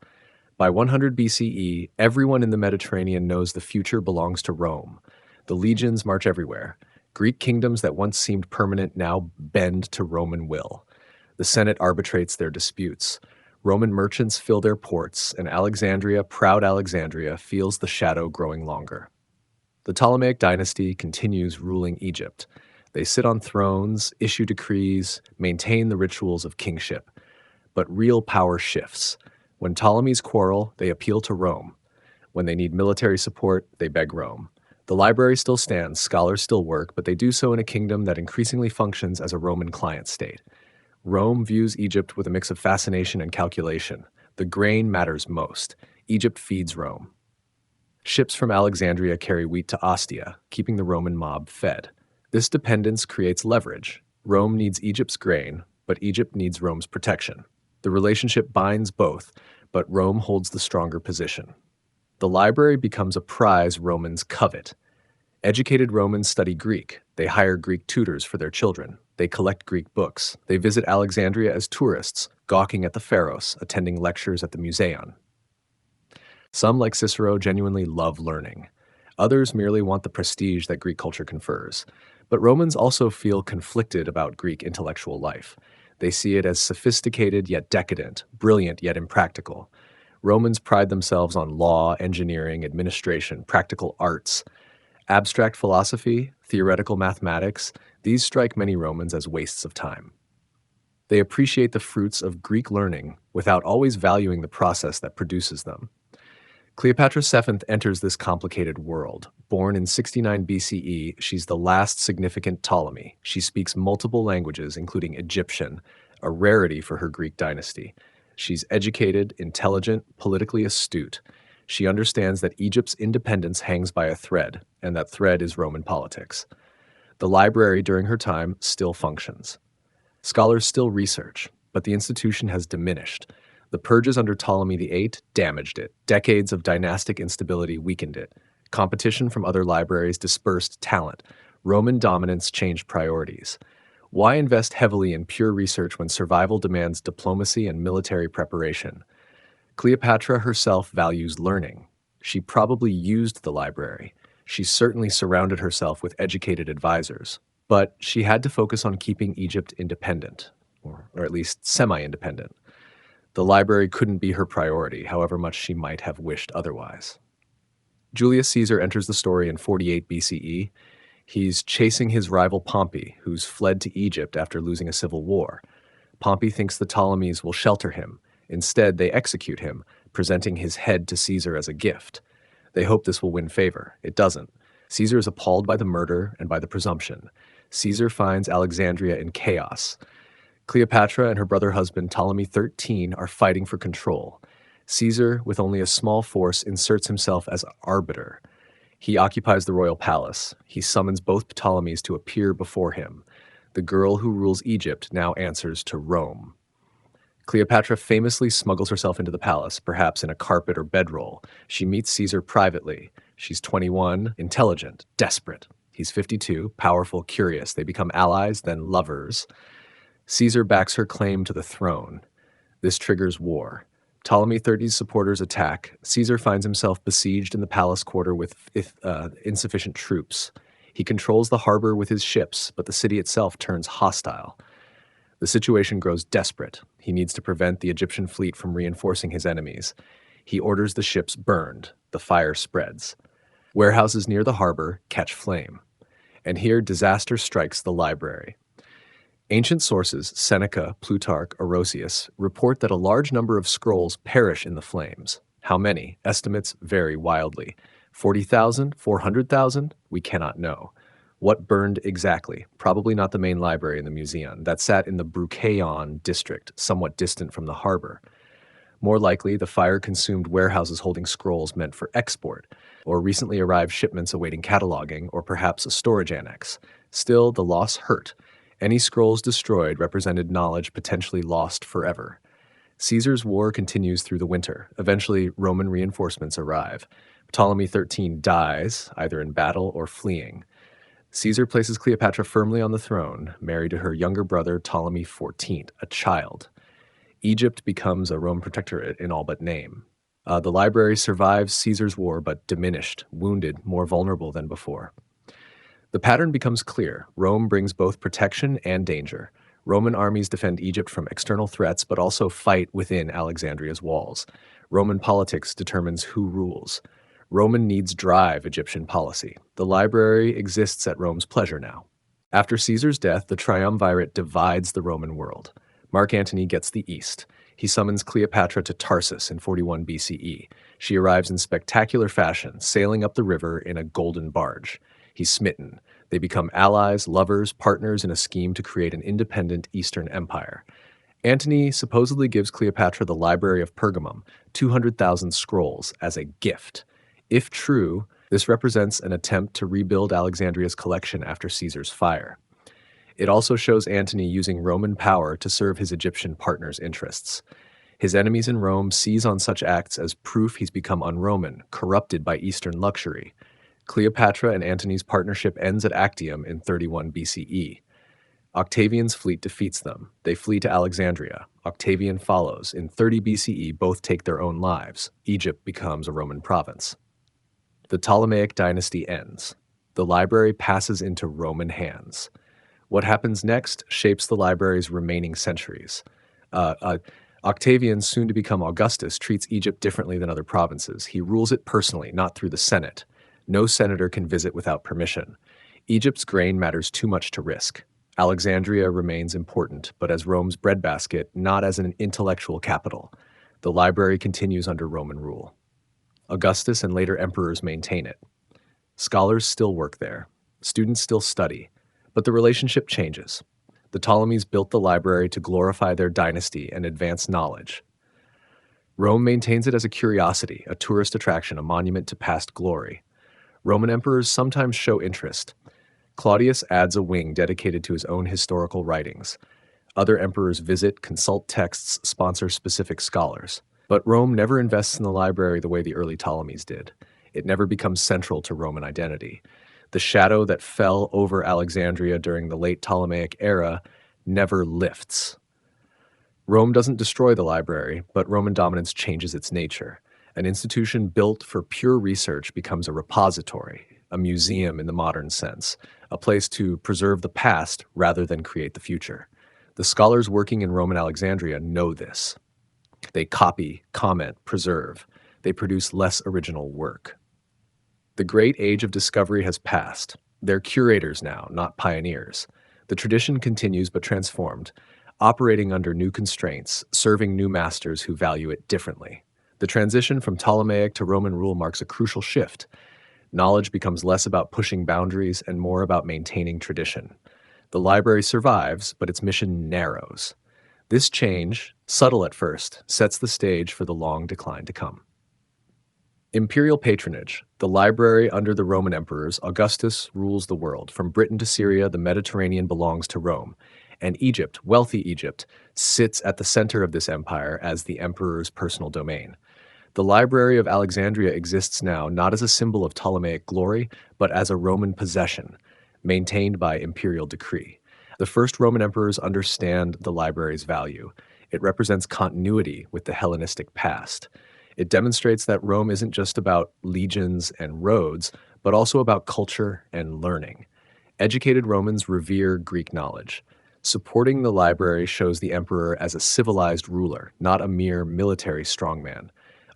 By 100 BCE, everyone in the Mediterranean knows the future belongs to Rome. The legions march everywhere. Greek kingdoms that once seemed permanent now bend to Roman will. The Senate arbitrates their disputes. Roman merchants fill their ports, and Alexandria, proud Alexandria, feels the shadow growing longer. The Ptolemaic dynasty continues ruling Egypt. They sit on thrones, issue decrees, maintain the rituals of kingship. But real power shifts. When Ptolemies quarrel, they appeal to Rome. When they need military support, they beg Rome. The library still stands, scholars still work, but they do so in a kingdom that increasingly functions as a Roman client state. Rome views Egypt with a mix of fascination and calculation. The grain matters most. Egypt feeds Rome. Ships from Alexandria carry wheat to Ostia, keeping the Roman mob fed. This dependence creates leverage. Rome needs Egypt's grain, but Egypt needs Rome's protection. The relationship binds both, but Rome holds the stronger position. The library becomes a prize Romans covet. Educated Romans study Greek. They hire Greek tutors for their children. They collect Greek books. They visit Alexandria as tourists, gawking at the Pharos, attending lectures at the Mouseion. Some, like Cicero, genuinely love learning. Others merely want the prestige that Greek culture confers. But Romans also feel conflicted about Greek intellectual life. They see it as sophisticated yet decadent, brilliant yet impractical. Romans pride themselves on law, engineering, administration, practical arts. Abstract philosophy, theoretical mathematics, these strike many Romans as wastes of time. They appreciate the fruits of Greek learning without always valuing the process that produces them. Cleopatra VII enters this complicated world. Born in 69 BCE, she's the last significant Ptolemy. She speaks multiple languages, including Egyptian, a rarity for her Greek dynasty. She's educated, intelligent, politically astute. She understands that Egypt's independence hangs by a thread, and that thread is Roman politics. The library during her time still functions. Scholars still research, but the institution has diminished. The purges under Ptolemy VIII damaged it. Decades of dynastic instability weakened it. Competition from other libraries dispersed talent. Roman dominance changed priorities. Why invest heavily in pure research when survival demands diplomacy and military preparation? Cleopatra herself values learning. She probably used the library. She certainly surrounded herself with educated advisors. But she had to focus on keeping Egypt independent, or at least semi-independent. The library couldn't be her priority, however much she might have wished otherwise. Julius Caesar enters the story in 48 BCE. He's chasing his rival Pompey, who's fled to Egypt after losing a civil war. Pompey thinks the Ptolemies will shelter him. Instead, they execute him, presenting his head to Caesar as a gift. They hope this will win favor. It doesn't. Caesar is appalled by the murder and by the presumption. Caesar finds Alexandria in chaos. Cleopatra and her brother husband Ptolemy XIII are fighting for control. Caesar, with only a small force, inserts himself as arbiter. He occupies the royal palace. He summons both Ptolemies to appear before him. The girl who rules Egypt now answers to Rome. Cleopatra famously smuggles herself into the palace, perhaps in a carpet or bedroll. She meets Caesar privately. She's 21, intelligent, desperate. He's 52, powerful, curious. They become allies, then lovers. Caesar backs her claim to the throne. This triggers war. Ptolemy XIII's supporters attack. Caesar finds himself besieged in the palace quarter with insufficient troops. He controls the harbor with his ships, but the city itself turns hostile. The situation grows desperate. He needs to prevent the Egyptian fleet from reinforcing his enemies. He orders the ships burned. The fire spreads. Warehouses near the harbor catch flame. And here disaster strikes the library. Ancient sources, Seneca, Plutarch, Orosius, report that a large number of scrolls perish in the flames. How many? Estimates vary wildly. 40,000? 400,000? We cannot know. What burned exactly? Probably not the main library in the Mouseion. That sat in the Mouseion district, somewhat distant from the harbor. More likely, the fire consumed warehouses holding scrolls meant for export, or recently arrived shipments awaiting cataloging, or perhaps a storage annex. Still, the loss hurt. Any scrolls destroyed represented knowledge potentially lost forever. Caesar's war continues through the winter. Eventually, Roman reinforcements arrive. Ptolemy XIII dies, either in battle or fleeing. Caesar places Cleopatra firmly on the throne, married to her younger brother Ptolemy XIV, a child. Egypt becomes a Roman protectorate in all but name. The library survives Caesar's war, but diminished, wounded, more vulnerable than before. The pattern becomes clear. Rome brings both protection and danger. Roman armies defend Egypt from external threats, but also fight within Alexandria's walls. Roman politics determines who rules. Roman needs drive Egyptian policy. The library exists at Rome's pleasure now. After Caesar's death, the triumvirate divides the Roman world. Mark Antony gets the east. He summons Cleopatra to Tarsus in 41 BCE. She arrives in spectacular fashion, sailing up the river in a golden barge. He's smitten. They become allies, lovers, partners in a scheme to create an independent Eastern empire. Antony supposedly gives Cleopatra the Library of Pergamum, 200,000 scrolls, as a gift. If true, this represents an attempt to rebuild Alexandria's collection after Caesar's fire. It also shows Antony using Roman power to serve his Egyptian partners' interests. His enemies in Rome seize on such acts as proof he's become un-Roman, corrupted by Eastern luxury. Cleopatra and Antony's partnership ends at Actium in 31 BCE. Octavian's fleet defeats them. They flee to Alexandria. Octavian follows. In 30 BCE, both take their own lives. Egypt becomes a Roman province. The Ptolemaic dynasty ends. The library passes into Roman hands. What happens next shapes the library's remaining centuries. Octavian, soon to become Augustus, treats Egypt differently than other provinces. He rules it personally, not through the Senate. No senator can visit without permission. Egypt's grain matters too much to risk. Alexandria remains important, but as Rome's breadbasket, not as an intellectual capital. The library continues under Roman rule. Augustus and later emperors maintain it. Scholars still work there. Students still study. But the relationship changes. The Ptolemies built the library to glorify their dynasty and advance knowledge. Rome maintains it as a curiosity, a tourist attraction, a monument to past glory. Roman emperors sometimes show interest. Claudius adds a wing dedicated to his own historical writings. Other emperors visit, consult texts, sponsor specific scholars. But Rome never invests in the library the way the early Ptolemies did. It never becomes central to Roman identity. The shadow that fell over Alexandria during the late Ptolemaic era never lifts. Rome doesn't destroy the library, but Roman dominance changes its nature. An institution built for pure research becomes a repository, a museum in the modern sense, a place to preserve the past rather than create the future. The scholars working in Roman Alexandria know this. They copy, comment, preserve. They produce less original work. The great age of discovery has passed. They're curators now, not pioneers. The tradition continues but transformed, operating under new constraints, serving new masters who value it differently. The transition from Ptolemaic to Roman rule marks a crucial shift. Knowledge becomes less about pushing boundaries and more about maintaining tradition. The library survives, but its mission narrows. This change, subtle at first, sets the stage for the long decline to come. Imperial patronage. The library under the Roman emperors, Augustus rules the world. From Britain to Syria, the Mediterranean belongs to Rome. And Egypt, wealthy Egypt, sits at the center of this empire as the emperor's personal domain. The Library of Alexandria exists now not as a symbol of Ptolemaic glory, but as a Roman possession, maintained by imperial decree. The first Roman emperors understand the library's value. It represents continuity with the Hellenistic past. It demonstrates that Rome isn't just about legions and roads, but also about culture and learning. Educated Romans revere Greek knowledge. Supporting the library shows the emperor as a civilized ruler, not a mere military strongman.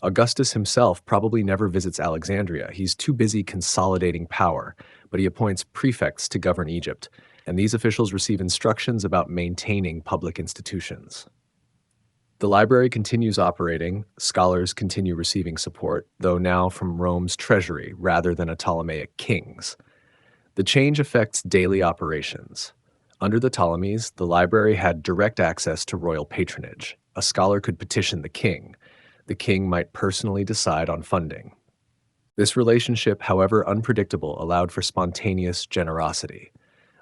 Augustus himself probably never visits Alexandria. He's too busy consolidating power, but he appoints prefects to govern Egypt, and these officials receive instructions about maintaining public institutions. The library continues operating, scholars continue receiving support, though now from Rome's treasury rather than a Ptolemaic king's. The change affects daily operations. Under the Ptolemies, the library had direct access to royal patronage. A scholar could petition the king. The king might personally decide on funding. This relationship, however unpredictable, allowed for spontaneous generosity.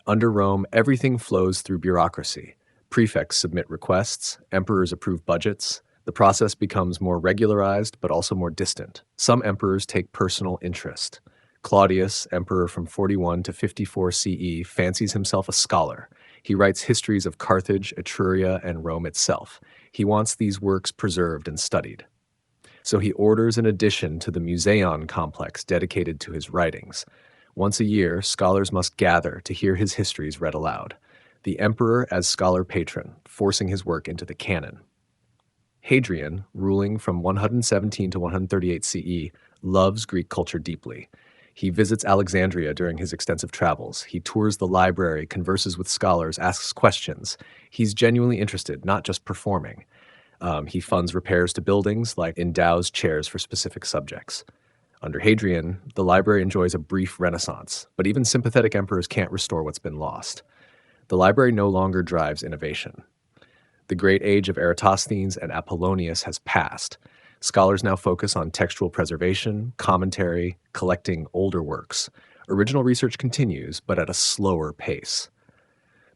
Under Rome, everything flows through bureaucracy. Prefects submit requests, emperors approve budgets. The process becomes more regularized, but also more distant. Some emperors take personal interest. Claudius, emperor from 41 to 54 CE, fancies himself a scholar. He writes histories of Carthage, Etruria, and Rome itself. He wants these works preserved and studied. So he orders an addition to the Mouseion complex dedicated to his writings. Once a year, scholars must gather to hear his histories read aloud. The emperor as scholar patron, forcing his work into the canon. Hadrian, ruling from 117 to 138 CE, loves Greek culture deeply. He visits Alexandria during his extensive travels. He tours the library, converses with scholars, asks questions. He's genuinely interested, not just performing. He funds repairs to buildings, like endows chairs for specific subjects. Under Hadrian, the library enjoys a brief renaissance, but even sympathetic emperors can't restore what's been lost. The library no longer drives innovation. The great age of Eratosthenes and Apollonius has passed. Scholars now focus on textual preservation, commentary, collecting older works. Original research continues, but at a slower pace.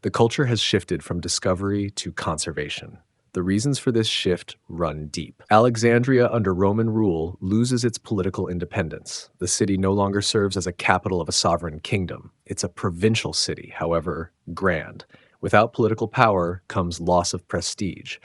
The culture has shifted from discovery to conservation. The reasons for this shift run deep. Alexandria, under Roman rule, loses its political independence. The city no longer serves as a capital of a sovereign kingdom. It's a provincial city, however grand. Without political power comes loss of prestige.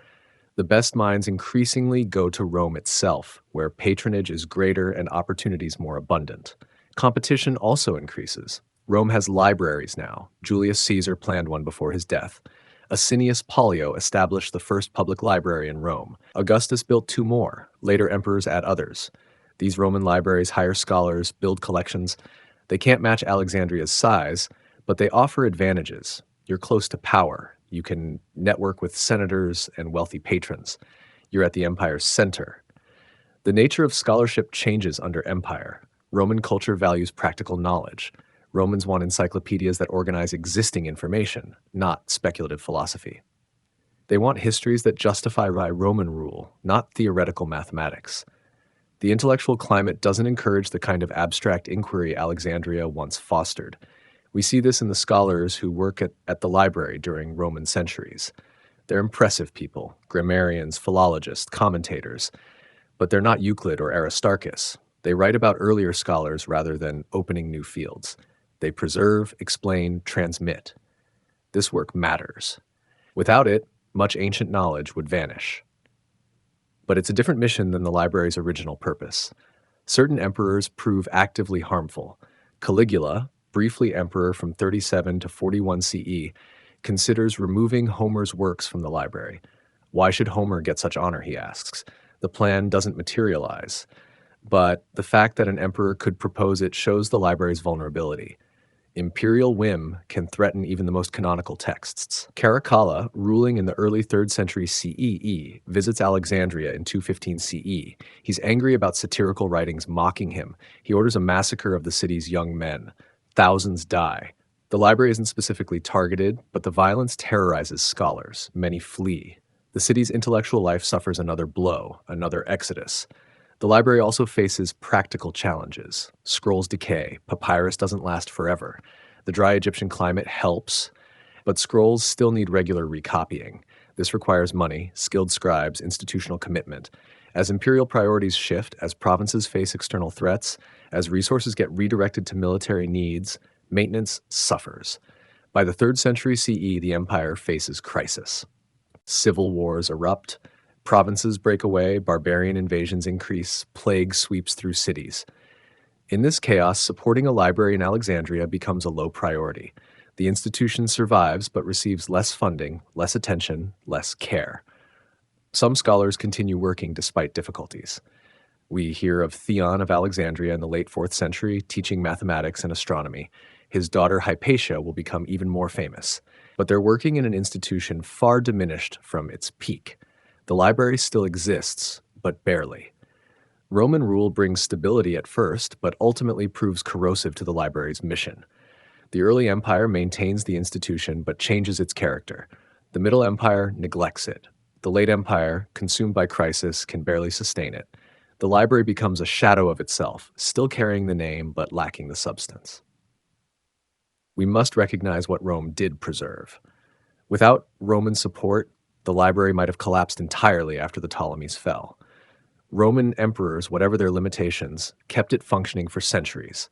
The best minds increasingly go to Rome itself, where patronage is greater and opportunities more abundant. Competition also increases. Rome has libraries now. Julius Caesar planned one before his death. Asinius Pollio established the first public library in Rome. Augustus built 2 more. Later emperors add others. These Roman libraries hire scholars, build collections. They can't match Alexandria's size, but they offer advantages. You're close to power. You can network with senators and wealthy patrons. You're at the empire's center. The nature of scholarship changes under empire. Roman culture values practical knowledge. Romans want encyclopedias that organize existing information, not speculative philosophy. They want histories that justify by Roman rule, not theoretical mathematics. The intellectual climate doesn't encourage the kind of abstract inquiry Alexandria once fostered. We see this in the scholars who work at the library during Roman centuries. They're impressive people, grammarians, philologists, commentators, but they're not Euclid or Aristarchus. They write about earlier scholars rather than opening new fields. They preserve, explain, transmit. This work matters. Without it, much ancient knowledge would vanish. But it's a different mission than the library's original purpose. Certain emperors prove actively harmful. Caligula, briefly emperor from 37 to 41 CE, considers removing Homer's works from the library. Why should Homer get such honor, he asks. The plan doesn't materialize. But the fact that an emperor could propose it shows the library's vulnerability. Imperial whim can threaten even the most canonical texts. Caracalla, ruling in the early 3rd century CEE, visits Alexandria in 215 CE. He's angry about satirical writings mocking him. He orders a massacre of the city's young men. Thousands die. The library isn't specifically targeted, but the violence terrorizes scholars. Many flee. The city's intellectual life suffers another blow, another exodus. The library also faces practical challenges. Scrolls decay, papyrus doesn't last forever. The dry Egyptian climate helps, but scrolls still need regular recopying. This requires money, skilled scribes, institutional commitment. As imperial priorities shift, as provinces face external threats, as resources get redirected to military needs, maintenance suffers. By the 3rd century CE, the empire faces crisis. Civil wars erupt. Provinces break away, barbarian invasions increase, plague sweeps through cities. In this chaos, supporting a library in Alexandria becomes a low priority. The institution survives but receives less funding, less attention, less care. Some scholars continue working despite difficulties. We hear of Theon of Alexandria in the late 4th century teaching mathematics and astronomy. His daughter Hypatia will become even more famous. But they're working in an institution far diminished from its peak. The library still exists, but barely. Roman rule brings stability at first, but ultimately proves corrosive to the library's mission. The early empire maintains the institution, but changes its character. The Middle Empire neglects it. The late empire, consumed by crisis, can barely sustain it. The library becomes a shadow of itself, still carrying the name, but lacking the substance. We must recognize what Rome did preserve. Without Roman support, the library might have collapsed entirely after the Ptolemies fell. Roman emperors, whatever their limitations, kept it functioning for centuries.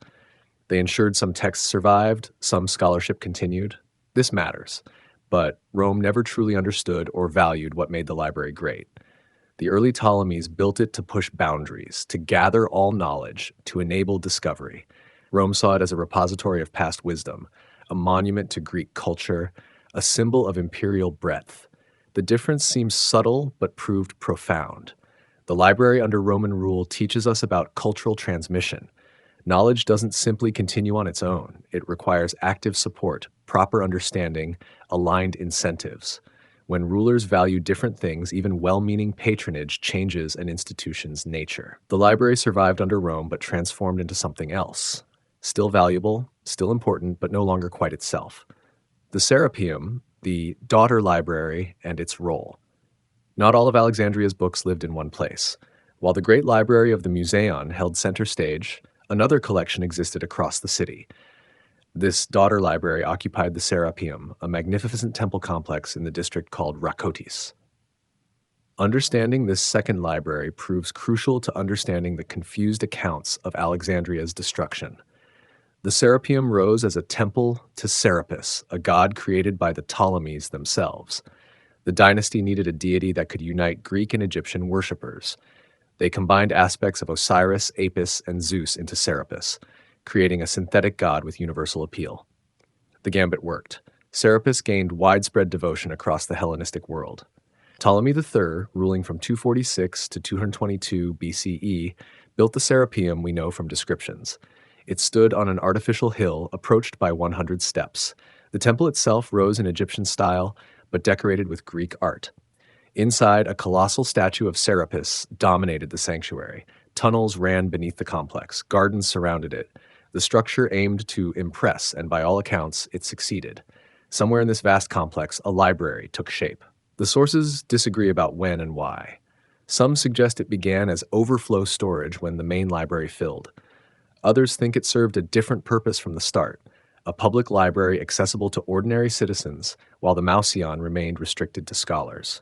They ensured some texts survived, some scholarship continued. This matters, but Rome never truly understood or valued what made the library great. The early Ptolemies built it to push boundaries, to gather all knowledge, to enable discovery. Rome saw it as a repository of past wisdom, a monument to Greek culture, a symbol of imperial breadth. The difference seems subtle but proved profound. The library under Roman rule teaches us about cultural transmission. Knowledge doesn't simply continue on its own. It requires active support, proper understanding, aligned incentives. When rulers value different things, even well-meaning patronage changes an institution's nature. The library survived under Rome but transformed into something else. Still valuable, still important, but no longer quite itself. The Serapeum, the daughter library, and its role. Not all of Alexandria's books lived in one place. While the great library of the Mouseion held center stage, another collection existed across the city. This daughter library occupied the Serapeum, a magnificent temple complex in the district called Rakotis. Understanding this second library proves crucial to understanding the confused accounts of Alexandria's destruction. The Serapeum rose as a temple to Serapis, a god created by the Ptolemies themselves. The dynasty needed a deity that could unite Greek and Egyptian worshippers. They combined aspects of Osiris, Apis, and Zeus into Serapis, creating a synthetic god with universal appeal. The gambit worked. Serapis gained widespread devotion across the Hellenistic world. Ptolemy III, ruling from 246 to 222 BCE, built the Serapeum we know from descriptions. It stood on an artificial hill approached by 100 steps. The temple itself rose in Egyptian style, but decorated with Greek art. Inside, a colossal statue of Serapis dominated the sanctuary. Tunnels ran beneath the complex. Gardens surrounded it. The structure aimed to impress, and by all accounts, it succeeded. Somewhere in this vast complex, a library took shape. The sources disagree about when and why. Some suggest it began as overflow storage when the main library filled. Others think it served a different purpose from the start, a public library accessible to ordinary citizens, while the Mouseion remained restricted to scholars.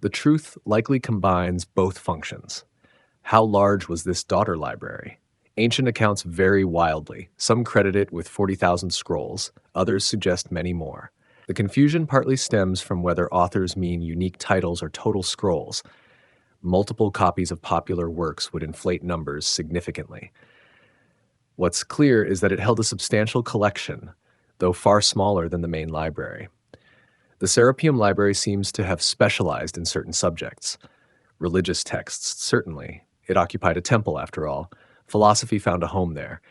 The truth likely combines both functions. How large was this daughter library? Ancient accounts vary wildly. Some credit it with 40,000 scrolls, others suggest many more. The confusion partly stems from whether authors mean unique titles or total scrolls. Multiple copies of popular works would inflate numbers significantly. What's clear is that it held a substantial collection, though far smaller than the main library. The Serapeum Library seems to have specialized in certain subjects. Religious texts, certainly. It occupied a temple, after all. Philosophy found a home there.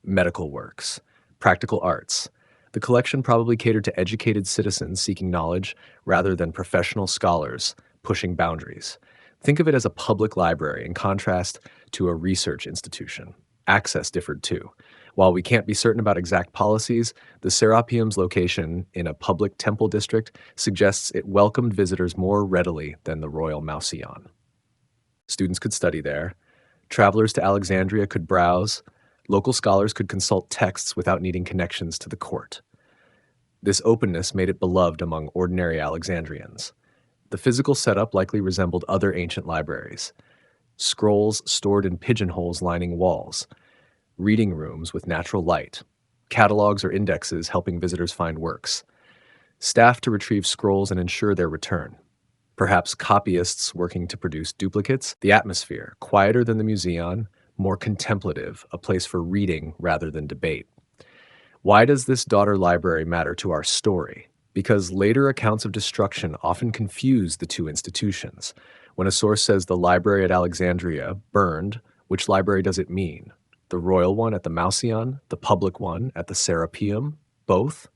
Medical works, practical arts. The collection probably catered to educated citizens seeking knowledge rather than professional scholars pushing boundaries. Think of it as a public library in contrast to a research institution. Access differed too. While we can't be certain about exact policies, the Serapeum's location in a public temple district suggests it welcomed visitors more readily than the royal Mouseion. Students could study there. Travelers to Alexandria could browse. Local scholars could consult texts without needing connections to the court. This openness made it beloved among ordinary Alexandrians. The physical setup likely resembled other ancient libraries. Scrolls stored in pigeonholes lining walls, reading rooms with natural light, catalogs or indexes helping visitors find works, staff to retrieve scrolls and ensure their return, perhaps copyists working to produce duplicates. The atmosphere, quieter than the Mouseion, more contemplative, a place for reading rather than debate. Why does this daughter library matter to our story? Because later accounts of destruction often confuse the two institutions. When a source says the library at Alexandria burned, which library does it mean? The royal one at the Mouseion, the public one at the Serapeum, both?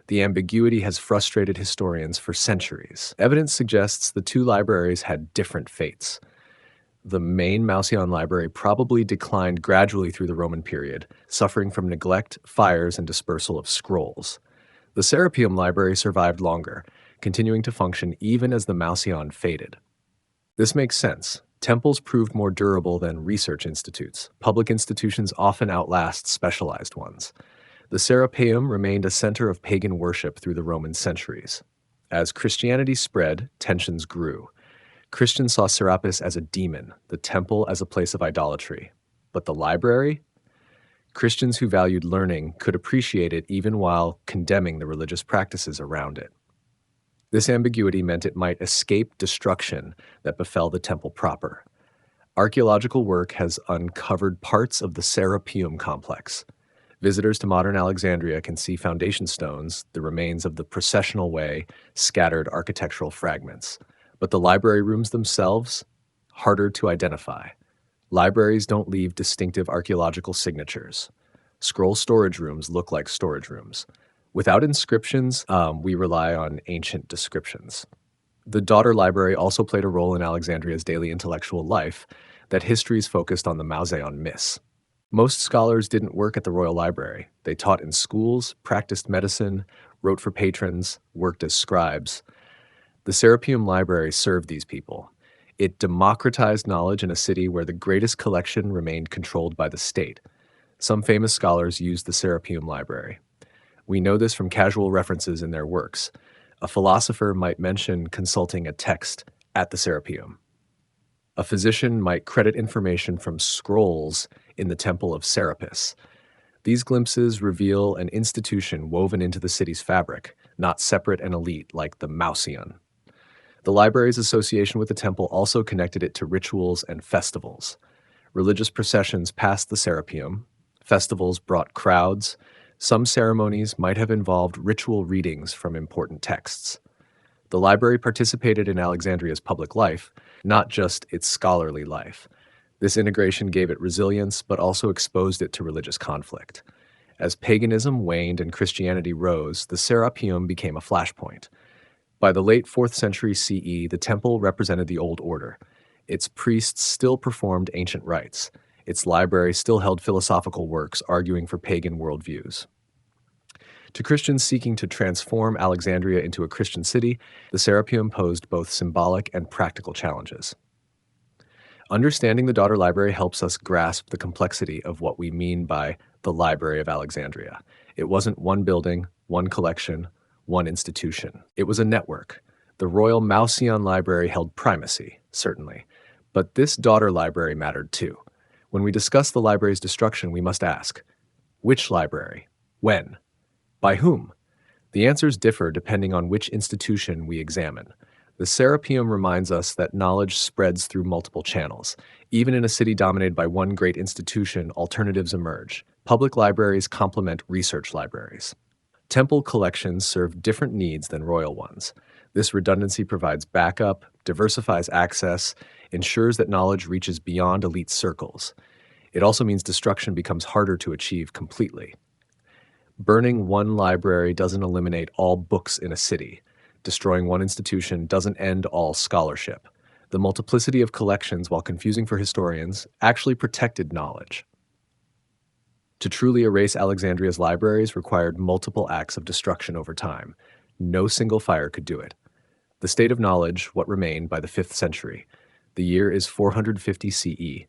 The ambiguity has frustrated historians for centuries. Evidence suggests the two libraries had different fates. The main Mouseion library probably declined gradually through the Roman period, suffering from neglect, fires, and dispersal of scrolls. The Serapeum library survived longer, continuing to function even as the Mouseion faded. This makes sense. Temples proved more durable than research institutes. Public institutions often outlast specialized ones. The Serapeum remained a center of pagan worship through the Roman centuries. As Christianity spread, tensions grew. Christians saw Serapis as a demon, the temple as a place of idolatry. But the library? Christians who valued learning could appreciate it even while condemning the religious practices around it. This ambiguity meant it might escape destruction that befell the temple proper. Archaeological work has uncovered parts of the Serapeum complex. Visitors to modern Alexandria can see foundation stones, the remains of the processional way, scattered architectural fragments. But the library rooms themselves, harder to identify. Libraries don't leave distinctive archaeological signatures. Scroll storage rooms look like storage rooms. Without inscriptions, we rely on ancient descriptions. The daughter library also played a role in Alexandria's daily intellectual life that histories focused on the Mouseion miss. Most scholars didn't work at the Royal Library. They taught in schools, practiced medicine, wrote for patrons, worked as scribes. The Serapeum Library served these people. It democratized knowledge in a city where the greatest collection remained controlled by the state. Some famous scholars used the Serapeum Library. We know this from casual references in their works. A philosopher might mention consulting a text at the Serapeum. A physician might credit information from scrolls in the Temple of Serapis. These glimpses reveal an institution woven into the city's fabric, not separate and elite like the Mouseion. The library's association with the temple also connected it to rituals and festivals. Religious processions passed the Serapeum. Festivals brought crowds. Some ceremonies might have involved ritual readings from important texts. The library participated in Alexandria's public life, not just its scholarly life. This integration gave it resilience, but also exposed it to religious conflict. As paganism waned and Christianity rose, the Serapeum became a flashpoint. By the late 4th century CE, the temple represented the old order. Its priests still performed ancient rites. Its library still held philosophical works arguing for pagan worldviews. To Christians seeking to transform Alexandria into a Christian city, the Serapeum posed both symbolic and practical challenges. Understanding the daughter library helps us grasp the complexity of what we mean by the Library of Alexandria. It wasn't one building, one collection, one institution. It was a network. The Royal Mouseion Library held primacy, certainly, But this daughter library mattered too. When we discuss the library's destruction, we must ask, which library? When? By whom? The answers differ depending on which institution we examine. The Serapeum reminds us that knowledge spreads through multiple channels. Even in a city dominated by one great institution, alternatives emerge. Public libraries complement research libraries. Temple collections serve different needs than royal ones. This redundancy provides backup, diversifies access, ensures that knowledge reaches beyond elite circles. It also means destruction becomes harder to achieve completely. Burning one library doesn't eliminate all books in a city. Destroying one institution doesn't end all scholarship. The multiplicity of collections, while confusing for historians, actually protected knowledge. To truly erase Alexandria's libraries required multiple acts of destruction over time. No single fire could do it. The state of knowledge, what remained by the 5th century. The year is 450 CE.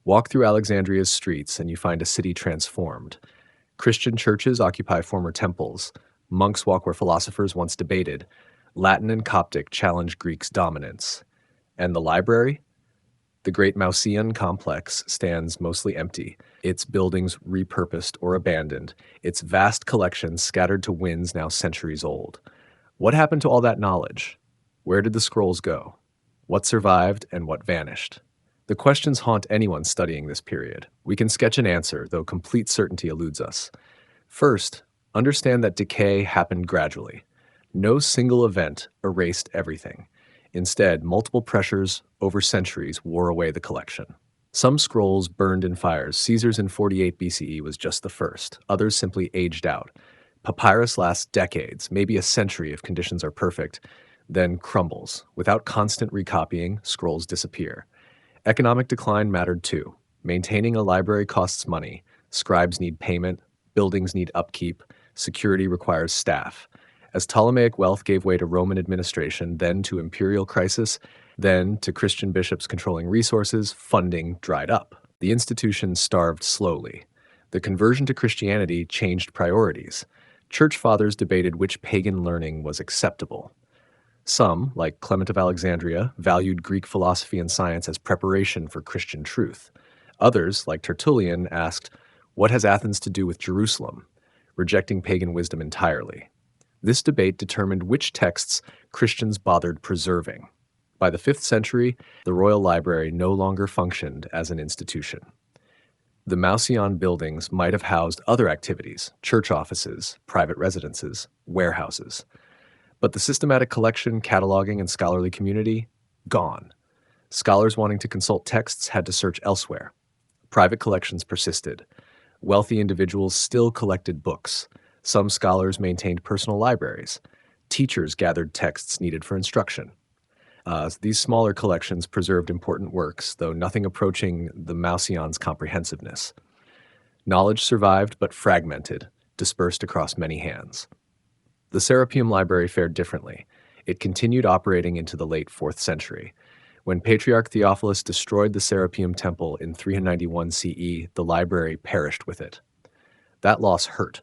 Walk through Alexandria's streets and you find a city transformed. Christian churches occupy former temples. Monks walk where philosophers once debated. Latin and Coptic challenge Greek's dominance. And the library? The great Mouseion complex stands mostly empty, its buildings repurposed or abandoned, its vast collections scattered to winds now centuries old. What happened to all that knowledge? Where did the scrolls go? What survived and what vanished? The questions haunt anyone studying this period. We can sketch an answer, though complete certainty eludes us. First, understand that decay happened gradually. No single event erased everything. Instead, multiple pressures over centuries wore away the collection. Some scrolls burned in fires. Caesar's in 48 BCE was just the first. Others simply aged out. Papyrus lasts decades, maybe a century if conditions are perfect, then crumbles. Without constant recopying, scrolls disappear. Economic decline mattered too. Maintaining a library costs money. Scribes need payment. Buildings need upkeep. Security requires staff. As Ptolemaic wealth gave way to Roman administration, then to imperial crisis, then to Christian bishops controlling resources, funding dried up. The institution starved slowly. The conversion to Christianity changed priorities. Church fathers debated which pagan learning was acceptable. Some, like Clement of Alexandria, valued Greek philosophy and science as preparation for Christian truth. Others, like Tertullian, asked, "What has Athens to do with Jerusalem?" rejecting pagan wisdom entirely. This debate determined which texts Christians bothered preserving. By the 5th century, the royal library no longer functioned as an institution. The Mouseion buildings might have housed other activities, church offices, private residences, warehouses. But the systematic collection, cataloging, and scholarly community, gone. Scholars wanting to consult texts had to search elsewhere. Private collections persisted. Wealthy individuals still collected books. Some scholars maintained personal libraries. Teachers gathered texts needed for instruction. These smaller collections preserved important works, though nothing approaching the Mouseion's comprehensiveness. Knowledge survived but fragmented, dispersed across many hands. The Serapeum Library fared differently. It continued operating into the late 4th century. When Patriarch Theophilus destroyed the Serapeum Temple in 391 CE, the library perished with it. That loss hurt.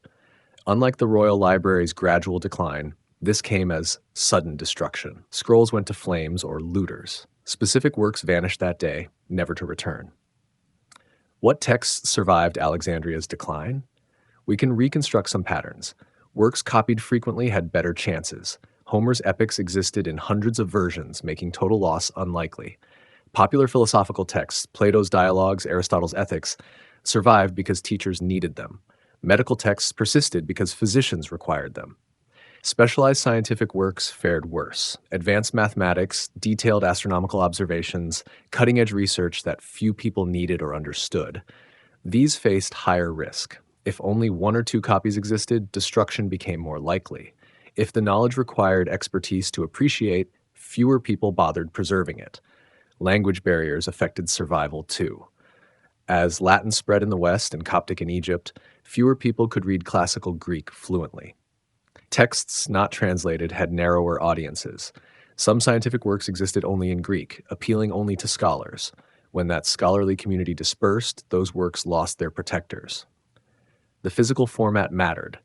Unlike the royal library's gradual decline, this came as sudden destruction. Scrolls went to flames or looters. Specific works vanished that day, never to return. What texts survived Alexandria's decline? We can reconstruct some patterns. Works copied frequently had better chances. Homer's epics existed in hundreds of versions, making total loss unlikely. Popular philosophical texts, Plato's dialogues, Aristotle's ethics, survived because teachers needed them. Medical texts persisted because physicians required them. Specialized scientific works fared worse. Advanced mathematics, detailed astronomical observations, cutting-edge research that few people needed or understood. These faced higher risk. If only one or two copies existed, destruction became more likely. If the knowledge required expertise to appreciate, fewer people bothered preserving it. Language barriers affected survival too. As Latin spread in the West and Coptic in Egypt, fewer people could read classical Greek fluently. Texts not translated had narrower audiences. Some scientific works existed only in Greek, appealing only to scholars. When that scholarly community dispersed, those works lost their protectors. The physical format mattered.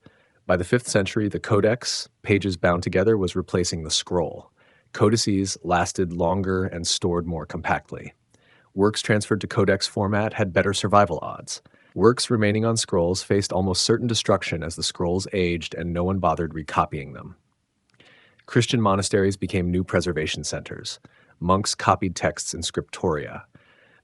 By the 5th century, the codex, pages bound together, was replacing the scroll. Codices lasted longer and stored more compactly. Works transferred to codex format had better survival odds. Works remaining on scrolls faced almost certain destruction as the scrolls aged and no one bothered recopying them. Christian monasteries became new preservation centers. Monks copied texts in scriptoria.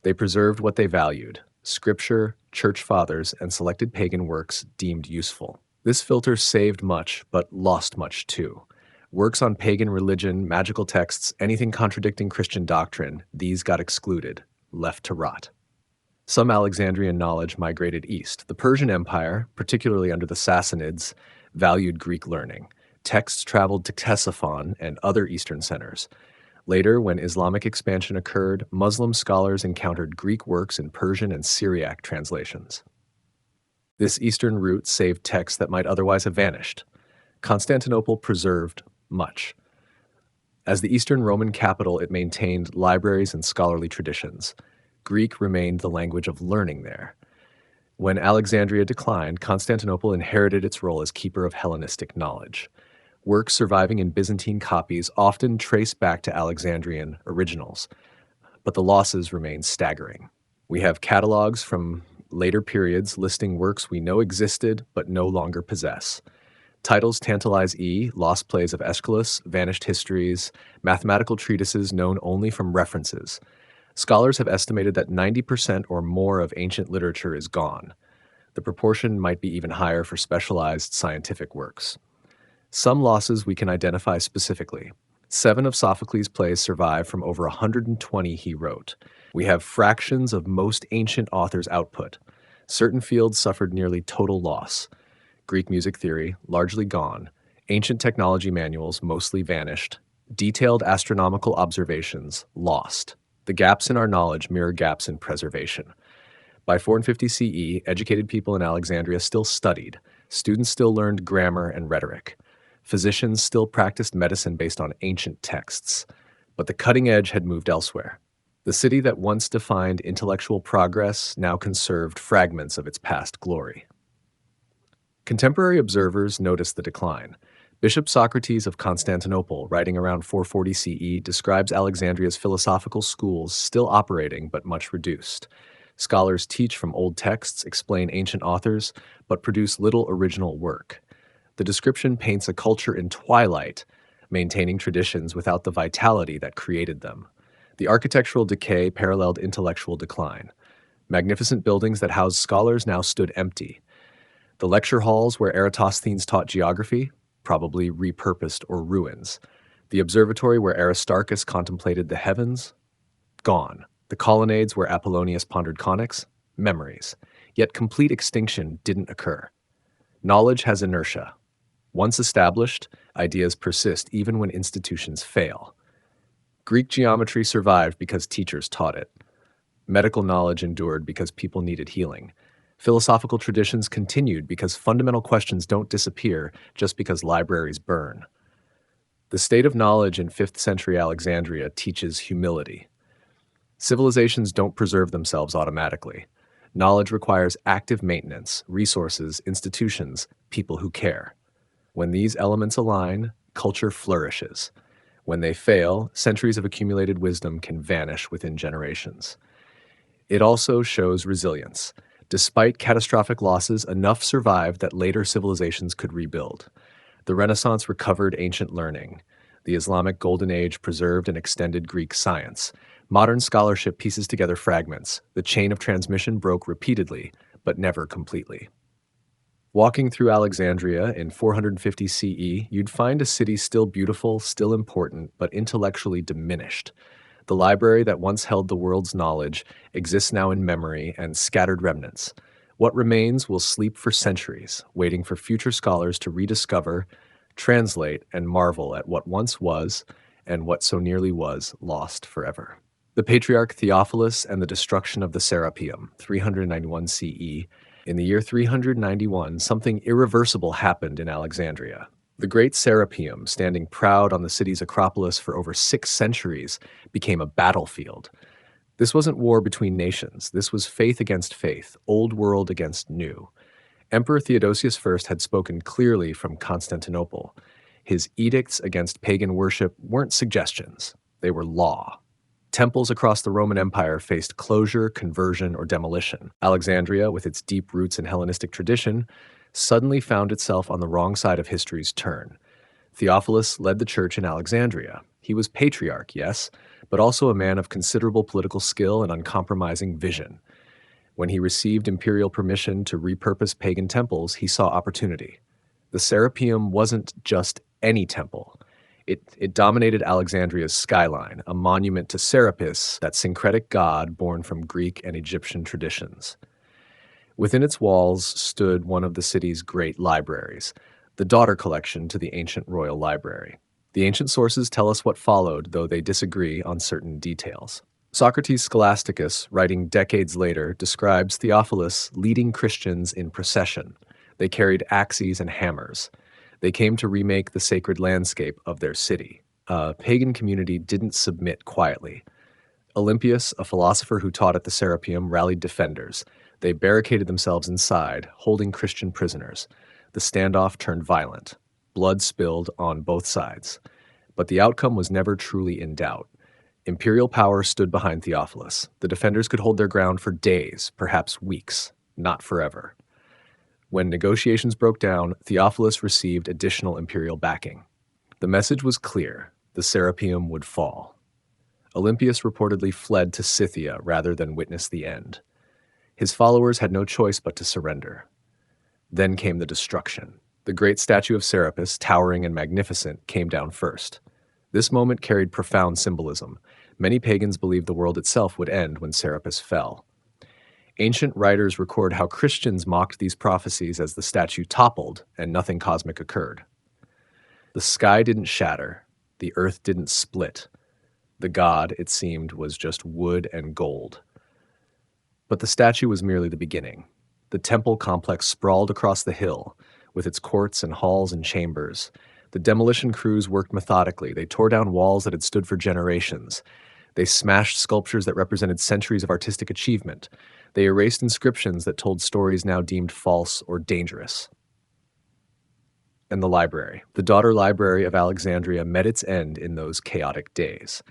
They preserved what they valued: scripture, church fathers, and selected pagan works deemed useful. This filter saved much, but lost much too. Works on pagan religion, magical texts, anything contradicting Christian doctrine, these got excluded, left to rot. Some Alexandrian knowledge migrated east. The Persian Empire, particularly under the Sassanids, valued Greek learning. Texts traveled to Ctesiphon and other Eastern centers. Later, when Islamic expansion occurred, Muslim scholars encountered Greek works in Persian and Syriac translations. This Eastern route saved texts that might otherwise have vanished. Constantinople preserved much. As the Eastern Roman capital, it maintained libraries and scholarly traditions. Greek remained the language of learning there. When Alexandria declined, Constantinople inherited its role as keeper of Hellenistic knowledge. Works surviving in Byzantine copies often trace back to Alexandrian originals, but the losses remain staggering. We have catalogs from later periods listing works we know existed but no longer possess. Titles tantalize lost plays of Aeschylus, vanished histories, mathematical treatises known only from references. Scholars have estimated that 90% or more of ancient literature is gone. The proportion might be even higher for specialized scientific works. Some losses we can identify specifically. 7 of Sophocles' plays survive from over 120 he wrote. We have fractions of most ancient authors' output. Certain fields suffered nearly total loss. Greek music theory, largely gone. Ancient technology manuals, mostly vanished. Detailed astronomical observations, lost. The gaps in our knowledge mirror gaps in preservation. By 450 CE, educated people in Alexandria still studied. Students still learned grammar and rhetoric. Physicians still practiced medicine based on ancient texts. But the cutting edge had moved elsewhere. The city that once defined intellectual progress now conserved fragments of its past glory. Contemporary observers noticed the decline. Bishop Socrates of Constantinople, writing around 440 CE, describes Alexandria's philosophical schools still operating but much reduced. Scholars teach from old texts, explain ancient authors, but produce little original work. The description paints a culture in twilight, maintaining traditions without the vitality that created them. The architectural decay paralleled intellectual decline. Magnificent buildings that housed scholars now stood empty. The lecture halls where Eratosthenes taught geography, probably repurposed or ruins. The observatory where Aristarchus contemplated the heavens, gone. The colonnades where Apollonius pondered conics, memories. Yet complete extinction didn't occur. Knowledge has inertia. Once established, ideas persist even when institutions fail. Greek geometry survived because teachers taught it. Medical knowledge endured because people needed healing. Philosophical traditions continued because fundamental questions don't disappear just because libraries burn. The state of knowledge in 5th century Alexandria teaches humility. Civilizations don't preserve themselves automatically. Knowledge requires active maintenance, resources, institutions, people who care. When these elements align, culture flourishes. When they fail, centuries of accumulated wisdom can vanish within generations. It also shows resilience. Despite catastrophic losses, enough survived that later civilizations could rebuild. The Renaissance recovered ancient learning. The Islamic Golden Age preserved and extended Greek science. Modern scholarship pieces together fragments. The chain of transmission broke repeatedly, but never completely. Walking through Alexandria in 450 CE, you'd find a city still beautiful, still important, but intellectually diminished. The library that once held the world's knowledge exists now in memory and scattered remnants. What remains will sleep for centuries, waiting for future scholars to rediscover, translate, and marvel at what once was, and what so nearly was lost forever. The Patriarch Theophilus and the destruction of the Serapeum, 391 CE. In the year 391, something irreversible happened in Alexandria. The great Serapeum, standing proud on the city's Acropolis for over 6 centuries, became a battlefield. This wasn't war between nations. This was faith against faith, old world against new. Emperor Theodosius I had spoken clearly from Constantinople. His edicts against pagan worship weren't suggestions. They were law. Temples across the Roman Empire faced closure, conversion, or demolition. Alexandria, with its deep roots in Hellenistic tradition, suddenly found itself on the wrong side of history's turn. Theophilus led the church in Alexandria. He was patriarch, yes, but also a man of considerable political skill and uncompromising vision. When he received imperial permission to repurpose pagan temples, he saw opportunity. The Serapeum wasn't just any temple. It dominated Alexandria's skyline, a monument to Serapis, that syncretic god born from Greek and Egyptian traditions. Within its walls stood one of the city's great libraries, the daughter collection to the ancient royal library. The ancient sources tell us what followed, though they disagree on certain details. Socrates Scholasticus, writing decades later, describes Theophilus leading Christians in procession. They carried axes and hammers. They came to remake the sacred landscape of their city. A pagan community didn't submit quietly. Olympius, a philosopher who taught at the Serapeum, rallied defenders. They barricaded themselves inside, holding Christian prisoners. The standoff turned violent. Blood spilled on both sides. But the outcome was never truly in doubt. Imperial power stood behind Theophilus. The defenders could hold their ground for days, perhaps weeks, not forever. When negotiations broke down, Theophilus received additional imperial backing. The message was clear: the Serapeum would fall. Olympius reportedly fled to Scythia rather than witness the end. His followers had no choice but to surrender. Then came the destruction. The great statue of Serapis, towering and magnificent, came down first. This moment carried profound symbolism. Many pagans believed the world itself would end when Serapis fell. Ancient writers record how Christians mocked these prophecies as the statue toppled and nothing cosmic occurred. The sky didn't shatter. The earth didn't split. The god, it seemed, was just wood and gold. But the statue was merely the beginning. The temple complex sprawled across the hill, with its courts and halls and chambers. The demolition crews worked methodically. They tore down walls that had stood for generations. They smashed sculptures that represented centuries of artistic achievement. They erased inscriptions that told stories now deemed false or dangerous. And the library. The daughter library of Alexandria met its end in those chaotic days.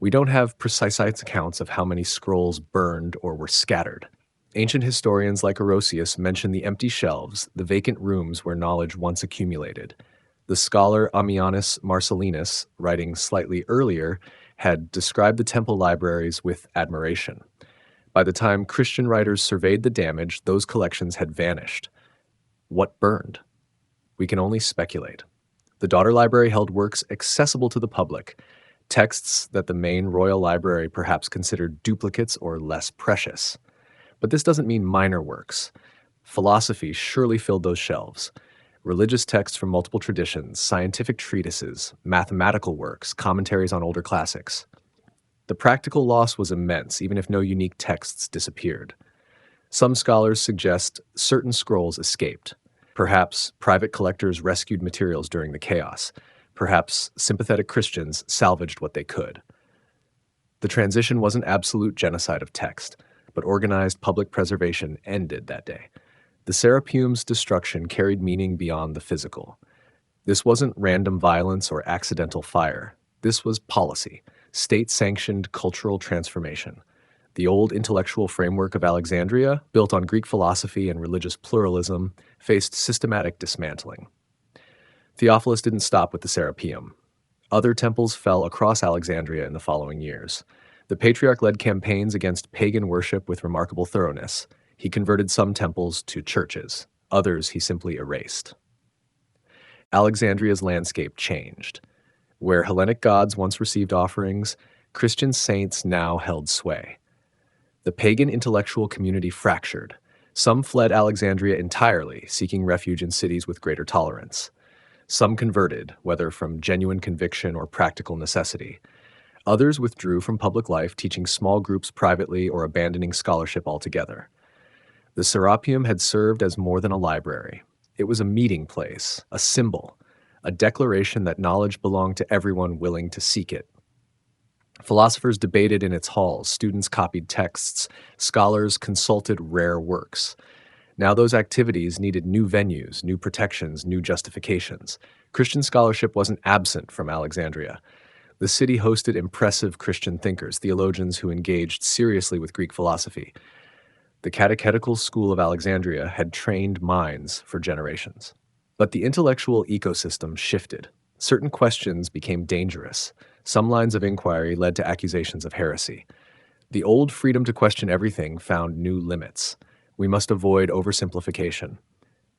We don't have precise accounts of how many scrolls burned or were scattered. Ancient historians like Orosius mention the empty shelves, the vacant rooms where knowledge once accumulated. The scholar Ammianus Marcellinus, writing slightly earlier, had described the temple libraries with admiration. By the time Christian writers surveyed the damage, those collections had vanished. What burned? We can only speculate. The daughter library held works accessible to the public, texts that the main royal library perhaps considered duplicates or less precious. But this doesn't mean minor works. Philosophy surely filled those shelves. Religious texts from multiple traditions, scientific treatises, mathematical works, commentaries on older classics. The practical loss was immense, even if no unique texts disappeared. Some scholars suggest certain scrolls escaped. Perhaps private collectors rescued materials during the chaos. Perhaps sympathetic Christians salvaged what they could. The transition wasn't absolute genocide of text, but organized public preservation ended that day. The Serapeum's destruction carried meaning beyond the physical. This wasn't random violence or accidental fire. This was policy, state-sanctioned cultural transformation. The old intellectual framework of Alexandria, built on Greek philosophy and religious pluralism, faced systematic dismantling. Theophilus didn't stop with the Serapeum. Other temples fell across Alexandria in the following years. The patriarch led campaigns against pagan worship with remarkable thoroughness. He converted some temples to churches. Others he simply erased. Alexandria's landscape changed. Where Hellenic gods once received offerings, Christian saints now held sway. The pagan intellectual community fractured. Some fled Alexandria entirely, seeking refuge in cities with greater tolerance. Some converted, whether from genuine conviction or practical necessity. Others withdrew from public life, teaching small groups privately or abandoning scholarship altogether. The Serapeum had served as more than a library. It was a meeting place, a symbol, a declaration that knowledge belonged to everyone willing to seek it. Philosophers debated in its halls, students copied texts, scholars consulted rare works. Now those activities needed new venues, new protections, new justifications. Christian scholarship wasn't absent from Alexandria. The The city hosted impressive Christian thinkers, theologians who engaged seriously with Greek philosophy. The catechetical school of Alexandria had trained minds for generations. But the intellectual ecosystem shifted. Certain questions became dangerous. Some lines of inquiry led to accusations of heresy. The old freedom to question everything found new limits. We must avoid oversimplification.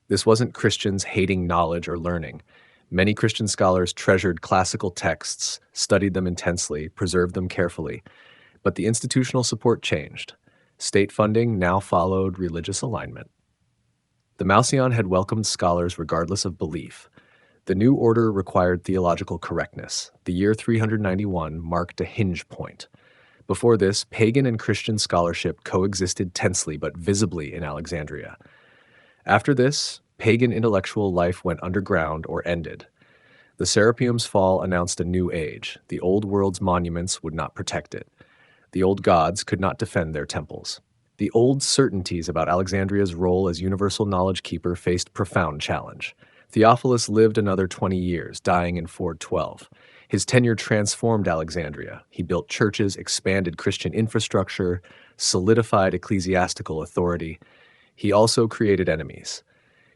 This wasn't Christians hating knowledge or learning. Many Christian scholars treasured classical texts, studied them intensely, preserved them carefully. But the institutional support changed. State funding now followed religious alignment. The Mouseion had welcomed scholars regardless of belief. The new order required theological correctness. The year 391 marked a hinge point. Before this, pagan and Christian scholarship coexisted tensely but visibly in Alexandria. After this, pagan intellectual life went underground or ended. The Serapeum's fall announced a new age. The old world's monuments would not protect it. The old gods could not defend their temples. The old certainties about Alexandria's role as universal knowledge keeper faced profound challenge. Theophilus lived another 20 years, dying in 412. His tenure transformed Alexandria. He built churches, expanded Christian infrastructure, solidified ecclesiastical authority. He also created enemies.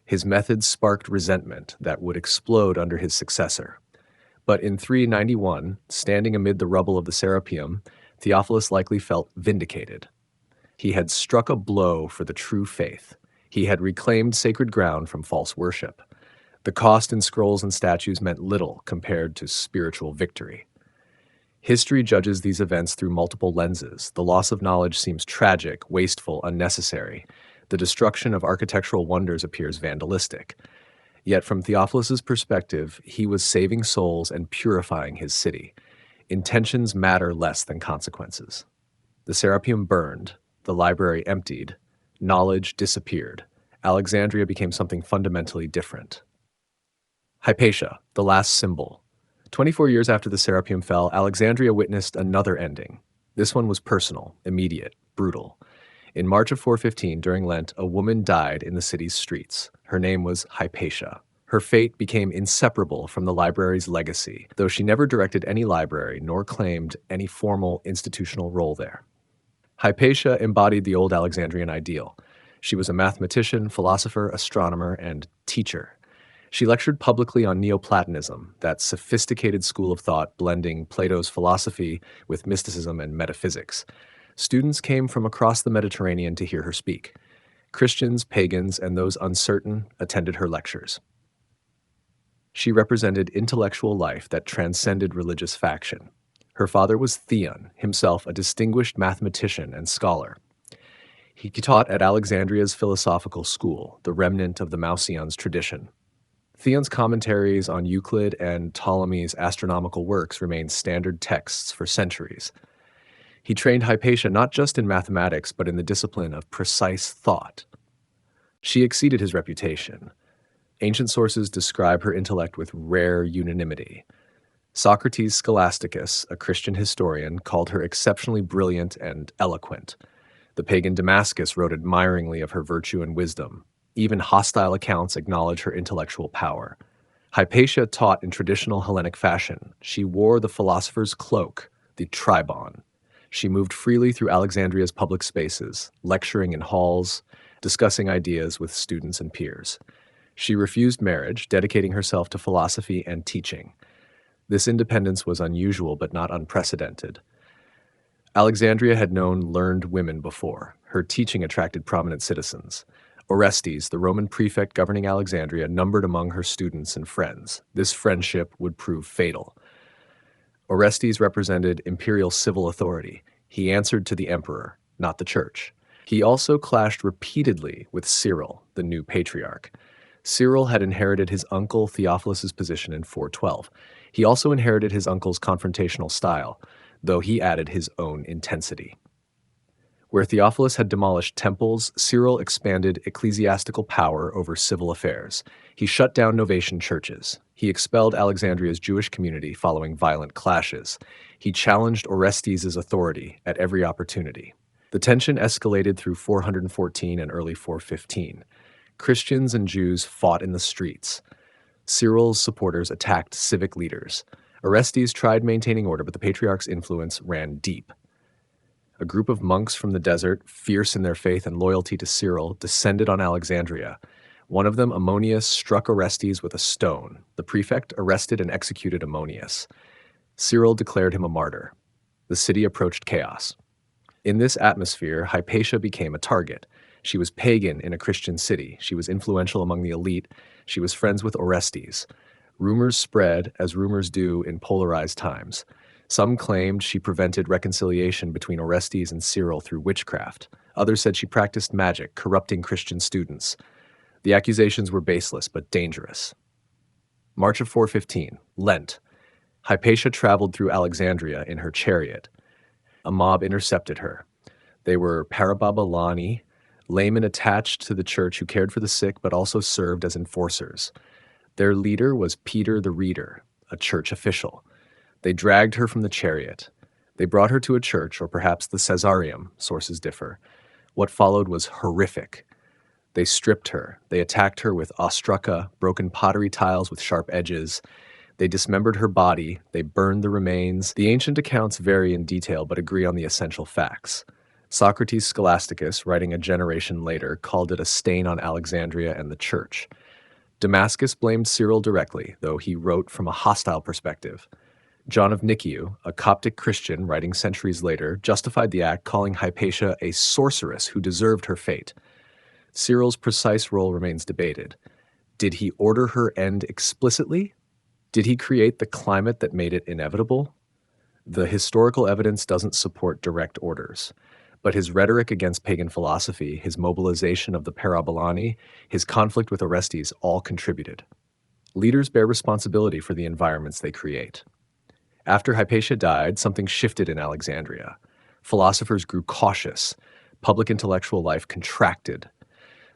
His methods sparked resentment that would explode under his successor. But in 391, standing amid the rubble of the Serapeum, Theophilus likely felt vindicated. He had struck a blow for the true faith. He had reclaimed sacred ground from false worship. The cost in scrolls and statues meant little compared to spiritual victory. History judges these events through multiple lenses. The loss of knowledge seems tragic, wasteful, unnecessary. The destruction of architectural wonders appears vandalistic. Yet from Theophilus's perspective, he was saving souls and purifying his city. Intentions matter less than consequences. The Serapeum burned, the library emptied, knowledge disappeared. Alexandria became something fundamentally different. Hypatia, the last symbol. 24 years after the Serapeum fell, Alexandria witnessed another ending. This one was personal, immediate, brutal. In March of 415, during Lent, a woman died in the city's streets. Her name was Hypatia. Her fate became inseparable from the library's legacy, though she never directed any library nor claimed any formal institutional role there. Hypatia embodied the old Alexandrian ideal. She was a mathematician, philosopher, astronomer, and teacher. She lectured publicly on Neoplatonism, that sophisticated school of thought blending Plato's philosophy with mysticism and metaphysics. Students came from across the Mediterranean to hear her speak. Christians, pagans, and those uncertain attended her lectures. She represented intellectual life that transcended religious faction. Her father was Theon, himself a distinguished mathematician and scholar. He taught at Alexandria's philosophical school, the remnant of the Mouseion's tradition. Theon's commentaries on Euclid and Ptolemy's astronomical works remain standard texts for centuries. He trained Hypatia not just in mathematics, but in the discipline of precise thought. She exceeded his reputation. Ancient sources describe her intellect with rare unanimity. Socrates Scholasticus, a Christian historian, called her exceptionally brilliant and eloquent. The pagan Damascus wrote admiringly of her virtue and wisdom. Even hostile accounts acknowledge her intellectual power. Hypatia taught in traditional Hellenic fashion. She wore the philosopher's cloak, the tribon. She moved freely through Alexandria's public spaces, lecturing in halls, discussing ideas with students and peers. She refused marriage, dedicating herself to philosophy and teaching. This independence was unusual but not unprecedented. Alexandria had known learned women before. Her teaching attracted prominent citizens. Orestes, the Roman prefect governing Alexandria, numbered among her students and friends. This friendship would prove fatal. Orestes represented imperial civil authority. He answered to the emperor, not the church. He also clashed repeatedly with Cyril, the new patriarch. Cyril had inherited his uncle Theophilus's position in 412. He also inherited his uncle's confrontational style, though he added his own intensity. Where Theophilus had demolished temples, Cyril expanded ecclesiastical power over civil affairs. He shut down Novatian churches. He expelled Alexandria's Jewish community following violent clashes. He challenged Orestes' authority at every opportunity. The tension escalated through 414 and early 415. Christians and Jews fought in the streets. Cyril's supporters attacked civic leaders. Orestes tried maintaining order, but the patriarch's influence ran deep. A group of monks from the desert, fierce in their faith and loyalty to Cyril, descended on Alexandria. One of them, Ammonius, struck Orestes with a stone. The prefect arrested and executed Ammonius. Cyril declared him a martyr. The city approached chaos. In this atmosphere, Hypatia became a target. She was pagan in a Christian city. She was influential among the elite. She was friends with Orestes. Rumors spread, as rumors do in polarized times. Some claimed she prevented reconciliation between Orestes and Cyril through witchcraft. Others said she practiced magic, corrupting Christian students. The accusations were baseless but dangerous. March of 415, Lent. Hypatia traveled through Alexandria in her chariot. A mob intercepted her. They were parababalani, laymen attached to the church who cared for the sick but also served as enforcers. Their leader was Peter the Reader, a church official. They dragged her from the chariot. They brought her to a church, or perhaps the Caesareum, sources differ. What followed was horrific. They stripped her. They attacked her with ostraca, broken pottery tiles with sharp edges. They dismembered her body. They burned the remains. The ancient accounts vary in detail but agree on the essential facts. Socrates Scholasticus, writing a generation later, called it a stain on Alexandria and the church. Damascus blamed Cyril directly, though he wrote from a hostile perspective. John of Nicaea, a Coptic Christian writing centuries later, justified the act, calling Hypatia a sorceress who deserved her fate. Cyril's precise role remains debated. Did he order her end explicitly? Did he create the climate that made it inevitable? The historical evidence doesn't support direct orders, but his rhetoric against pagan philosophy, his mobilization of the Parabolani, his conflict with Orestes all contributed. Leaders bear responsibility for the environments they create. After Hypatia died, something shifted in Alexandria. Philosophers grew cautious. Public intellectual life contracted.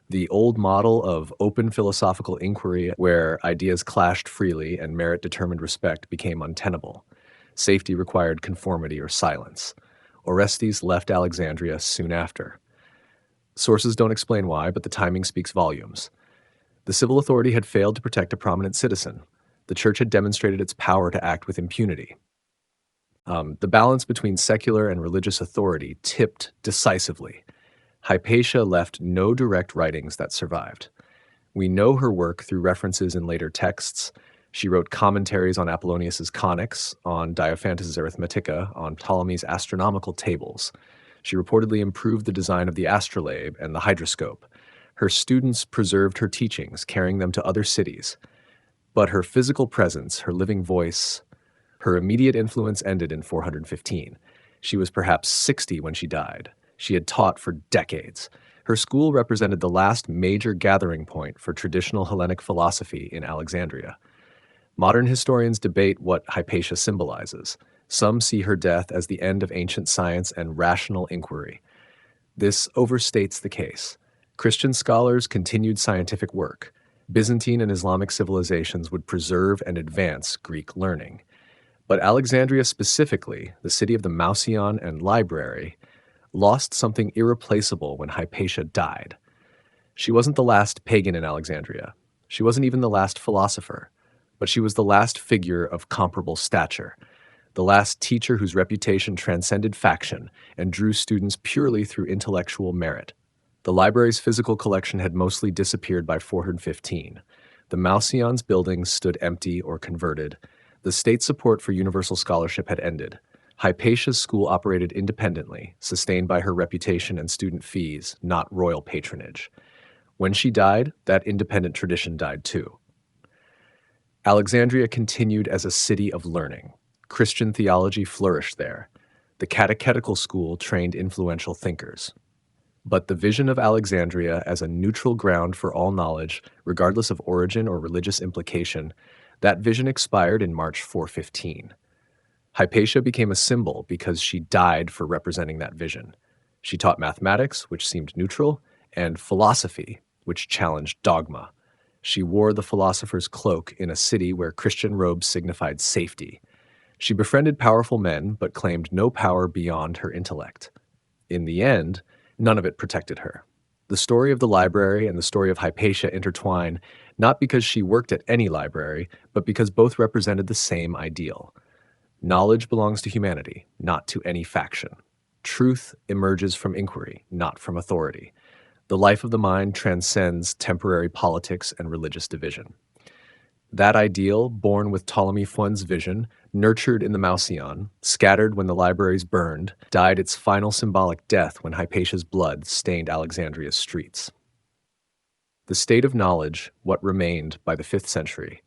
The old model of open philosophical inquiry, where ideas clashed freely and merit determined respect, became untenable. Safety required conformity or silence. Orestes left Alexandria soon after. Sources don't explain why, but the timing speaks volumes. The civil authority had failed to protect a prominent citizen. The church had demonstrated its power to act with impunity. The balance between secular and religious authority tipped decisively. Hypatia left no direct writings that survived. We know her work through references in later texts. She wrote commentaries on Apollonius's Conics, on Diophantus's Arithmetica, on Ptolemy's astronomical tables. She reportedly improved the design of the astrolabe and the hydroscope. Her students preserved her teachings, carrying them to other cities. But her physical presence, her living voice, her immediate influence ended in 415. She was perhaps 60 when she died. She had taught for decades. Her school represented the last major gathering point for traditional Hellenic philosophy in Alexandria. Modern historians debate what Hypatia symbolizes. Some see her death as the end of ancient science and rational inquiry. This overstates the case. Christian scholars continued scientific work. Byzantine and Islamic civilizations would preserve and advance Greek learning. But Alexandria specifically, the city of the Mouseion and library, lost something irreplaceable when Hypatia died. She wasn't the last pagan in Alexandria. She wasn't even the last philosopher. But she was the last figure of comparable stature, the last teacher whose reputation transcended faction and drew students purely through intellectual merit. The library's physical collection had mostly disappeared by 415. The Mouseion's buildings stood empty or converted. The state support for universal scholarship had ended. Hypatia's school operated independently, sustained by her reputation and student fees, not royal patronage. When she died, that independent tradition died too. Alexandria continued as a city of learning. Christian theology flourished there. The catechetical school trained influential thinkers. But the vision of Alexandria as a neutral ground for all knowledge, regardless of origin or religious implication, that vision expired in March 415. Hypatia became a symbol because she died for representing that vision. She taught mathematics, which seemed neutral, and philosophy, which challenged dogma. She wore the philosopher's cloak in a city where Christian robes signified safety. She befriended powerful men, but claimed no power beyond her intellect. In the end, none of it protected her. The story of the library and the story of Hypatia intertwine not because she worked at any library, but because both represented the same ideal. Knowledge belongs to humanity, not to any faction. Truth emerges from inquiry, not from authority. The life of the mind transcends temporary politics and religious division. That ideal, born with Ptolemy Fuan's vision, nurtured in the Mouseion, scattered when the libraries burned, died its final symbolic death when Hypatia's blood stained Alexandria's streets. The state of knowledge, what remained by the 5th century.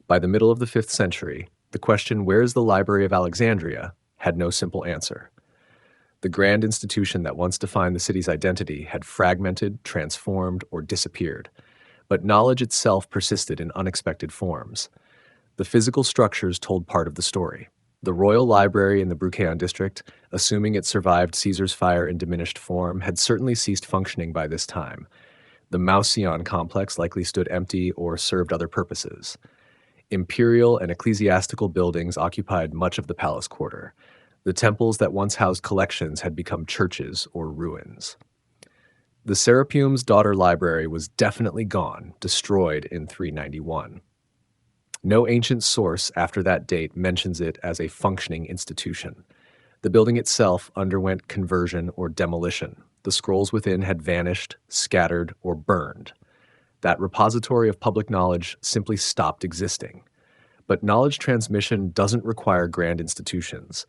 By the middle of the 5th century, the question, "Where is the Library of Alexandria?" had no simple answer. The grand institution that once defined the city's identity had fragmented, transformed, or disappeared. But knowledge itself persisted in unexpected forms. The physical structures told part of the story. The Royal Library in the Brucheian district, assuming it survived Caesar's fire in diminished form, had certainly ceased functioning by this time. The Mouseion complex likely stood empty or served other purposes. Imperial and ecclesiastical buildings occupied much of the palace quarter. The temples that once housed collections had become churches or ruins. The Serapeum's daughter library was definitely gone, destroyed in 391. No ancient source after that date mentions it as a functioning institution. The building itself underwent conversion or demolition. The scrolls within had vanished, scattered, or burned. That repository of public knowledge simply stopped existing. But knowledge transmission doesn't require grand institutions.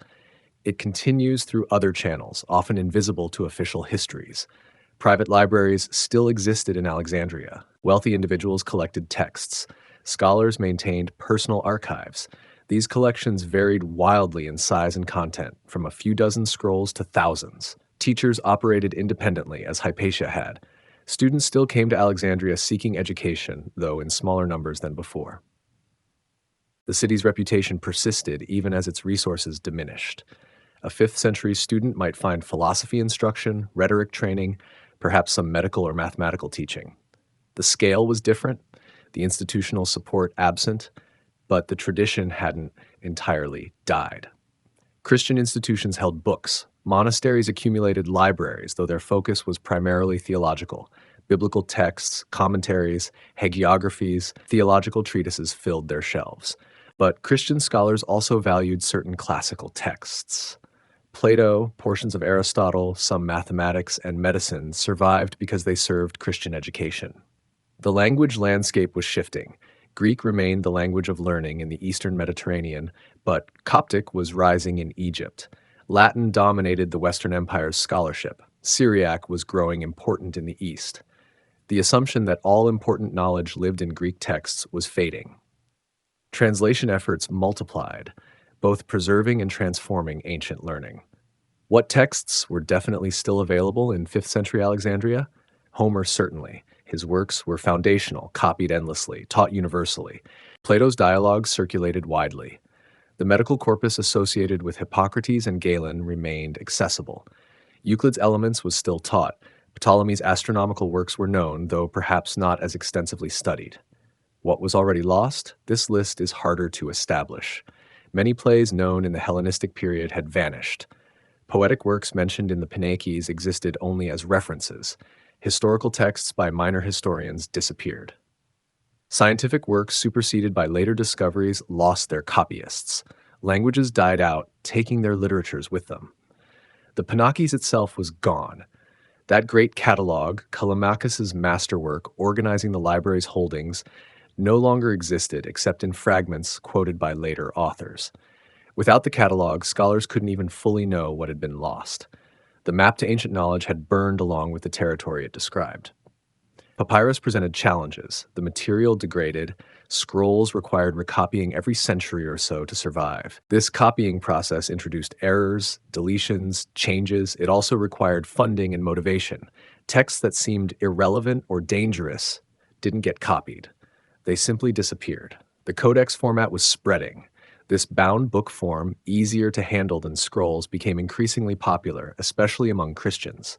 It continues through other channels, often invisible to official histories. Private libraries still existed in Alexandria. Wealthy individuals collected texts. Scholars maintained personal archives. These collections varied wildly in size and content, from a few dozen scrolls to thousands. Teachers operated independently, as Hypatia had. Students still came to Alexandria seeking education, though in smaller numbers than before. The city's reputation persisted even as its resources diminished. A 5th century student might find philosophy instruction, rhetoric training, perhaps some medical or mathematical teaching. The scale was different, the institutional support absent, but the tradition hadn't entirely died. Christian institutions held books. Monasteries accumulated libraries, though their focus was primarily theological. Biblical texts, commentaries, hagiographies, theological treatises filled their shelves. But Christian scholars also valued certain classical texts. Plato, portions of Aristotle, some mathematics, and medicine survived because they served Christian education. The language landscape was shifting. Greek remained the language of learning in the Eastern Mediterranean, but Coptic was rising in Egypt. Latin dominated the Western Empire's scholarship. Syriac was growing important in the East. The assumption that all important knowledge lived in Greek texts was fading. Translation efforts multiplied, both preserving and transforming ancient learning. What texts were definitely still available in 5th century Alexandria? Homer certainly. His works were foundational, copied endlessly, taught universally. Plato's dialogues circulated widely. The medical corpus associated with Hippocrates and Galen remained accessible. Euclid's Elements was still taught. Ptolemy's astronomical works were known, though perhaps not as extensively studied. What was already lost? This list is harder to establish. Many plays known in the Hellenistic period had vanished. Poetic works mentioned in the Ptolemaics existed only as references. Historical texts by minor historians disappeared. Scientific works superseded by later discoveries lost their copyists. Languages died out, taking their literatures with them. The Ptolemaics itself was gone. That great catalog, Callimachus's masterwork organizing the library's holdings, no longer existed except in fragments quoted by later authors. Without the catalog, scholars couldn't even fully know what had been lost. The map to ancient knowledge had burned along with the territory it described. Papyrus presented challenges. The material degraded. Scrolls required recopying every century or so to survive. This copying process introduced errors, deletions, changes. It also required funding and motivation. Texts that seemed irrelevant or dangerous didn't get copied. They simply disappeared. The codex format was spreading. This bound book form, easier to handle than scrolls, became increasingly popular, especially among Christians.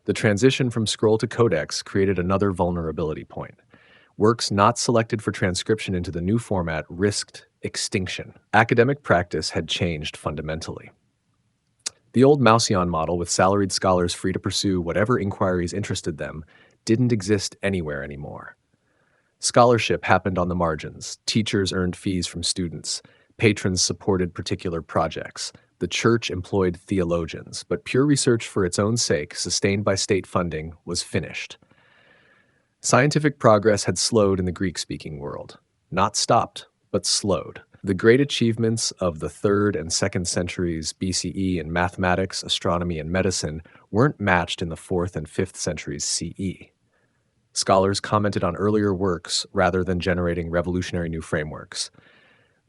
The transition from scroll to codex created another vulnerability point. Works not selected for transcription into the new format risked extinction. Academic practice had changed fundamentally. The old Mouseion model, with salaried scholars free to pursue whatever inquiries interested them, didn't exist anywhere anymore. Scholarship happened on the margins. Teachers earned fees from students. Patrons supported particular projects. The church employed theologians, but pure research for its own sake, sustained by state funding, was finished. Scientific progress had slowed in the Greek-speaking world. Not stopped, but slowed. The great achievements of the 3rd and 2nd centuries BCE in mathematics, astronomy, and medicine weren't matched in the 4th and 5th centuries CE. Scholars commented on earlier works rather than generating revolutionary new frameworks.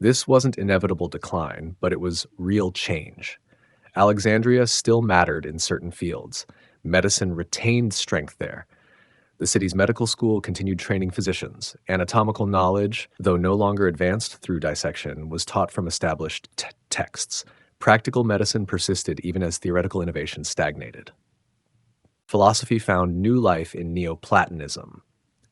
This wasn't inevitable decline, but it was real change. Alexandria still mattered in certain fields. Medicine retained strength there. The city's medical school continued training physicians. Anatomical knowledge, though no longer advanced through dissection, was taught from established texts. Practical medicine persisted even as theoretical innovation stagnated. Philosophy found new life in Neoplatonism.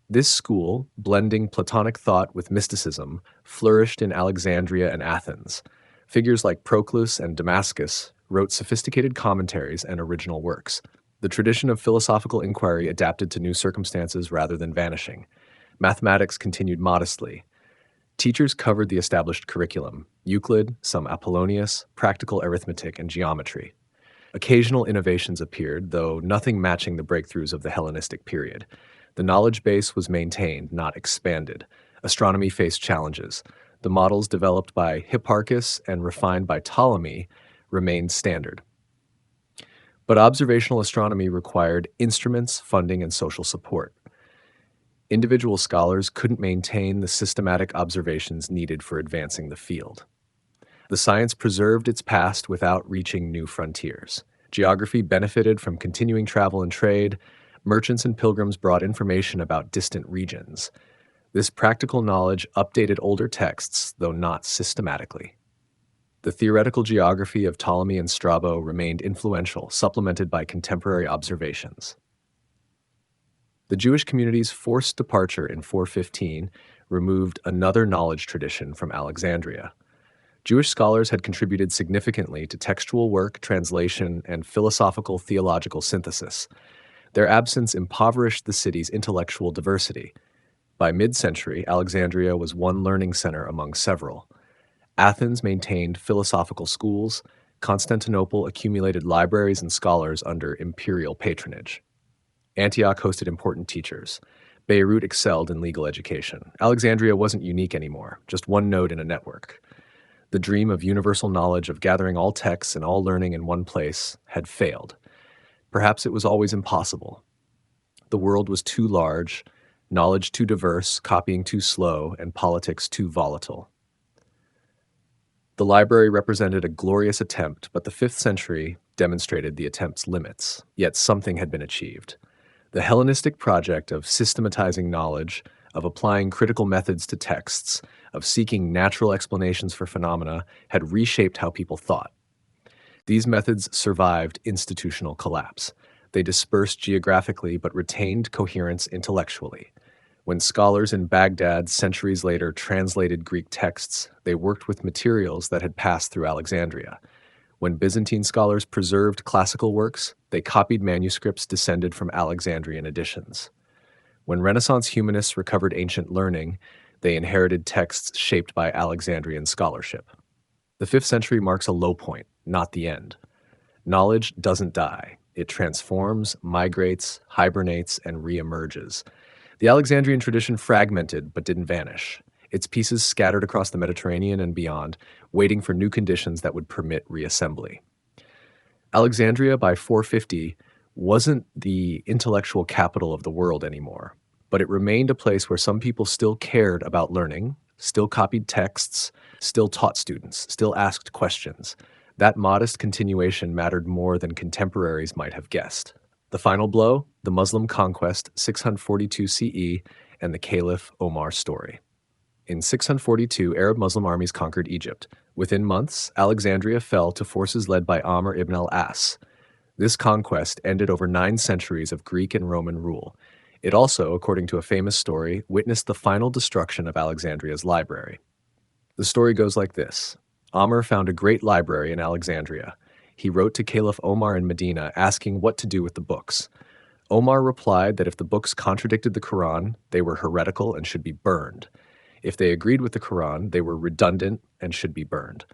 This school, blending Platonic thought with mysticism, flourished in Alexandria and Athens. Figures like Proclus and Damascus wrote sophisticated commentaries and original works. The tradition of philosophical inquiry adapted to new circumstances rather than vanishing. Mathematics continued modestly. Teachers covered the established curriculum: Euclid, some Apollonius, practical arithmetic, and geometry. Occasional innovations appeared, though nothing matching the breakthroughs of the Hellenistic period. The knowledge base was maintained, not expanded. Astronomy faced challenges. The models developed by Hipparchus and refined by Ptolemy remained standard. But observational astronomy required instruments, funding, and social support. Individual scholars couldn't maintain the systematic observations needed for advancing the field. The science preserved its past without reaching new frontiers. Geography benefited from continuing travel and trade. Merchants and pilgrims brought information about distant regions. This practical knowledge updated older texts, though not systematically. The theoretical geography of Ptolemy and Strabo remained influential, supplemented by contemporary observations. The Jewish community's forced departure in 415 removed another knowledge tradition from Alexandria. Jewish scholars had contributed significantly to textual work, translation, and philosophical theological synthesis. Their absence impoverished the city's intellectual diversity. By mid-century, Alexandria was one learning center among several. Athens maintained philosophical schools. Constantinople accumulated libraries and scholars under imperial patronage. Antioch hosted important teachers. Beirut excelled in legal education. Alexandria wasn't unique anymore, just one node in a network. The dream of universal knowledge, of gathering all texts and all learning in one place, had failed. Perhaps it was always impossible. The world was too large, knowledge too diverse, copying too slow, and politics too volatile. The library represented a glorious attempt, but the 5th century demonstrated the attempt's limits, yet something had been achieved. The Hellenistic project of systematizing knowledge, of applying critical methods to texts, of seeking natural explanations for phenomena, had reshaped how people thought. These methods survived institutional collapse. They dispersed geographically but retained coherence intellectually. When scholars in Baghdad centuries later translated Greek texts, they worked with materials that had passed through Alexandria. When Byzantine scholars preserved classical works, they copied manuscripts descended from Alexandrian editions. When Renaissance humanists recovered ancient learning, they inherited texts shaped by Alexandrian scholarship. The 5th century marks a low point, not the end. Knowledge doesn't die. It transforms, migrates, hibernates, and reemerges. The Alexandrian tradition fragmented but didn't vanish. Its pieces scattered across the Mediterranean and beyond, waiting for new conditions that would permit reassembly. Alexandria, by 450, wasn't the intellectual capital of the world anymore, but it remained a place where some people still cared about learning, still copied texts, still taught students, still asked questions. That modest continuation mattered more than contemporaries might have guessed. The final blow, the Muslim conquest, 642 CE, and the Caliph Omar story. In 642, Arab Muslim armies conquered Egypt. Within months, Alexandria fell to forces led by Amr ibn al-As. This conquest ended over 9 centuries of Greek and Roman rule. It also, according to a famous story, witnessed the final destruction of Alexandria's library. The story goes like this. Amr found a great library in Alexandria. He wrote to Caliph Omar in Medina asking what to do with the books. Omar replied that if the books contradicted the Quran, they were heretical and should be burned. If they agreed with the Quran, they were redundant and should be burned.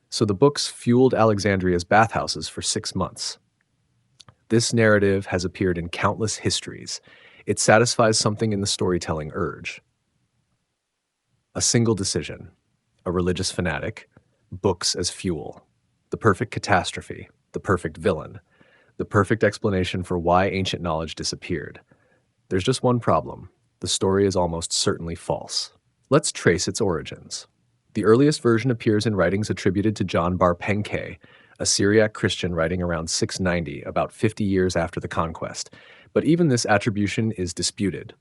So the books fueled Alexandria's bathhouses for 6 months. This narrative has appeared in countless histories. It satisfies something in the storytelling urge. A single decision, a religious fanatic, books as fuel, the perfect catastrophe, the perfect villain, the perfect explanation for why ancient knowledge disappeared. There's just one problem. The story is almost certainly false. Let's trace its origins. The earliest version appears in writings attributed to John Bar Pankay, a Syriac Christian writing around 690, about 50 years after the conquest. But even this attribution is disputed.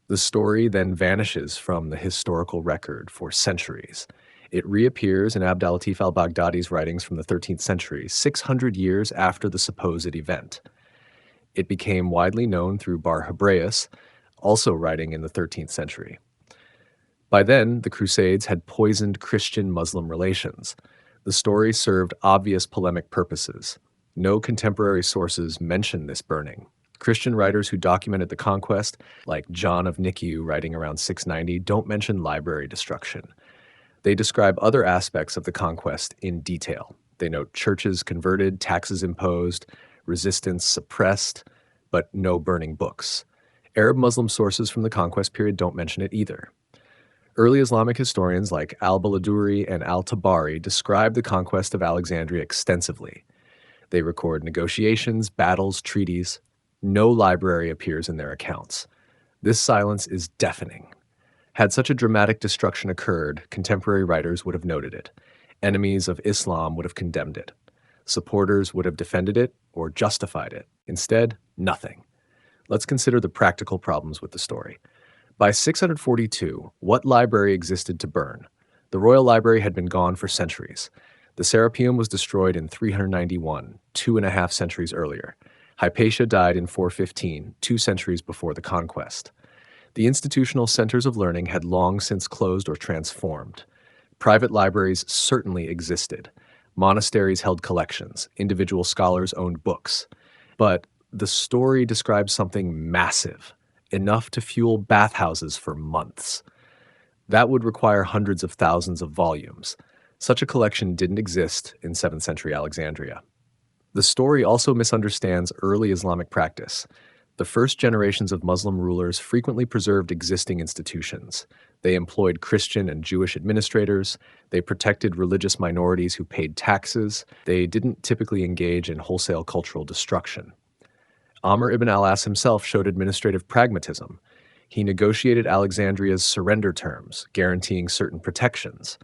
The story then vanishes from the historical record for centuries. It reappears in Abd al-Latif al-Baghdadi's writings from the 13th century, 600 years after the supposed event. It became widely known through Bar Hebraeus, also writing in the 13th century. By then, the Crusades had poisoned Christian-Muslim relations. The story served obvious polemic purposes. No contemporary sources mention this burning. Christian writers who documented the conquest, like John of Nikiu writing around 690, don't mention library destruction. They describe other aspects of the conquest in detail. They note churches converted, taxes imposed, resistance suppressed, but no burning books. Arab Muslim sources from the conquest period don't mention it either. Early Islamic historians like al-Baladuri and al-Tabari describe the conquest of Alexandria extensively. They record negotiations, battles, treaties. No library appears in their accounts. This silence is deafening. Had such a dramatic destruction occurred, contemporary writers would have noted it. Enemies of Islam would have condemned it. Supporters would have defended it or justified it. Instead, nothing. Let's consider the practical problems with the story. By 642, what library existed to burn? The royal library had been gone for centuries. The Serapeum was destroyed in 391, 2.5 centuries earlier. Hypatia died in 415, 2 centuries before the conquest. The institutional centers of learning had long since closed or transformed. Private libraries certainly existed. Monasteries held collections. Individual scholars owned books. But the story describes something massive, enough to fuel bathhouses for months. That would require hundreds of thousands of volumes. Such a collection didn't exist in 7th century Alexandria. The story also misunderstands early Islamic practice. The first generations of Muslim rulers frequently preserved existing institutions. They employed Christian and Jewish administrators. They protected religious minorities who paid taxes. They didn't typically engage in wholesale cultural destruction. Amr ibn al-As himself showed administrative pragmatism. He negotiated Alexandria's surrender terms, guaranteeing certain protections.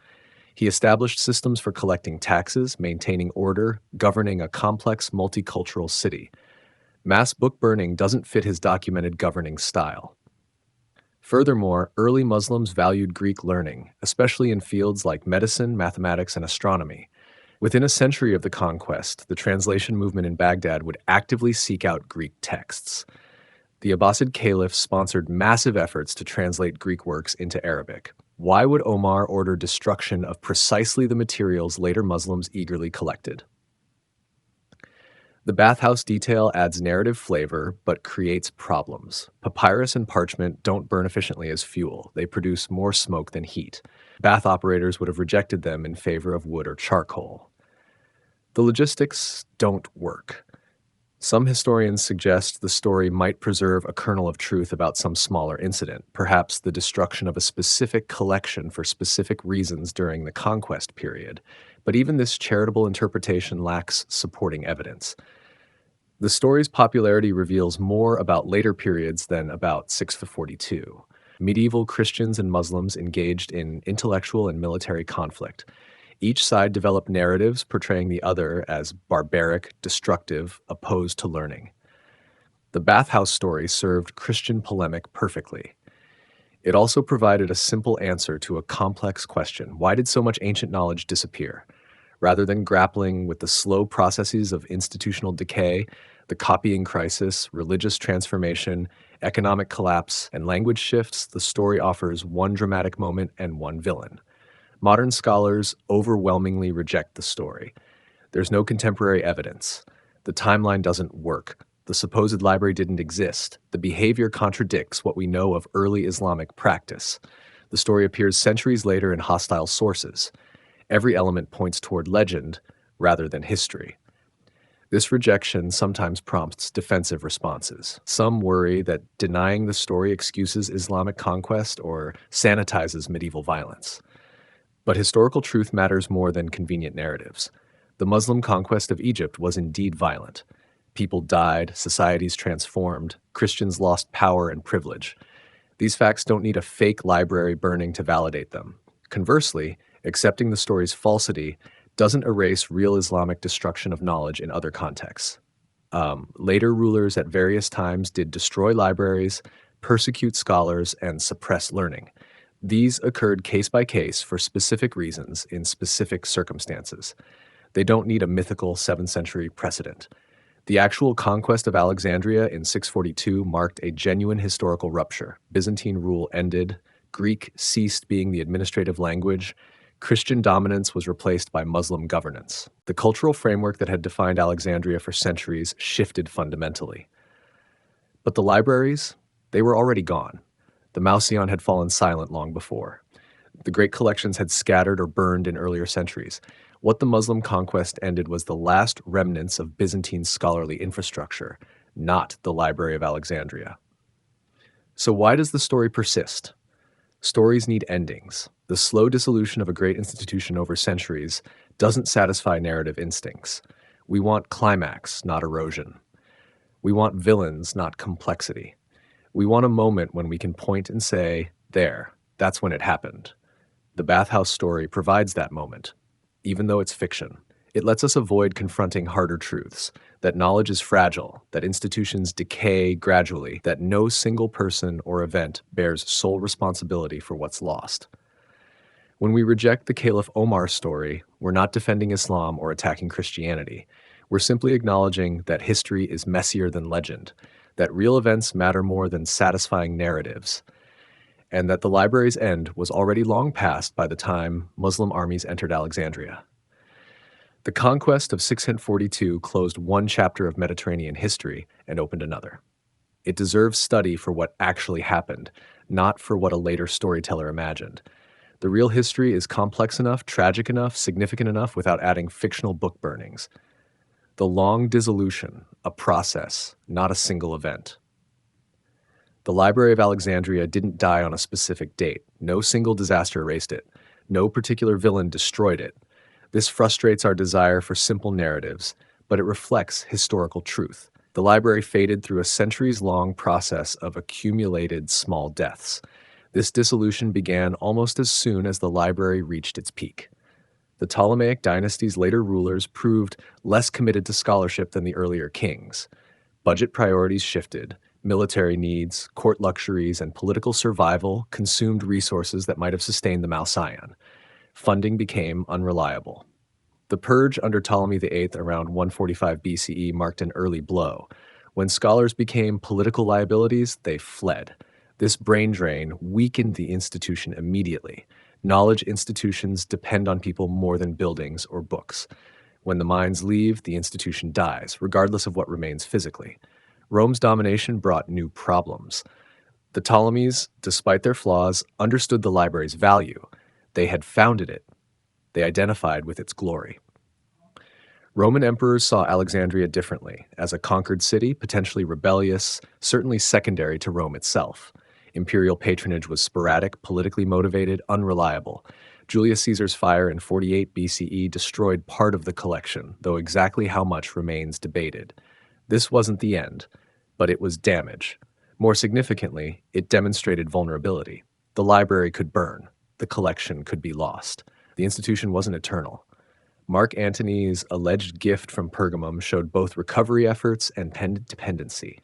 He established systems for collecting taxes, maintaining order, governing a complex multicultural city. Mass book burning doesn't fit his documented governing style. Furthermore, early Muslims valued Greek learning, especially in fields like medicine, mathematics, and astronomy. Within a century of the conquest, the translation movement in Baghdad would actively seek out Greek texts. The Abbasid caliphs sponsored massive efforts to translate Greek works into Arabic. Why would Omar order destruction of precisely the materials later Muslims eagerly collected? The bathhouse detail adds narrative flavor, but creates problems. Papyrus and parchment don't burn efficiently as fuel. They produce more smoke than heat. Bath operators would have rejected them in favor of wood or charcoal. The logistics don't work. Some historians suggest the story might preserve a kernel of truth about some smaller incident, perhaps the destruction of a specific collection for specific reasons during the conquest period. But even this charitable interpretation lacks supporting evidence. The story's popularity reveals more about later periods than about 642. Medieval Christians and Muslims engaged in intellectual and military conflict. Each side developed narratives portraying the other as barbaric, destructive, opposed to learning. The bathhouse story served Christian polemic perfectly. It also provided a simple answer to a complex question: why did so much ancient knowledge disappear? Rather than grappling with the slow processes of institutional decay, the copying crisis, religious transformation, economic collapse, and language shifts, the story offers one dramatic moment and one villain. Modern scholars overwhelmingly reject the story. There's no contemporary evidence. The timeline doesn't work. The supposed library didn't exist. The behavior contradicts what we know of early Islamic practice. The story appears centuries later in hostile sources. Every element points toward legend rather than history. This rejection sometimes prompts defensive responses. Some worry that denying the story excuses Islamic conquest or sanitizes medieval violence. But historical truth matters more than convenient narratives. The Muslim conquest of Egypt was indeed violent. People died, societies transformed, Christians lost power and privilege. These facts don't need a fake library burning to validate them. Conversely, accepting the story's falsity doesn't erase real Islamic destruction of knowledge in other contexts. Later rulers at various times did destroy libraries, persecute scholars, and suppress learning. These occurred case by case for specific reasons in specific circumstances. They don't need a mythical 7th century precedent. The actual conquest of Alexandria in 642 marked a genuine historical rupture. Byzantine rule ended, Greek ceased being the administrative language, Christian dominance was replaced by Muslim governance. The cultural framework that had defined Alexandria for centuries shifted fundamentally. But the libraries, they were already gone. The Mouseion had fallen silent long before. The great collections had scattered or burned in earlier centuries. What the Muslim conquest ended was the last remnants of Byzantine scholarly infrastructure, not the Library of Alexandria. So why does the story persist? Stories need endings. The slow dissolution of a great institution over centuries doesn't satisfy narrative instincts. We want climax, not erosion. We want villains, not complexity. We want a moment when we can point and say, there, that's when it happened. The bathhouse story provides that moment. Even though it's fiction, it lets us avoid confronting harder truths, that knowledge is fragile, that institutions decay gradually, that no single person or event bears sole responsibility for what's lost. When we reject the Caliph Omar story, we're not defending Islam or attacking Christianity. We're simply acknowledging that history is messier than legend, that real events matter more than satisfying narratives, and that the library's end was already long past by the time Muslim armies entered Alexandria. The conquest of 642 closed one chapter of Mediterranean history and opened another. It deserves study for what actually happened, not for what a later storyteller imagined. The real history is complex enough, tragic enough, significant enough without adding fictional book burnings. The long dissolution, a process, not a single event. The Library of Alexandria didn't die on a specific date. No single disaster erased it. No particular villain destroyed it. This frustrates our desire for simple narratives, but it reflects historical truth. The library faded through a centuries-long process of accumulated small deaths. This dissolution began almost as soon as the library reached its peak. The Ptolemaic dynasty's later rulers proved less committed to scholarship than the earlier kings. Budget priorities shifted. Military needs, court luxuries, and political survival consumed resources that might have sustained the Mouseion. Funding became unreliable. The purge under Ptolemy VIII around 145 BCE marked an early blow. When scholars became political liabilities, they fled. This brain drain weakened the institution immediately. Knowledge institutions depend on people more than buildings or books. When the minds leave, the institution dies, regardless of what remains physically. Rome's domination brought new problems. The Ptolemies, despite their flaws, understood the library's value. They had founded it. They identified with its glory. Roman emperors saw Alexandria differently, as a conquered city, potentially rebellious, certainly secondary to Rome itself. Imperial patronage was sporadic, politically motivated, unreliable. Julius Caesar's fire in 48 BCE destroyed part of the collection, though exactly how much remains debated. This wasn't the end, but it was damage. More significantly, it demonstrated vulnerability. The library could burn. The collection could be lost. The institution wasn't eternal. Mark Antony's alleged gift from Pergamum showed both recovery efforts and dependency.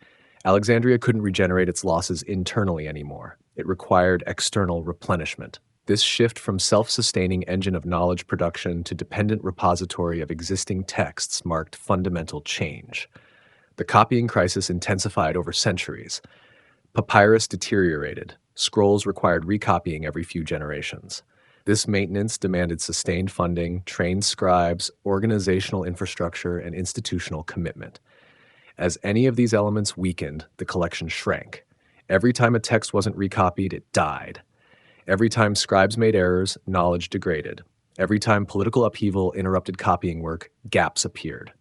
Alexandria couldn't regenerate its losses internally anymore. It required external replenishment. This shift from self-sustaining engine of knowledge production to dependent repository of existing texts marked fundamental change. The copying crisis intensified over centuries. Papyrus deteriorated. Scrolls required recopying every few generations. This maintenance demanded sustained funding, trained scribes, organizational infrastructure, and institutional commitment. As any of these elements weakened, the collection shrank. Every time a text wasn't recopied, it died. Every time scribes made errors, knowledge degraded. Every time political upheaval interrupted copying work, gaps appeared.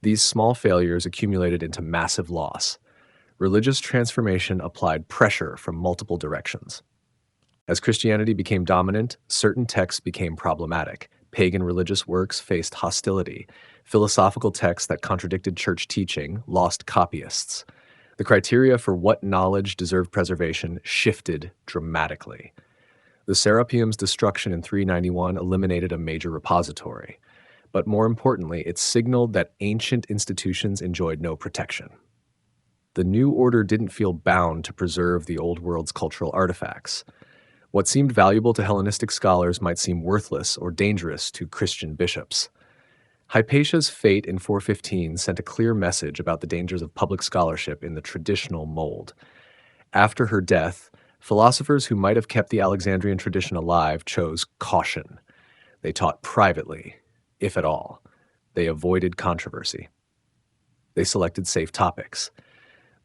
These small failures accumulated into massive loss. Religious transformation applied pressure from multiple directions. As Christianity became dominant, certain texts became problematic. Pagan religious works faced hostility. Philosophical texts that contradicted church teaching lost copyists. The criteria for what knowledge deserved preservation shifted dramatically. The Serapeum's destruction in 391 eliminated a major repository. But more importantly, it signaled that ancient institutions enjoyed no protection. The new order didn't feel bound to preserve the old world's cultural artifacts. What seemed valuable to Hellenistic scholars might seem worthless or dangerous to Christian bishops. Hypatia's fate in 415 sent a clear message about the dangers of public scholarship in the traditional mold. After her death, philosophers who might have kept the Alexandrian tradition alive chose caution. They taught privately, if at all. They avoided controversy. They selected safe topics.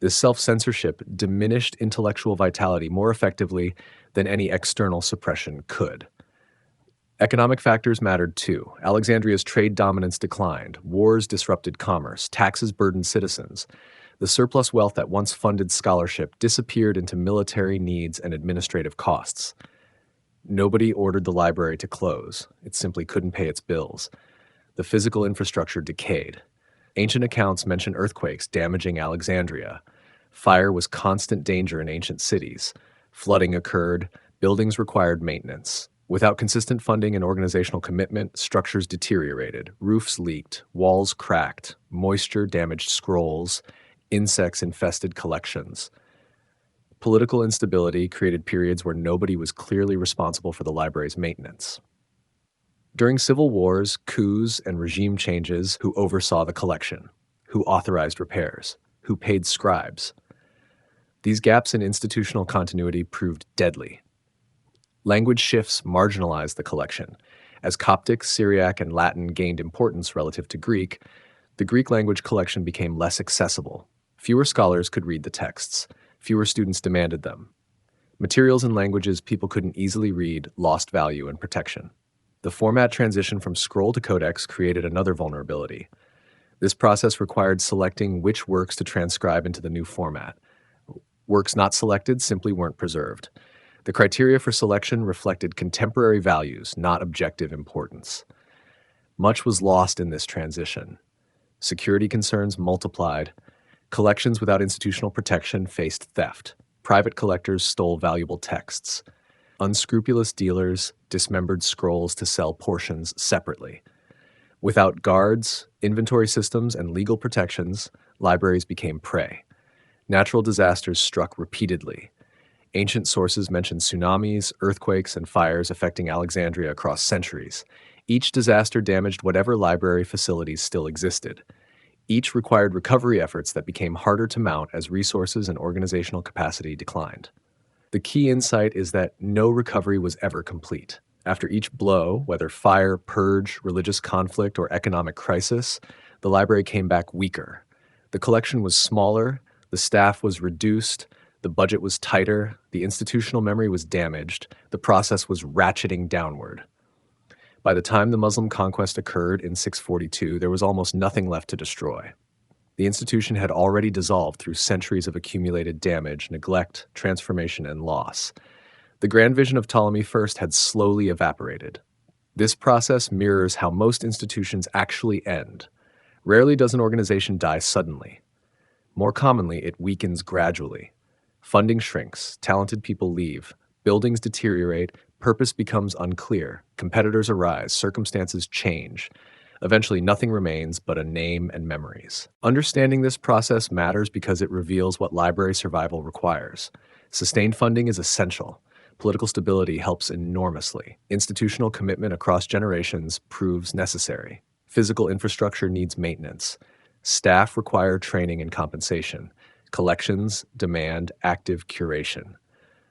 This self-censorship diminished intellectual vitality more effectively than any external suppression could. Economic factors mattered too. Alexandria's trade dominance declined. Wars disrupted commerce. Taxes burdened citizens. The surplus wealth that once funded scholarship disappeared into military needs and administrative costs. Nobody ordered the library to close. It simply couldn't pay its bills. The physical infrastructure decayed. Ancient accounts mention earthquakes damaging Alexandria. Fire was constant danger in ancient cities. Flooding occurred. Buildings required maintenance. Without consistent funding and organizational commitment, structures deteriorated. Roofs leaked. Walls cracked. Moisture damaged scrolls. Insects infested collections. Political instability created periods where nobody was clearly responsible for the library's maintenance. During civil wars, coups, and regime changes, who oversaw the collection? Who authorized repairs? Who paid scribes? These gaps in institutional continuity proved deadly. Language shifts marginalized the collection. As Coptic, Syriac, and Latin gained importance relative to Greek, the Greek language collection became less accessible. Fewer scholars could read the texts. Fewer students demanded them. Materials and languages people couldn't easily read lost value and protection. The format transition from scroll to codex created another vulnerability. This process required selecting which works to transcribe into the new format. Works not selected simply weren't preserved. The criteria for selection reflected contemporary values, not objective importance. Much was lost in this transition. Security concerns multiplied. Collections without institutional protection faced theft. Private collectors stole valuable texts. Unscrupulous dealers dismembered scrolls to sell portions separately. Without guards, inventory systems, and legal protections, libraries became prey. Natural disasters struck repeatedly. Ancient sources mention tsunamis, earthquakes, and fires affecting Alexandria across centuries. Each disaster damaged whatever library facilities still existed. Each required recovery efforts that became harder to mount as resources and organizational capacity declined. The key insight is that no recovery was ever complete. After each blow, whether fire, purge, religious conflict, or economic crisis, the library came back weaker. The collection was smaller, the staff was reduced, the budget was tighter, the institutional memory was damaged, the process was ratcheting downward. By the time the Muslim conquest occurred in 642, there was almost nothing left to destroy. The institution had already dissolved through centuries of accumulated damage, neglect, transformation, and loss. The grand vision of Ptolemy I had slowly evaporated. This process mirrors how most institutions actually end. Rarely does an organization die suddenly. More commonly, it weakens gradually. Funding shrinks, talented people leave, buildings deteriorate, purpose becomes unclear, competitors arise, circumstances change. Eventually, nothing remains but a name and memories. Understanding this process matters because it reveals what library survival requires. Sustained funding is essential. Political stability helps enormously. Institutional commitment across generations proves necessary. Physical infrastructure needs maintenance. Staff require training and compensation. Collections demand active curation.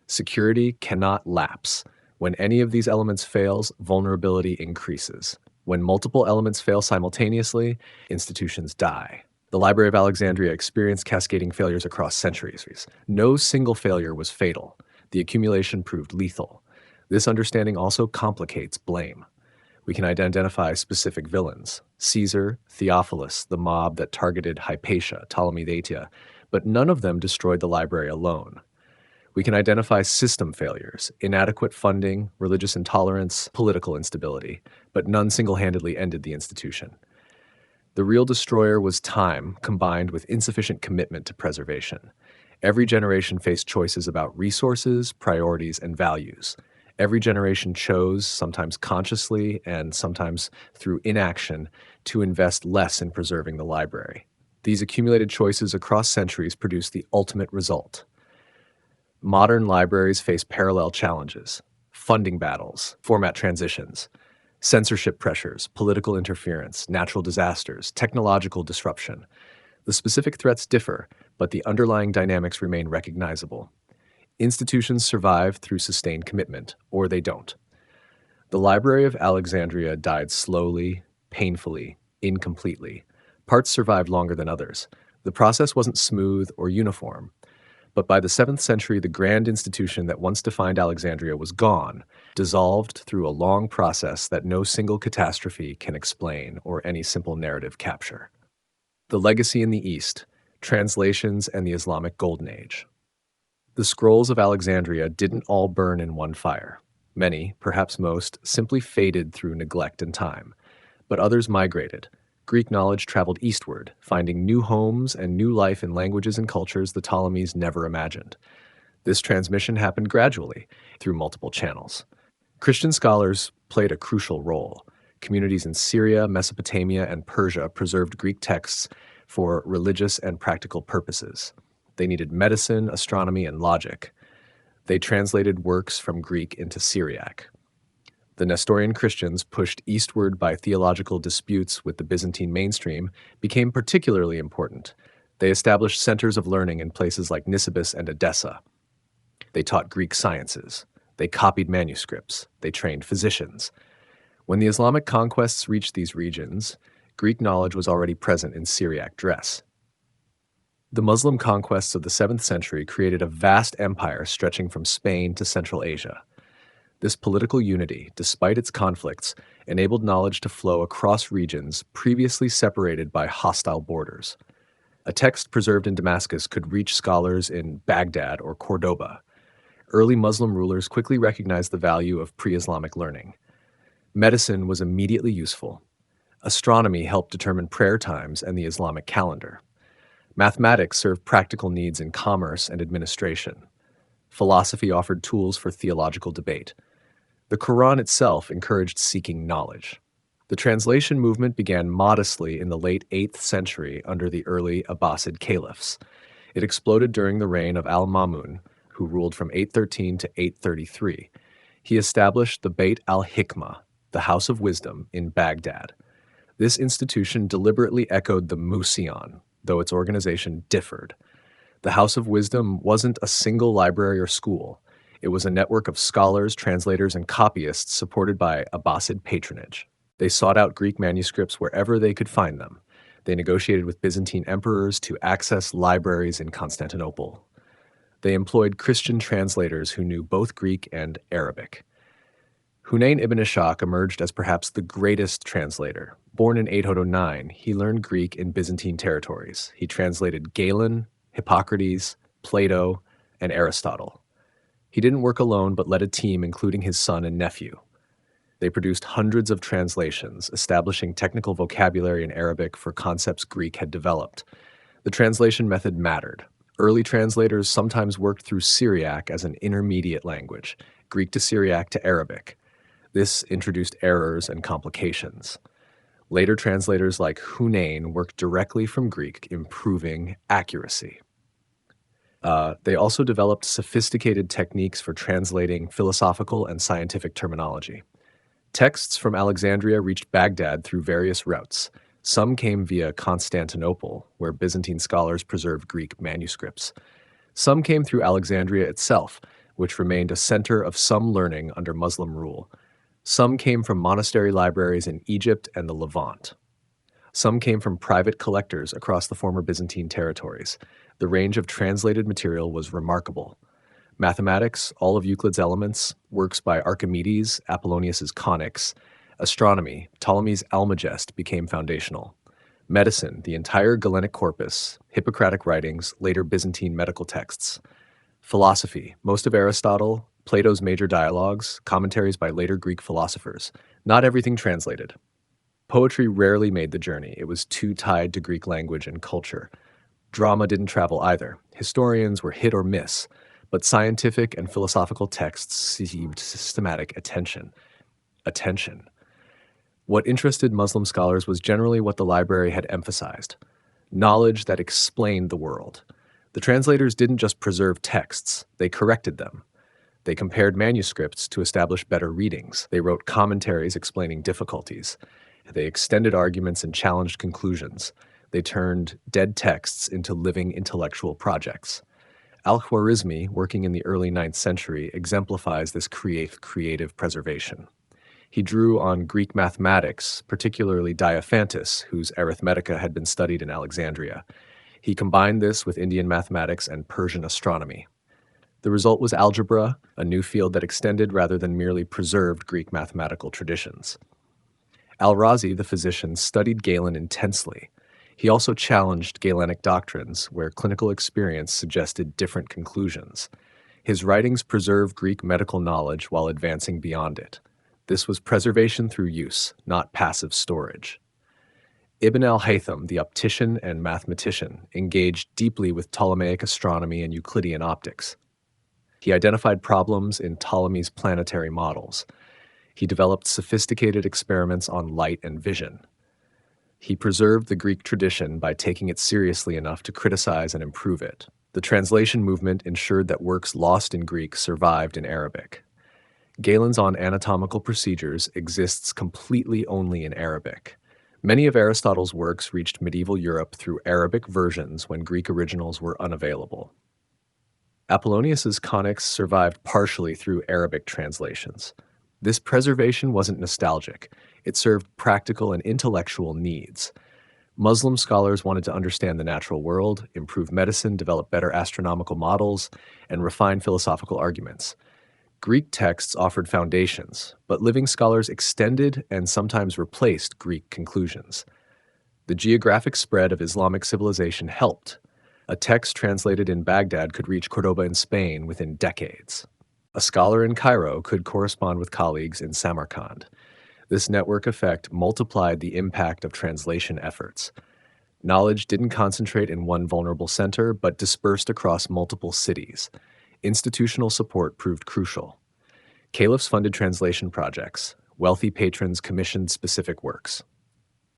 Security cannot lapse. When any of these elements fails, vulnerability increases. When multiple elements fail simultaneously, institutions die. The Library of Alexandria experienced cascading failures across centuries. No single failure was fatal. The accumulation proved lethal. This understanding also complicates blame. We can identify specific villains: Caesar, Theophilus, the mob that targeted Hypatia, Ptolemaic, but none of them destroyed the library alone. We can identify system failures: inadequate funding, religious intolerance, political instability, but none single-handedly ended the institution. The real destroyer was time, combined with insufficient commitment to preservation. Every generation faced choices about resources, priorities, and values. Every generation chose, sometimes consciously and sometimes through inaction, to invest less in preserving the library. These accumulated choices across centuries produced the ultimate result. Modern libraries face parallel challenges: funding battles, format transitions, censorship pressures, political interference, natural disasters, technological disruption. The specific threats differ, but the underlying dynamics remain recognizable. Institutions survive through sustained commitment, or they don't. The Library of Alexandria died slowly, painfully, incompletely. Parts survived longer than others. The process wasn't smooth or uniform. But by the 7th century, the grand institution that once defined Alexandria was gone, dissolved through a long process that no single catastrophe can explain or any simple narrative capture. The legacy in the East: translations and the Islamic Golden Age. The scrolls of Alexandria didn't all burn in one fire. Many, perhaps most, simply faded through neglect and time. But others migrated. Greek knowledge traveled eastward, finding new homes and new life in languages and cultures the Ptolemies never imagined. This transmission happened gradually, through multiple channels. Christian scholars played a crucial role. Communities in Syria, Mesopotamia, and Persia preserved Greek texts for religious and practical purposes. They needed medicine, astronomy, and logic. They translated works from Greek into Syriac. The Nestorian Christians, pushed eastward by theological disputes with the Byzantine mainstream, became particularly important. They established centers of learning in places like Nisibis and Edessa. They taught Greek sciences. They copied manuscripts. They trained physicians. When the Islamic conquests reached these regions, Greek knowledge was already present in Syriac dress. The Muslim conquests of the 7th century created a vast empire stretching from Spain to Central Asia. This political unity, despite its conflicts, enabled knowledge to flow across regions previously separated by hostile borders. A text preserved in Damascus could reach scholars in Baghdad or Cordoba. Early Muslim rulers quickly recognized the value of pre-Islamic learning. Medicine was immediately useful. Astronomy helped determine prayer times and the Islamic calendar. Mathematics served practical needs in commerce and administration. Philosophy offered tools for theological debate. The Quran itself encouraged seeking knowledge. The translation movement began modestly in the late 8th century under the early Abbasid caliphs. It exploded during the reign of Al-Ma'mun, who ruled from 813 to 833. He established the Beit al-Hikmah, the House of Wisdom, in Baghdad. This institution deliberately echoed the Mouseion, though its organization differed. The House of Wisdom wasn't a single library or school. It was a network of scholars, translators, and copyists supported by Abbasid patronage. They sought out Greek manuscripts wherever they could find them. They negotiated with Byzantine emperors to access libraries in Constantinople. They employed Christian translators who knew both Greek and Arabic. Hunayn ibn Ishaq emerged as perhaps the greatest translator. Born in 809, he learned Greek in Byzantine territories. He translated Galen, Hippocrates, Plato, and Aristotle. He didn't work alone, but led a team including his son and nephew. They produced hundreds of translations, establishing technical vocabulary in Arabic for concepts Greek had developed. The translation method mattered. Early translators sometimes worked through Syriac as an intermediate language, Greek to Syriac to Arabic. This introduced errors and complications. Later translators like Hunayn worked directly from Greek, improving accuracy. They also developed sophisticated techniques for translating philosophical and scientific terminology. Texts from Alexandria reached Baghdad through various routes. Some came via Constantinople, where Byzantine scholars preserved Greek manuscripts. Some came through Alexandria itself, which remained a center of some learning under Muslim rule. Some came from monastery libraries in Egypt and the Levant. Some came from private collectors across the former Byzantine territories. The range of translated material was remarkable. Mathematics, all of Euclid's elements, works by Archimedes, Apollonius's Conics. Astronomy, Ptolemy's Almagest became foundational. Medicine, the entire Galenic corpus, Hippocratic writings, later Byzantine medical texts. Philosophy, most of Aristotle, Plato's major dialogues, commentaries by later Greek philosophers. Not everything translated. Poetry rarely made the journey. It was too tied to Greek language and culture. Drama didn't travel either. Historians were hit or miss, but scientific and philosophical texts received systematic attention. Attention. What interested Muslim scholars was generally what the library had emphasized: knowledge that explained the world. The translators didn't just preserve texts, they corrected them. They compared manuscripts to establish better readings. They wrote commentaries explaining difficulties. They extended arguments and challenged conclusions. They turned dead texts into living intellectual projects. Al-Khwarizmi, working in the early 9th century, exemplifies this creative preservation. He drew on Greek mathematics, particularly Diophantus, whose Arithmetica had been studied in Alexandria. He combined this with Indian mathematics and Persian astronomy. The result was algebra, a new field that extended rather than merely preserved Greek mathematical traditions. Al-Razi, the physician, studied Galen intensely. He also challenged Galenic doctrines, where clinical experience suggested different conclusions. His writings preserve Greek medical knowledge while advancing beyond it. This was preservation through use, not passive storage. Ibn al-Haytham, the optician and mathematician, engaged deeply with Ptolemaic astronomy and Euclidean optics. He identified problems in Ptolemy's planetary models. He developed sophisticated experiments on light and vision. He preserved the Greek tradition by taking it seriously enough to criticize and improve it. The translation movement ensured that works lost in Greek survived in Arabic. Galen's On Anatomical Procedures exists completely only in Arabic. Many of Aristotle's works reached medieval Europe through Arabic versions when Greek originals were unavailable. Apollonius's Conics survived partially through Arabic translations. This preservation wasn't nostalgic. It served practical and intellectual needs. Muslim scholars wanted to understand the natural world, improve medicine, develop better astronomical models, and refine philosophical arguments. Greek texts offered foundations, but living scholars extended and sometimes replaced Greek conclusions. The geographic spread of Islamic civilization helped. A text translated in Baghdad could reach Cordoba in Spain within decades. A scholar in Cairo could correspond with colleagues in Samarkand. This network effect multiplied the impact of translation efforts. Knowledge didn't concentrate in one vulnerable center, but dispersed across multiple cities. Institutional support proved crucial. Caliphs funded translation projects. Wealthy patrons commissioned specific works.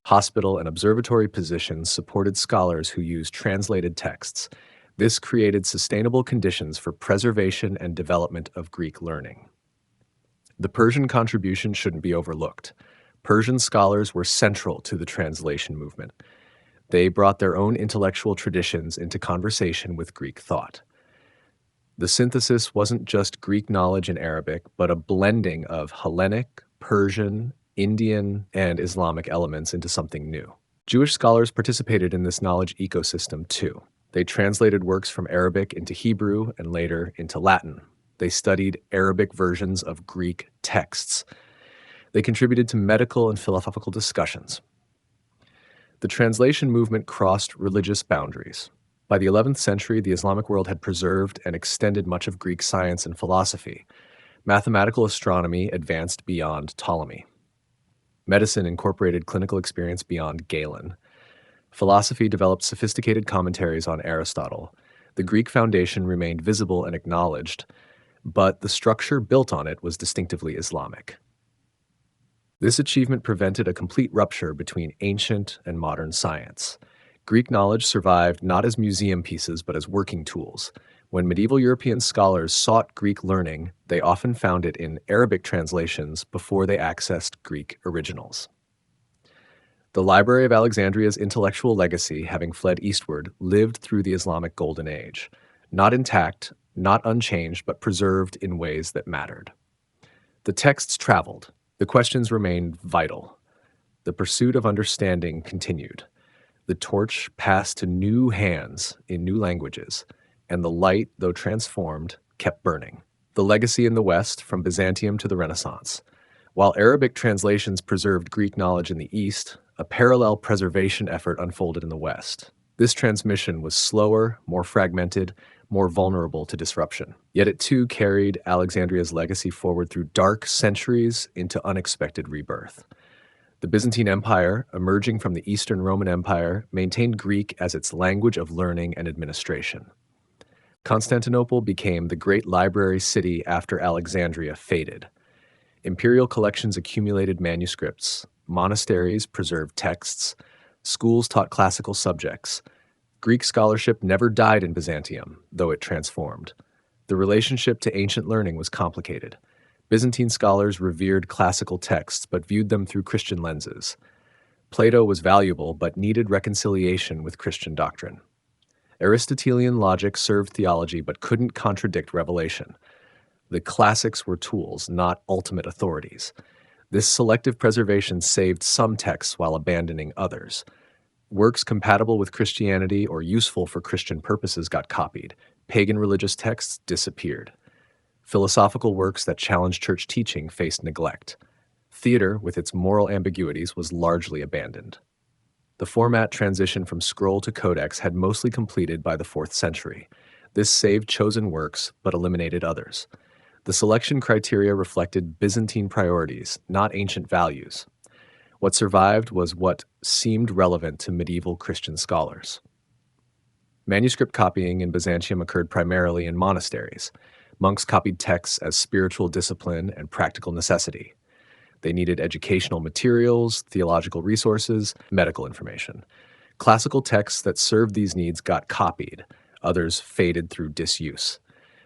Hospital and observatory positions supported scholars who used translated texts. This created sustainable conditions for preservation and development of Greek learning. The Persian contribution shouldn't be overlooked. Persian scholars were central to the translation movement. They brought their own intellectual traditions into conversation with Greek thought. The synthesis wasn't just Greek knowledge in Arabic, but a blending of Hellenic, Persian, Indian, and Islamic elements into something new. Jewish scholars participated in this knowledge ecosystem too. They translated works from Arabic into Hebrew and later into Latin. They studied Arabic versions of Greek texts. They contributed to medical and philosophical discussions. The translation movement crossed religious boundaries. By the 11th century, the Islamic world had preserved and extended much of Greek science and philosophy. Mathematical astronomy advanced beyond Ptolemy. Medicine incorporated clinical experience beyond Galen. Philosophy developed sophisticated commentaries on Aristotle. The Greek foundation remained visible and acknowledged, but the structure built on it was distinctively Islamic. This achievement prevented a complete rupture between ancient and modern science. Greek knowledge survived not as museum pieces, but as working tools. When medieval European scholars sought Greek learning, they often found it in Arabic translations before they accessed Greek originals. The Library of Alexandria's intellectual legacy, having fled eastward, lived through the Islamic Golden Age. Not intact, not unchanged, but preserved in ways that mattered. The texts traveled. The questions remained vital. The pursuit of understanding continued. The torch passed to new hands in new languages, and the light, though transformed, kept burning. The legacy in the West, from Byzantium to the Renaissance. While Arabic translations preserved Greek knowledge in the East, a parallel preservation effort unfolded in the West. This transmission was slower, more fragmented, more vulnerable to disruption. Yet it too carried Alexandria's legacy forward through dark centuries into unexpected rebirth. The Byzantine Empire, emerging from the Eastern Roman Empire, maintained Greek as its language of learning and administration. Constantinople became the great library city after Alexandria faded. Imperial collections accumulated manuscripts, monasteries preserved texts, schools taught classical subjects. Greek scholarship never died in Byzantium, though it transformed. The relationship to ancient learning was complicated. Byzantine scholars revered classical texts but viewed them through Christian lenses. Plato was valuable but needed reconciliation with Christian doctrine. Aristotelian logic served theology but couldn't contradict revelation. The classics were tools, not ultimate authorities. This selective preservation saved some texts while abandoning others. Works compatible with Christianity or useful for Christian purposes got copied. Pagan religious texts disappeared. Philosophical works that challenged church teaching faced neglect. Theater, with its moral ambiguities, was largely abandoned. The format transition from scroll to codex had mostly completed by the 4th century. This saved chosen works but eliminated others. The selection criteria reflected Byzantine priorities, not ancient values. What survived was what seemed relevant to medieval Christian scholars. Manuscript copying in Byzantium occurred primarily in monasteries. Monks copied texts as spiritual discipline and practical necessity. They needed educational materials, theological resources, medical information. Classical texts that served these needs got copied. Others faded through disuse.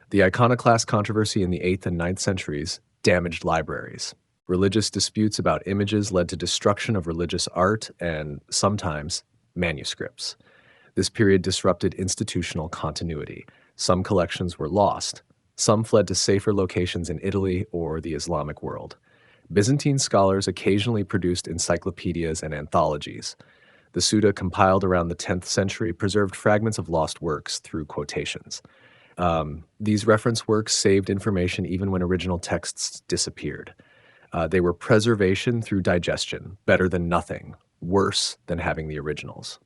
The iconoclast controversy in the 8th and 9th centuries damaged libraries. Religious disputes about images led to destruction of religious art and, sometimes, manuscripts. This period disrupted institutional continuity. Some collections were lost. Some fled to safer locations in Italy or the Islamic world. Byzantine scholars occasionally produced encyclopedias and anthologies. The Suda, compiled around the 10th century, preserved fragments of lost works through quotations. These reference works saved information even when original texts disappeared. They were preservation through digestion, better than nothing, worse than having the originals.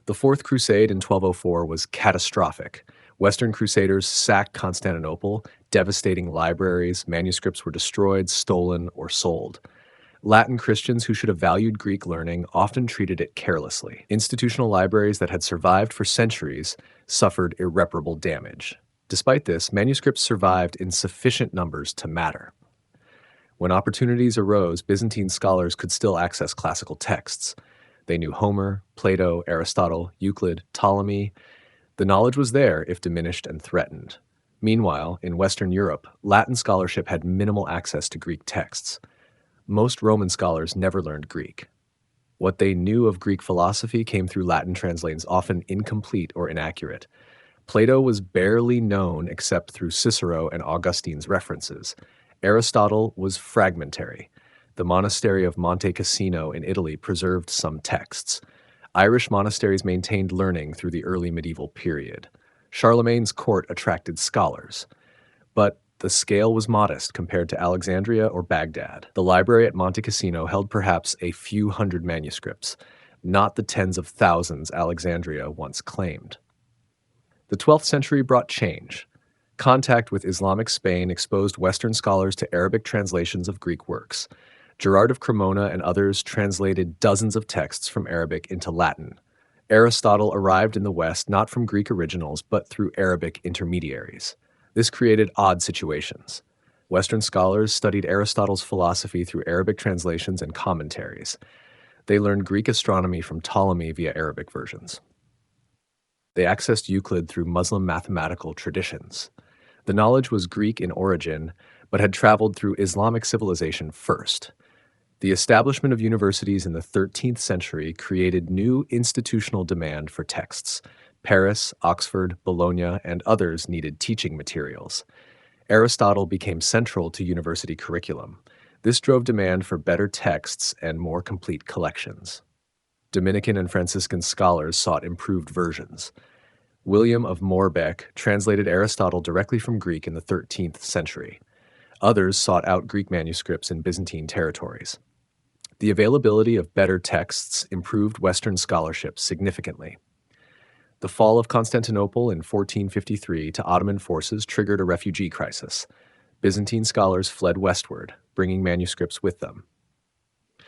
The Fourth Crusade in 1204 was catastrophic. Western Crusaders sacked Constantinople, devastating libraries, manuscripts were destroyed, stolen, or sold. Latin Christians who should have valued Greek learning often treated it carelessly. Institutional libraries that had survived for centuries suffered irreparable damage. Despite this, manuscripts survived in sufficient numbers to matter. When opportunities arose, Byzantine scholars could still access classical texts. They knew Homer, Plato, Aristotle, Euclid, Ptolemy. The knowledge was there if diminished and threatened. Meanwhile, in Western Europe, Latin scholarship had minimal access to Greek texts. Most Roman scholars never learned Greek. What they knew of Greek philosophy came through Latin translations, often incomplete or inaccurate. Plato was barely known except through Cicero and Augustine's references. Aristotle was fragmentary. The monastery of Monte Cassino in Italy preserved some texts. Irish monasteries maintained learning through the early medieval period. Charlemagne's court attracted scholars. But the scale was modest compared to Alexandria or Baghdad. The library at Monte Cassino held perhaps a few hundred manuscripts, not the tens of thousands Alexandria once claimed. The 12th century brought change. Contact with Islamic Spain exposed Western scholars to Arabic translations of Greek works. Gerard of Cremona and others translated dozens of texts from Arabic into Latin. Aristotle arrived in the West not from Greek originals, but through Arabic intermediaries. This created odd situations. Western scholars studied Aristotle's philosophy through Arabic translations and commentaries. They learned Greek astronomy from Ptolemy via Arabic versions. They accessed Euclid through Muslim mathematical traditions. The knowledge was Greek in origin, but had traveled through Islamic civilization first. The establishment of universities in the 13th century created new institutional demand for texts. Paris, Oxford, Bologna, and others needed teaching materials. Aristotle became central to university curriculum. This drove demand for better texts and more complete collections. Dominican and Franciscan scholars sought improved versions. William of Moerbeke translated Aristotle directly from Greek in the 13th century. Others sought out Greek manuscripts in Byzantine territories. The availability of better texts improved Western scholarship significantly. The fall of Constantinople in 1453 to Ottoman forces triggered a refugee crisis. Byzantine scholars fled westward, bringing manuscripts with them.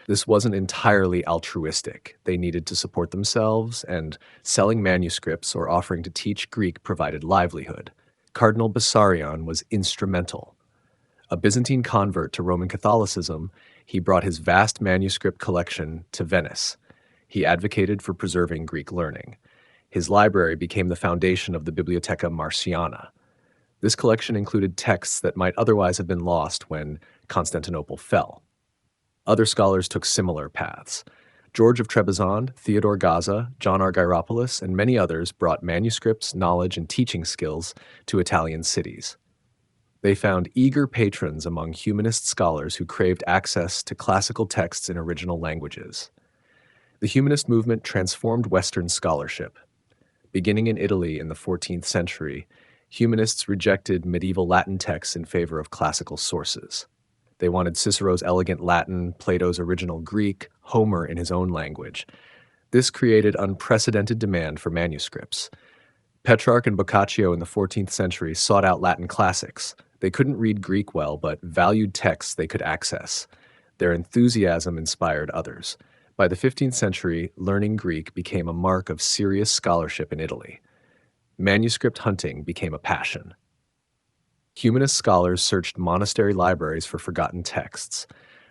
This wasn't entirely altruistic. They needed to support themselves, and selling manuscripts or offering to teach Greek provided livelihood. Cardinal Mouseion was instrumental. A Byzantine convert to Roman Catholicism, he brought his vast manuscript collection to Venice. He advocated for preserving Greek learning. His library became the foundation of the Bibliotheca Marciana. This collection included texts that might otherwise have been lost when Constantinople fell. Other scholars took similar paths. George of Trebizond, Theodore Gaza, John Argyropoulos, and many others brought manuscripts, knowledge, and teaching skills to Italian cities. They found eager patrons among humanist scholars who craved access to classical texts in original languages. The humanist movement transformed Western scholarship. Beginning in Italy in the 14th century, humanists rejected medieval Latin texts in favor of classical sources. They wanted Cicero's elegant Latin, Plato's original Greek, Homer in his own language. This created unprecedented demand for manuscripts. Petrarch and Boccaccio in the 14th century sought out Latin classics. They couldn't read Greek well, but valued texts they could access. Their enthusiasm inspired others. By the 15th century, learning Greek became a mark of serious scholarship in Italy. Manuscript hunting became a passion. Humanist scholars searched monastery libraries for forgotten texts.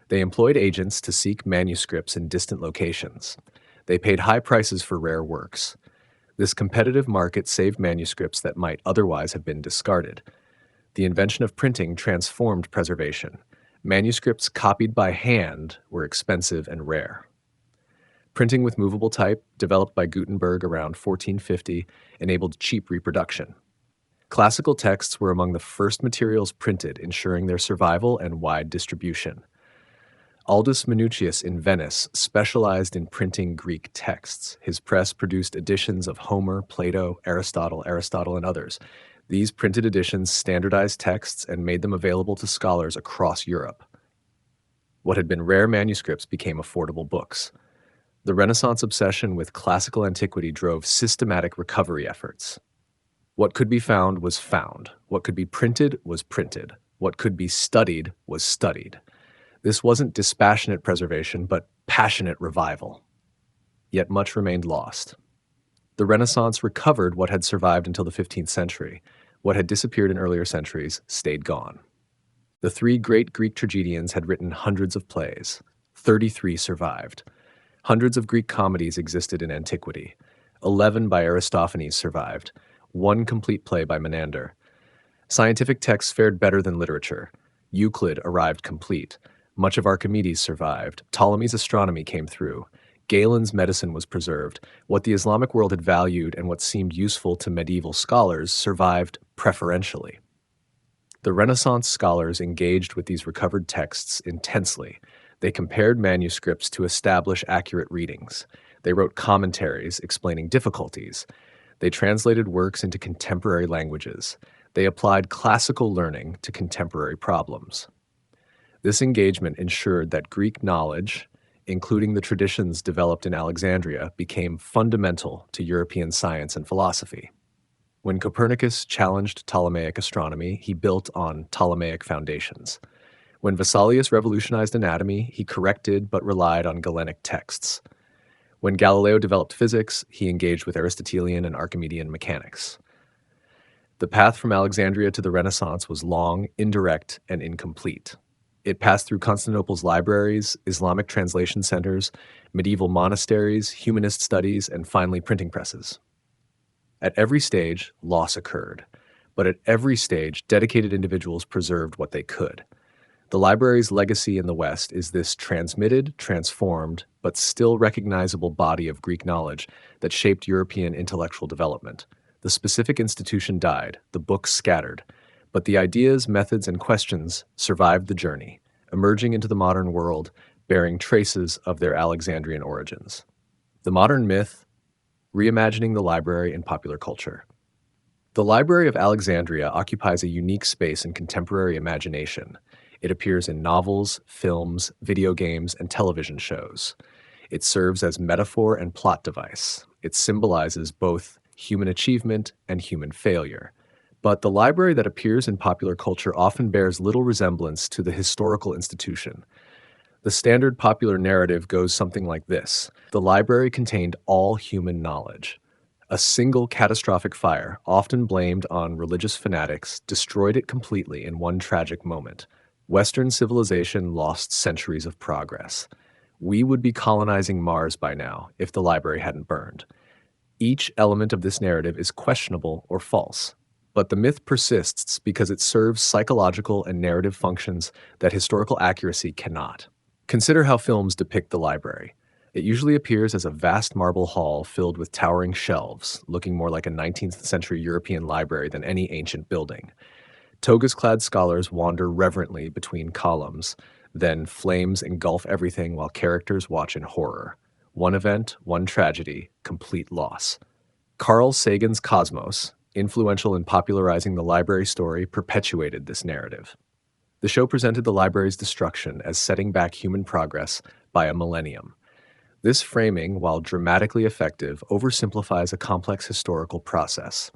They employed agents to seek manuscripts in distant locations. They paid high prices for rare works. This competitive market saved manuscripts that might otherwise have been discarded. The invention of printing transformed preservation. Manuscripts copied by hand were expensive and rare. Printing with movable type, developed by Gutenberg around 1450, enabled cheap reproduction. Classical texts were among the first materials printed, ensuring their survival and wide distribution. Aldus Manutius in Venice specialized in printing Greek texts. His press produced editions of Homer, Plato, Aristotle, and others. These printed editions standardized texts and made them available to scholars across Europe. What had been rare manuscripts became affordable books. The Renaissance obsession with classical antiquity drove systematic recovery efforts. What could be found was found. What could be printed was printed. What could be studied was studied. This wasn't dispassionate preservation, but passionate revival. Yet much remained lost. The Renaissance recovered what had survived until the 15th century. What had disappeared in earlier centuries stayed gone. The three great Greek tragedians had written hundreds of plays. 33 survived. Hundreds of Greek comedies existed in antiquity. 11 by Aristophanes survived. One complete play by Menander. Scientific texts fared better than literature. Euclid arrived complete. Much of Archimedes survived. Ptolemy's astronomy came through. Galen's medicine was preserved. What the Islamic world had valued and what seemed useful to medieval scholars survived preferentially. The Renaissance scholars engaged with these recovered texts intensely. They compared manuscripts to establish accurate readings. They wrote commentaries explaining difficulties. They translated works into contemporary languages. They applied classical learning to contemporary problems. This engagement ensured that Greek knowledge, including the traditions developed in Alexandria, became fundamental to European science and philosophy. When Copernicus challenged Ptolemaic astronomy, he built on Ptolemaic foundations. When Vesalius revolutionized anatomy, he corrected but relied on Galenic texts. When Galileo developed physics, he engaged with Aristotelian and Archimedean mechanics. The path from Alexandria to the Renaissance was long, indirect, and incomplete. It passed through Constantinople's libraries, Islamic translation centers, medieval monasteries, humanist studies, and finally printing presses. At every stage, loss occurred. But at every stage, dedicated individuals preserved what they could. The library's legacy in the West is this transmitted, transformed, but still recognizable body of Greek knowledge that shaped European intellectual development. The specific institution died, the books scattered, but the ideas, methods, and questions survived the journey. emerging into the modern world bearing traces of their Alexandrian origins. The modern myth, reimagining the library in popular culture. The Library of Alexandria occupies a unique space in contemporary imagination. It appears in novels, films, video games, and television shows. It serves as metaphor and plot device. It symbolizes both human achievement and human failure. But the library that appears in popular culture often bears little resemblance to the historical institution. The standard popular narrative goes something like this: the library contained all human knowledge. A single catastrophic fire, often blamed on religious fanatics, destroyed it completely in one tragic moment. Western civilization lost centuries of progress. We would be colonizing Mars by now if the library hadn't burned. Each element of this narrative is questionable or false, but the myth persists because it serves psychological and narrative functions that historical accuracy cannot. Consider how films depict the library. It usually appears as a vast marble hall filled with towering shelves, looking more like a 19th century European library than any ancient building. Togas-clad scholars wander reverently between columns, then flames engulf everything while characters watch in horror. One event, one tragedy, complete loss. Carl Sagan's Cosmos, influential in popularizing the library story, perpetuated this narrative. The show presented the library's destruction as setting back human progress by a millennium. This framing, while dramatically effective, oversimplifies a complex historical process.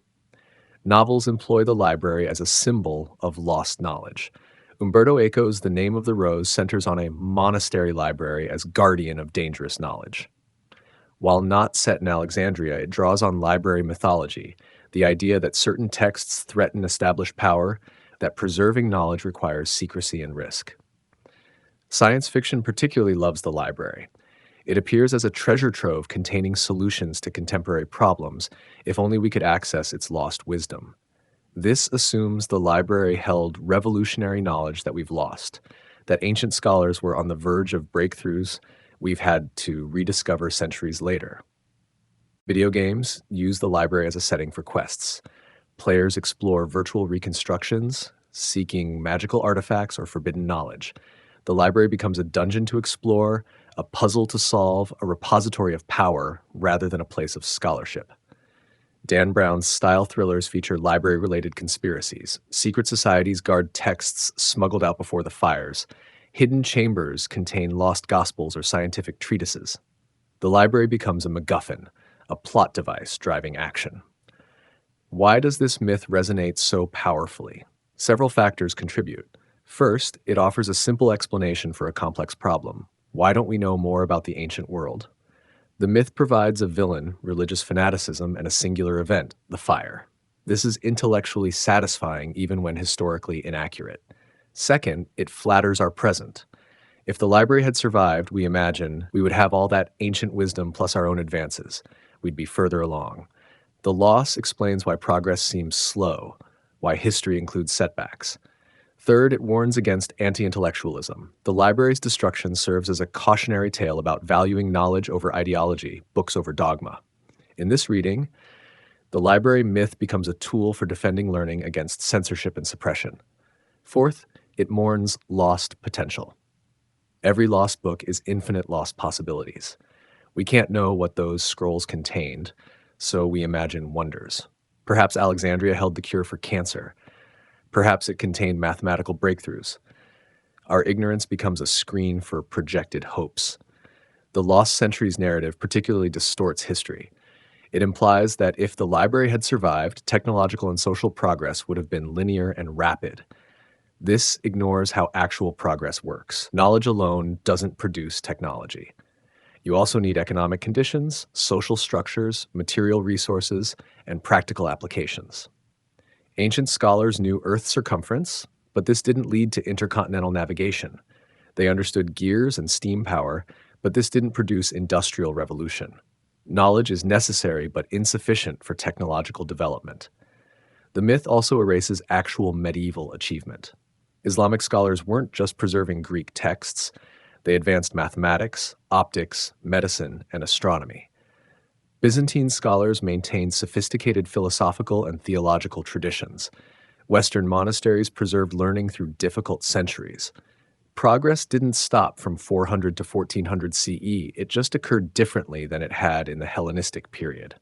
Novels employ the library as a symbol of lost knowledge. Umberto Eco's The Name of the Rose centers on a monastery library as guardian of dangerous knowledge. While not set in Alexandria, it draws on library mythology, the idea that certain texts threaten established power, that preserving knowledge requires secrecy and risk. Science fiction particularly loves the library. It appears as a treasure trove containing solutions to contemporary problems, if only we could access its lost wisdom. This assumes the library held revolutionary knowledge that we've lost, that ancient scholars were on the verge of breakthroughs we've had to rediscover centuries later. Video games use the library as a setting for quests. Players explore virtual reconstructions, seeking magical artifacts or forbidden knowledge. The library becomes a dungeon to explore, a puzzle to solve, a repository of power rather than a place of scholarship. Dan Brown's style thrillers feature library-related conspiracies. Secret societies guard texts smuggled out before the fires. Hidden chambers contain lost gospels or scientific treatises. The library becomes a MacGuffin, a plot device driving action. Why does this myth resonate so powerfully? Several factors contribute. First, it offers a simple explanation for a complex problem. Why don't we know more about the ancient world? The myth provides a villain, religious fanaticism, and a singular event, the fire. This is intellectually satisfying even when historically inaccurate. Second, it flatters our present. If the library had survived, we imagine we would have all that ancient wisdom plus our own advances. We'd be further along. The loss explains why progress seems slow, why history includes setbacks. Third, it warns against anti-intellectualism. The library's destruction serves as a cautionary tale about valuing knowledge over ideology, books over dogma. In this reading, the library myth becomes a tool for defending learning against censorship and suppression. Fourth, it mourns lost potential. Every lost book is infinite lost possibilities. We can't know what those scrolls contained, so we imagine wonders. Perhaps Alexandria held the cure for cancer. Perhaps it contained mathematical breakthroughs. Our ignorance becomes a screen for projected hopes. The lost centuries narrative particularly distorts history. It implies that if the library had survived, technological and social progress would have been linear and rapid. This ignores how actual progress works. Knowledge alone doesn't produce technology. You also need economic conditions, social structures, material resources, and practical applications. Ancient scholars knew Earth's circumference, but this didn't lead to intercontinental navigation. They understood gears and steam power, but this didn't produce industrial revolution. Knowledge is necessary but insufficient for technological development. The myth also erases actual medieval achievement. Islamic scholars weren't just preserving Greek texts. They advanced mathematics, optics, medicine, and astronomy. Byzantine scholars maintained sophisticated philosophical and theological traditions. Western monasteries preserved learning through difficult centuries. Progress didn't stop from 400 to 1400 CE, it just occurred differently than it had in the Hellenistic period.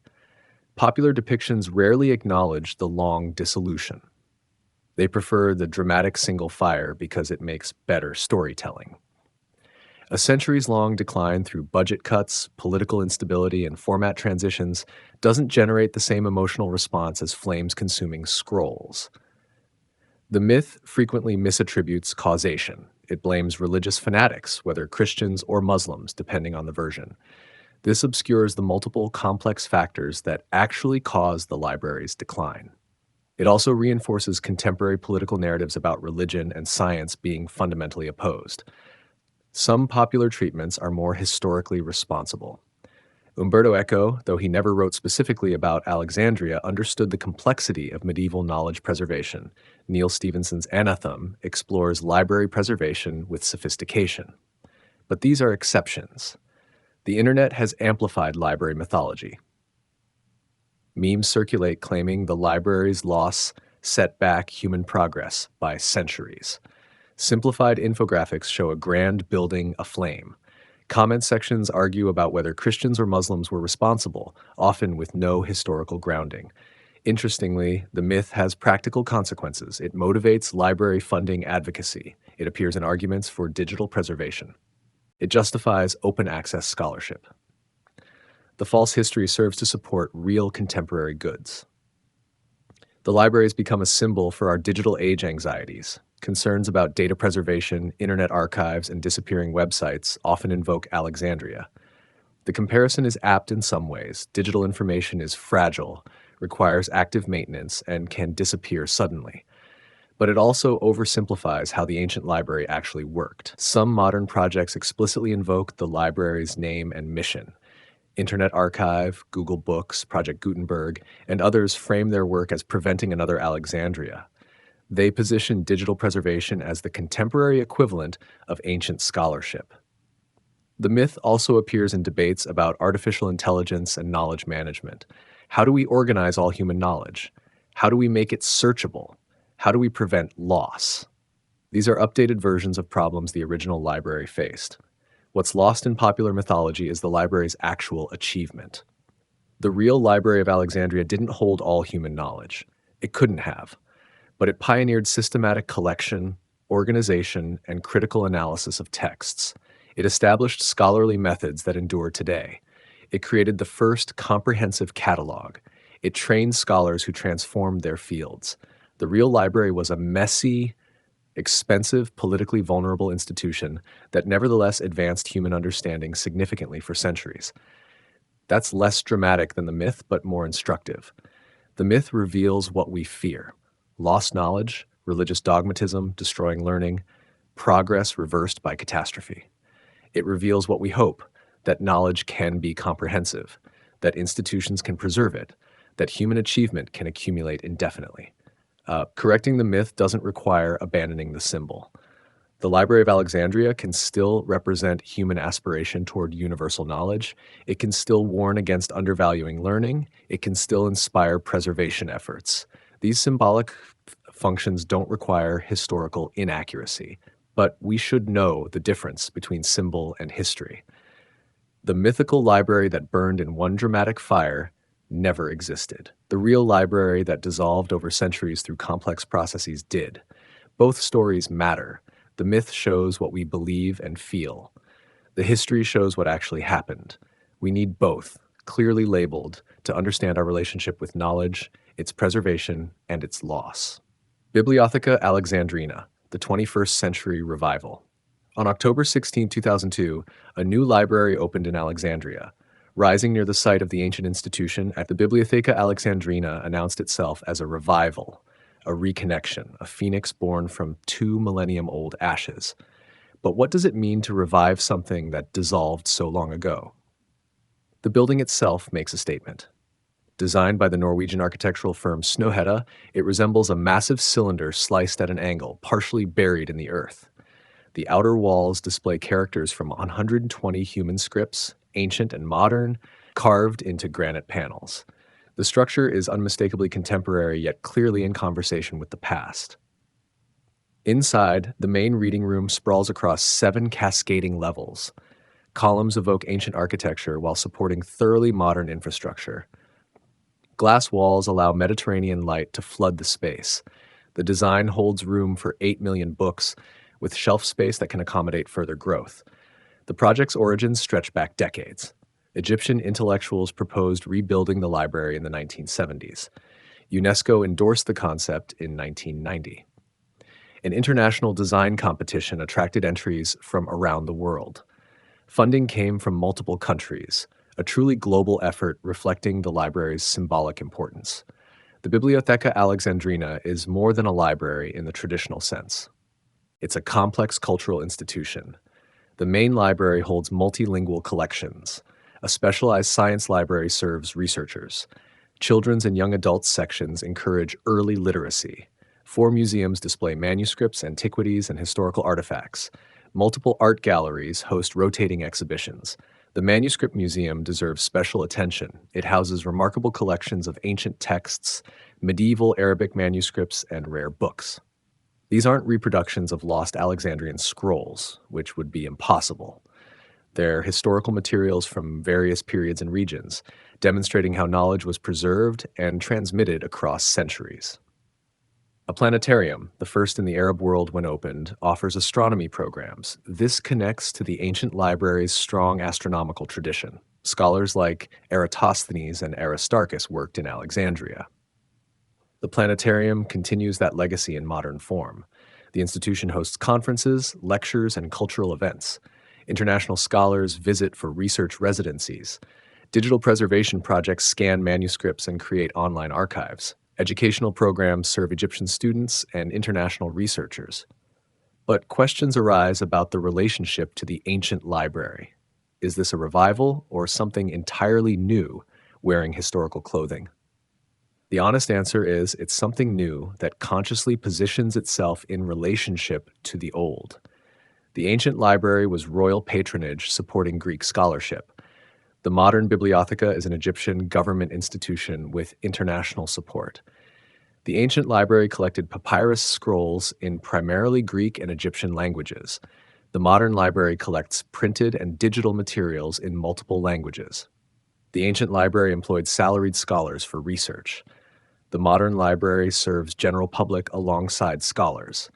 Popular depictions rarely acknowledge the long dissolution. They prefer the dramatic single fire because it makes better storytelling. A centuries-long decline through budget cuts, political instability, and format transitions doesn't generate the same emotional response as flames consuming scrolls. The myth frequently misattributes causation. It blames religious fanatics, whether Christians or Muslims, depending on the version. This obscures the multiple complex factors that actually cause the library's decline. It also reinforces contemporary political narratives about religion and science being fundamentally opposed. Some popular treatments are more historically responsible. Umberto Eco, though he never wrote specifically about Alexandria, understood the complexity of medieval knowledge preservation. Neil Stephenson's Anathem explores library preservation with sophistication. But these are exceptions. The internet has amplified library mythology. Memes circulate claiming the library's loss set back human progress by centuries. Simplified infographics show a grand building aflame. Comment sections argue about whether Christians or Muslims were responsible, often with no historical grounding. Interestingly, the myth has practical consequences. It motivates library funding advocacy. It appears in arguments for digital preservation. It justifies open access scholarship. The false history serves to support real contemporary goods. The library has become a symbol for our digital age anxieties. Concerns about data preservation, internet archives, and disappearing websites often invoke Alexandria. The comparison is apt in some ways. Digital information is fragile, requires active maintenance, and can disappear suddenly. But it also oversimplifies how the ancient library actually worked. Some modern projects explicitly invoke the library's name and mission. Internet Archive, Google Books, Project Gutenberg, and others frame their work as preventing another Alexandria. They position digital preservation as the contemporary equivalent of ancient scholarship. The myth also appears in debates about artificial intelligence and knowledge management. How do we organize all human knowledge? How do we make it searchable? How do we prevent loss? These are updated versions of problems the original library faced. What's lost in popular mythology is the library's actual achievement. The real Library of Alexandria didn't hold all human knowledge. It couldn't have. But it pioneered systematic collection, organization, and critical analysis of texts. It established scholarly methods that endure today. It created the first comprehensive catalog. It trained scholars who transformed their fields. The real library was a messy, expensive, politically vulnerable institution that nevertheless advanced human understanding significantly for centuries. That's less dramatic than the myth, but more instructive. The myth reveals what we fear: lost knowledge, religious dogmatism, destroying learning, progress reversed by catastrophe. It reveals what we hope: that knowledge can be comprehensive, that institutions can preserve it, that human achievement can accumulate indefinitely. Correcting the myth doesn't require abandoning the symbol. The Library of Alexandria can still represent human aspiration toward universal knowledge. It can still warn against undervaluing learning. It can still inspire preservation efforts. These symbolic functions don't require historical inaccuracy, but we should know the difference between symbol and history. The mythical library that burned in one dramatic fire never existed. The real library that dissolved over centuries through complex processes did. Both stories matter. The myth shows what we believe and feel. The history shows what actually happened. We need both, clearly labeled, to understand our relationship with knowledge, its preservation, and its loss. Bibliotheca Alexandrina, the 21st Century Revival. On October 16, 2002, a new library opened in Alexandria. Rising near the site of the ancient institution, at the Bibliotheca Alexandrina announced itself as a revival, a reconnection, a phoenix born from 2 millennium-old ashes. But what does it mean to revive something that dissolved so long ago? The building itself makes a statement. Designed by the Norwegian architectural firm Snøhetta, it resembles a massive cylinder sliced at an angle, partially buried in the earth. The outer walls display characters from 120 human scripts, ancient and modern, carved into granite panels. The structure is unmistakably contemporary, yet clearly in conversation with the past. Inside, the main reading room sprawls across 7 cascading levels. Columns evoke ancient architecture while supporting thoroughly modern infrastructure. Glass walls allow Mediterranean light to flood the space. The design holds room for 8 million books, with shelf space that can accommodate further growth. The project's origins stretch back decades. Egyptian intellectuals proposed rebuilding the library in the 1970s. UNESCO endorsed the concept in 1990. An international design competition attracted entries from around the world. Funding came from multiple countries, a truly global effort reflecting the library's symbolic importance. The Bibliotheca Alexandrina is more than a library in the traditional sense. It's a complex cultural institution. The main library holds multilingual collections. A specialized science library serves researchers. Children's and young adults sections encourage early literacy. 4 museums display manuscripts, antiquities, and historical artifacts. Multiple art galleries host rotating exhibitions. The Manuscript Museum deserves special attention. It houses remarkable collections of ancient texts, medieval Arabic manuscripts, and rare books. These aren't reproductions of lost Alexandrian scrolls, which would be impossible. They're historical materials from various periods and regions, demonstrating how knowledge was preserved and transmitted across centuries. A planetarium, the first in the Arab world when opened, offers astronomy programs. This connects to the ancient library's strong astronomical tradition. Scholars like Eratosthenes and Aristarchus worked in Alexandria. The planetarium continues that legacy in modern form. The institution hosts conferences, lectures, and cultural events. International scholars visit for research residencies. Digital preservation projects scan manuscripts and create online archives. Educational programs serve Egyptian students and international researchers. But questions arise about the relationship to the ancient library. Is this a revival or something entirely new, wearing historical clothing? The honest answer is it's something new that consciously positions itself in relationship to the old. The ancient library was royal patronage supporting Greek scholarship. The modern Bibliotheca is an Egyptian government institution with international support. The ancient library collected papyrus scrolls in primarily Greek and Egyptian languages. The modern library collects printed and digital materials in multiple languages. The ancient library employed salaried scholars for research. The modern library serves general public alongside scholars.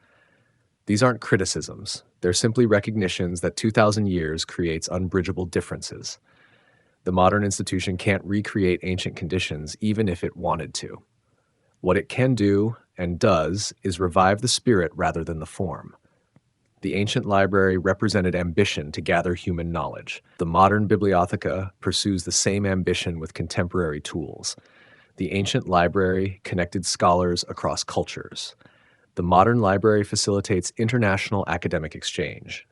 These aren't criticisms. They're simply recognitions that 2,000 years creates unbridgeable differences. The modern institution can't recreate ancient conditions even if it wanted to. What it can do, and does, is revive the spirit rather than the form. The ancient library represented ambition to gather human knowledge. The modern Bibliotheca pursues the same ambition with contemporary tools. The ancient library connected scholars across cultures. The modern library facilitates international academic exchange.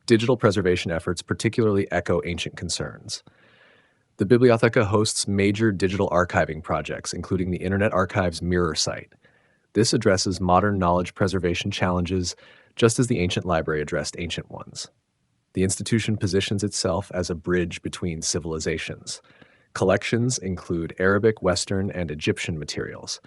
Digital preservation efforts particularly echo ancient concerns. The Bibliotheca hosts major digital archiving projects, including the Internet Archive's Mirror site. This addresses modern knowledge preservation challenges, just as the ancient library addressed ancient ones. The institution positions itself as a bridge between civilizations. Collections include Arabic, Western, and Egyptian materials.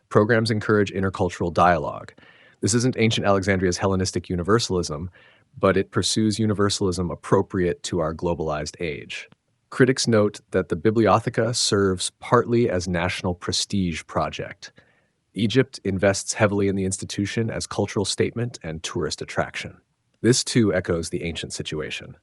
Programs encourage intercultural dialogue. This isn't ancient Alexandria's Hellenistic universalism, but it pursues universalism appropriate to our globalized age. Critics note that the Bibliotheca serves partly as national prestige project. Egypt invests heavily in the institution as cultural statement and tourist attraction. This too echoes the ancient situation.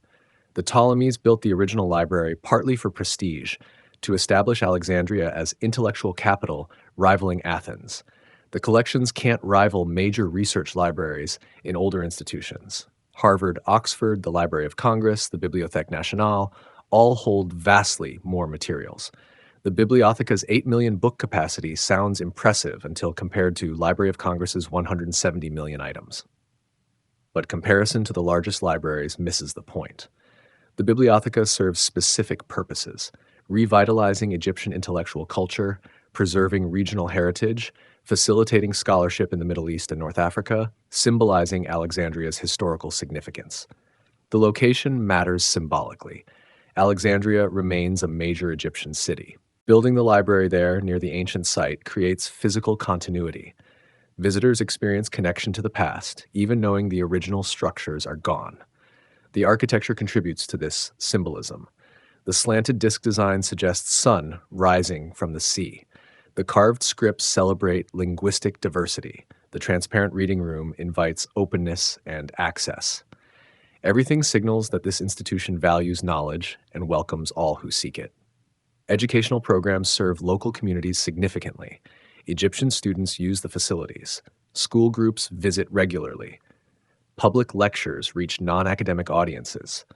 The Ptolemies built the original library partly for prestige, to establish Alexandria as intellectual capital rivaling Athens. The collections can't rival major research libraries in older institutions. Harvard, Oxford, the Library of Congress, the Bibliothèque Nationale, all hold vastly more materials. The Bibliotheca's 8 million book capacity sounds impressive until compared to Library of Congress's 170 million items. But comparison to the largest libraries misses the point. The Bibliotheca serves specific purposes: revitalizing Egyptian intellectual culture, preserving regional heritage, facilitating scholarship in the Middle East and North Africa, symbolizing Alexandria's historical significance. The location matters symbolically. Alexandria remains a major Egyptian city. Building the library there near the ancient site creates physical continuity. Visitors experience connection to the past, even knowing the original structures are gone. The architecture contributes to this symbolism. The slanted disc design suggests sun rising from the sea. The carved scripts celebrate linguistic diversity. The transparent reading room invites openness and access. Everything signals that this institution values knowledge and welcomes all who seek it. Educational programs serve local communities significantly. Egyptian students use the facilities. School groups visit regularly. Public lectures reach non-academic audiences.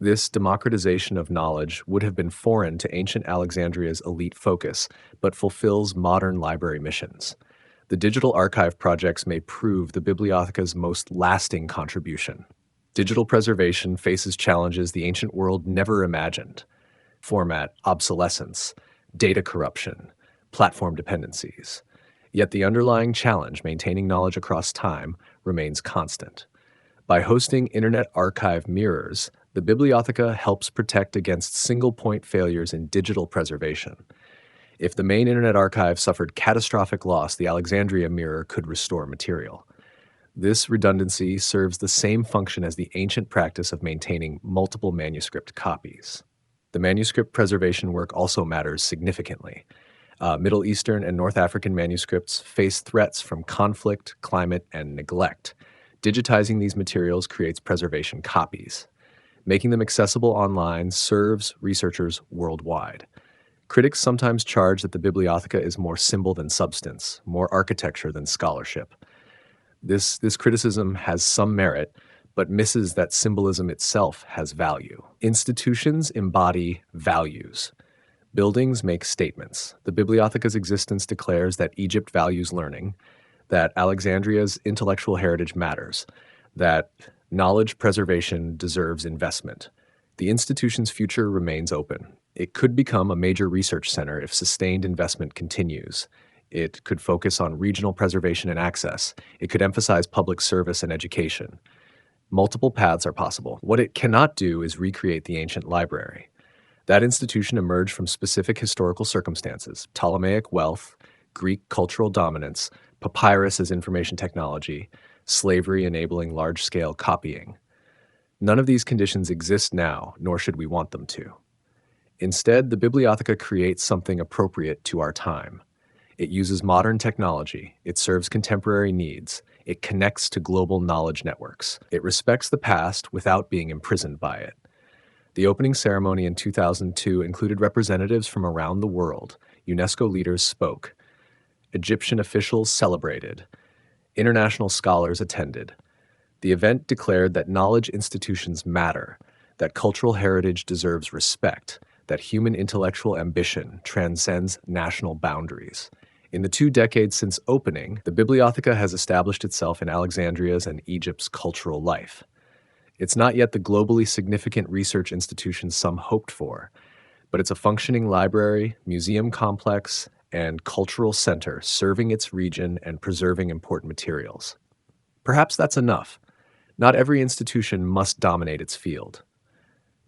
This democratization of knowledge would have been foreign to ancient Alexandria's elite focus, but fulfills modern library missions. The digital archive projects may prove the Bibliotheca's most lasting contribution. Digital preservation faces challenges the ancient world never imagined: format obsolescence, data corruption, platform dependencies. Yet the underlying challenge, maintaining knowledge across time, remains constant. By hosting Internet Archive mirrors, the Bibliotheca helps protect against single-point failures in digital preservation. If the main Internet Archive suffered catastrophic loss, the Alexandria mirror could restore material. This redundancy serves the same function as the ancient practice of maintaining multiple manuscript copies. The manuscript preservation work also matters significantly. Middle Eastern and North African manuscripts face threats from conflict, climate, and neglect. Digitizing these materials creates preservation copies. Making them accessible online serves researchers worldwide. Critics sometimes charge that the Bibliotheca is more symbol than substance, more architecture than scholarship. This criticism has some merit, but misses that symbolism itself has value. Institutions embody values. Buildings make statements. The Bibliotheca's existence declares that Egypt values learning, that Alexandria's intellectual heritage matters, that knowledge preservation deserves investment. The institution's future remains open. It could become a major research center if sustained investment continues. It could focus on regional preservation and access. It could emphasize public service and education. Multiple paths are possible. What it cannot do is recreate the ancient library. That institution emerged from specific historical circumstances: Ptolemaic wealth, Greek cultural dominance, papyrus as information technology, slavery enabling large-scale copying. None of these conditions exist now, nor should we want them to. Instead, the Bibliotheca creates something appropriate to our time. It uses modern technology, it serves contemporary needs, it connects to global knowledge networks. It respects the past without being imprisoned by it. The opening ceremony in 2002 included representatives from around the world. UNESCO leaders spoke. Egyptian officials celebrated. International scholars attended. The event declared that knowledge institutions matter, that cultural heritage deserves respect, that human intellectual ambition transcends national boundaries. In the 2 decades since opening, the Bibliotheca has established itself in Alexandria's and Egypt's cultural life. It's not yet the globally significant research institution some hoped for, but it's a functioning library, museum complex, and cultural center serving its region and preserving important materials. Perhaps that's enough. Not every institution must dominate its field.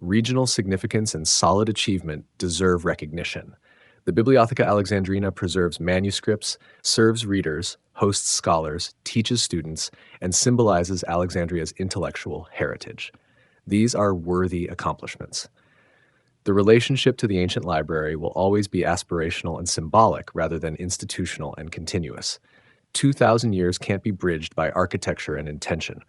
Regional significance and solid achievement deserve recognition. The Bibliotheca Alexandrina preserves manuscripts, serves readers, hosts scholars, teaches students, and symbolizes Alexandria's intellectual heritage. These are worthy accomplishments. The relationship to the ancient library will always be aspirational and symbolic rather than institutional and continuous. 2,000 years can't be bridged by architecture and intention.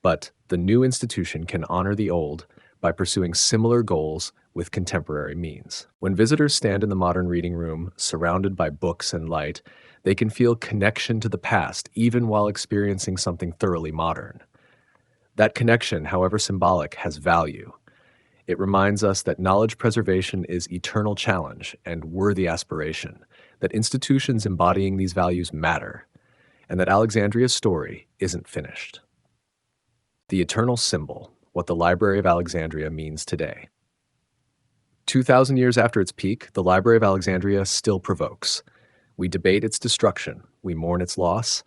But the new institution can honor the old by pursuing similar goals with contemporary means. When visitors stand in the modern reading room, surrounded by books and light, they can feel connection to the past even while experiencing something thoroughly modern. That connection, however symbolic, has value. It reminds us that knowledge preservation is eternal challenge and worthy aspiration, that institutions embodying these values matter, and that Alexandria's story isn't finished. The eternal symbol, what the Library of Alexandria means today. 2,000 years after its peak, the Library of Alexandria still provokes. We debate its destruction, we mourn its loss,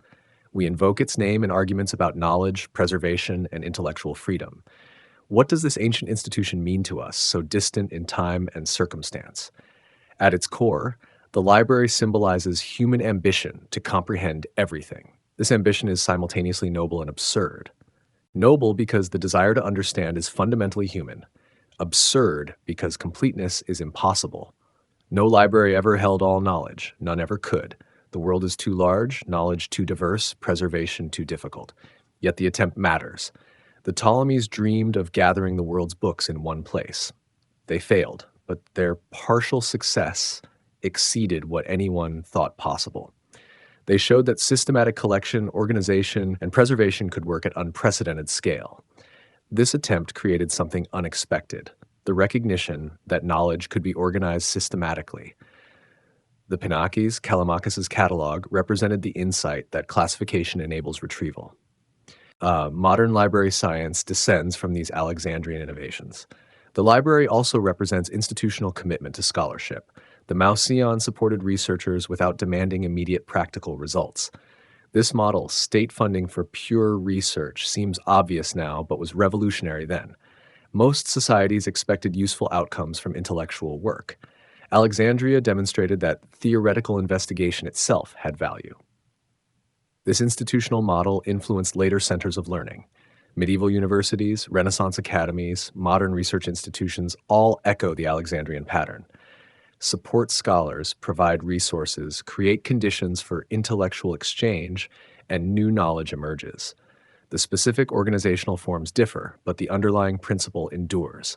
we invoke its name in arguments about knowledge, preservation, and intellectual freedom. What does this ancient institution mean to us, so distant in time and circumstance? At its core, The library symbolizes human ambition to comprehend everything. This ambition is simultaneously noble and absurd. Noble because the desire to understand is fundamentally human. Absurd because completeness is impossible. No library ever held all knowledge. None ever could. The world is too large, knowledge too diverse, preservation too difficult. Yet the attempt matters. The Ptolemies dreamed of gathering the world's books in one place. They failed, but their partial success exceeded what anyone thought possible. They showed that systematic collection, organization, and preservation could work at unprecedented scale. This attempt created something unexpected, the recognition that knowledge could be organized systematically. The Pinakes, Callimachus's catalog, represented the insight that classification enables retrieval. Modern library science descends from these Alexandrian innovations. The library also represents institutional commitment to scholarship. The Mouseion supported researchers without demanding immediate practical results. This model, state funding for pure research, seems obvious now but was revolutionary then. Most societies expected useful outcomes from intellectual work. Alexandria demonstrated that theoretical investigation itself had value. This institutional model influenced later centers of learning. Medieval universities, Renaissance academies, modern research institutions all echo the Alexandrian pattern. Support scholars, provide resources, create conditions for intellectual exchange, and new knowledge emerges. The specific organizational forms differ, but the underlying principle endures.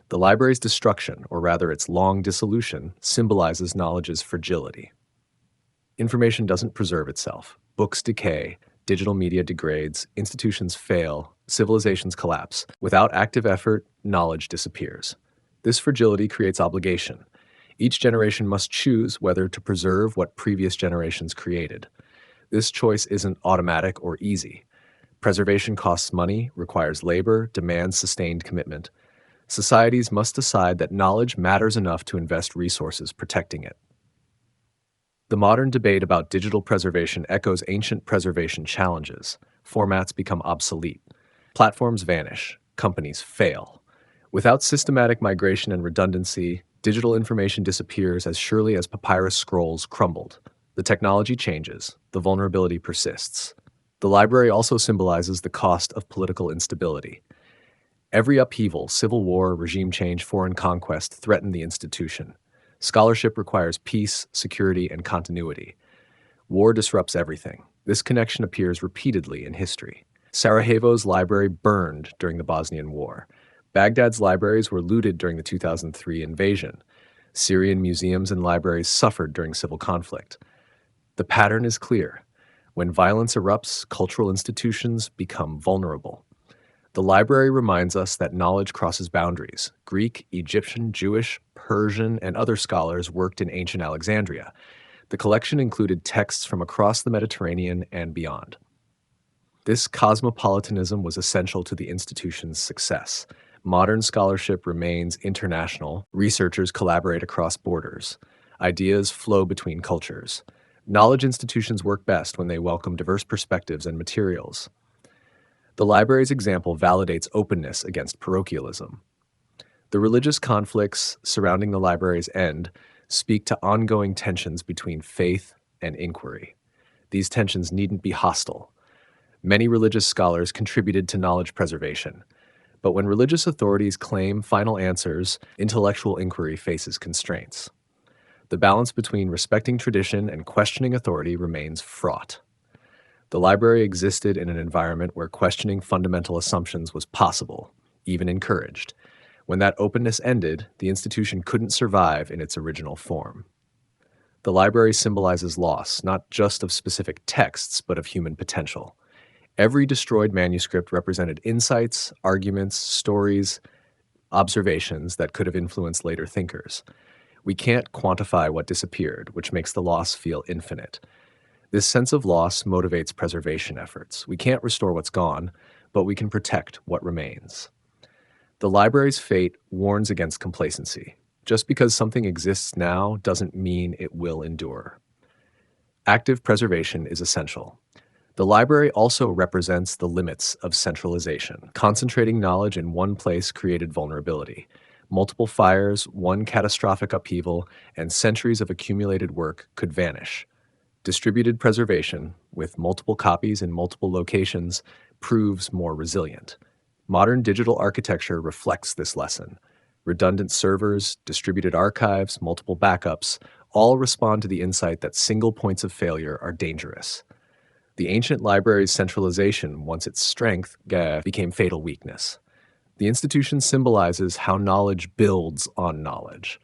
The library's destruction, or rather its long dissolution, symbolizes knowledge's fragility. Information doesn't preserve itself. Books decay, digital media degrades, institutions fail, civilizations collapse. Without active effort, knowledge disappears. This fragility creates obligation. Each generation must choose whether to preserve what previous generations created. This choice isn't automatic or easy. Preservation costs money, requires labor, demands sustained commitment. Societies must decide that knowledge matters enough to invest resources protecting it. The modern debate about digital preservation echoes ancient preservation challenges. Formats become obsolete. Platforms vanish. Companies fail. Without systematic migration and redundancy, digital information disappears as surely as papyrus scrolls crumbled. The technology changes. The vulnerability persists. The library also symbolizes the cost of political instability. Every upheaval, civil war, regime change, foreign conquest threaten the institution. Scholarship requires peace, security, and continuity. War disrupts everything. This connection appears repeatedly in history. Sarajevo's library burned during the Bosnian War. Baghdad's libraries were looted during the 2003 invasion. Syrian museums and libraries suffered during civil conflict. The pattern is clear. When violence erupts, cultural institutions become vulnerable. The library reminds us that knowledge crosses boundaries. Greek, Egyptian, Jewish, Persian, and other scholars worked in ancient Alexandria. The collection included texts from across the Mediterranean and beyond. This cosmopolitanism was essential to the institution's success. Modern scholarship remains international. Researchers collaborate across borders. Ideas flow between cultures. Knowledge institutions work best when they welcome diverse perspectives and materials. The library's example validates openness against parochialism. The religious conflicts surrounding the library's end speak to ongoing tensions between faith and inquiry. These tensions needn't be hostile. Many religious scholars contributed to knowledge preservation. But when religious authorities claim final answers, intellectual inquiry faces constraints. The balance between respecting tradition and questioning authority remains fraught. The library existed in an environment where questioning fundamental assumptions was possible, even encouraged. When that openness ended, the institution couldn't survive in its original form. The library symbolizes loss, not just of specific texts, but of human potential. Every destroyed manuscript represented insights, arguments, stories, observations that could have influenced later thinkers. We can't quantify what disappeared, which makes the loss feel infinite. This sense of loss motivates preservation efforts. We can't restore what's gone, but we can protect what remains. The library's fate warns against complacency. Just because something exists now doesn't mean it will endure. Active preservation is essential. The library also represents the limits of centralization. Concentrating knowledge in one place created vulnerability. Multiple fires, one catastrophic upheaval, and centuries of accumulated work could vanish. Distributed preservation, with multiple copies in multiple locations, proves more resilient. Modern digital architecture reflects this lesson. Redundant servers, distributed archives, multiple backups all respond to the insight that single points of failure are dangerous. The ancient library's centralization, once its strength, became fatal weakness. The institution symbolizes how knowledge builds on knowledge.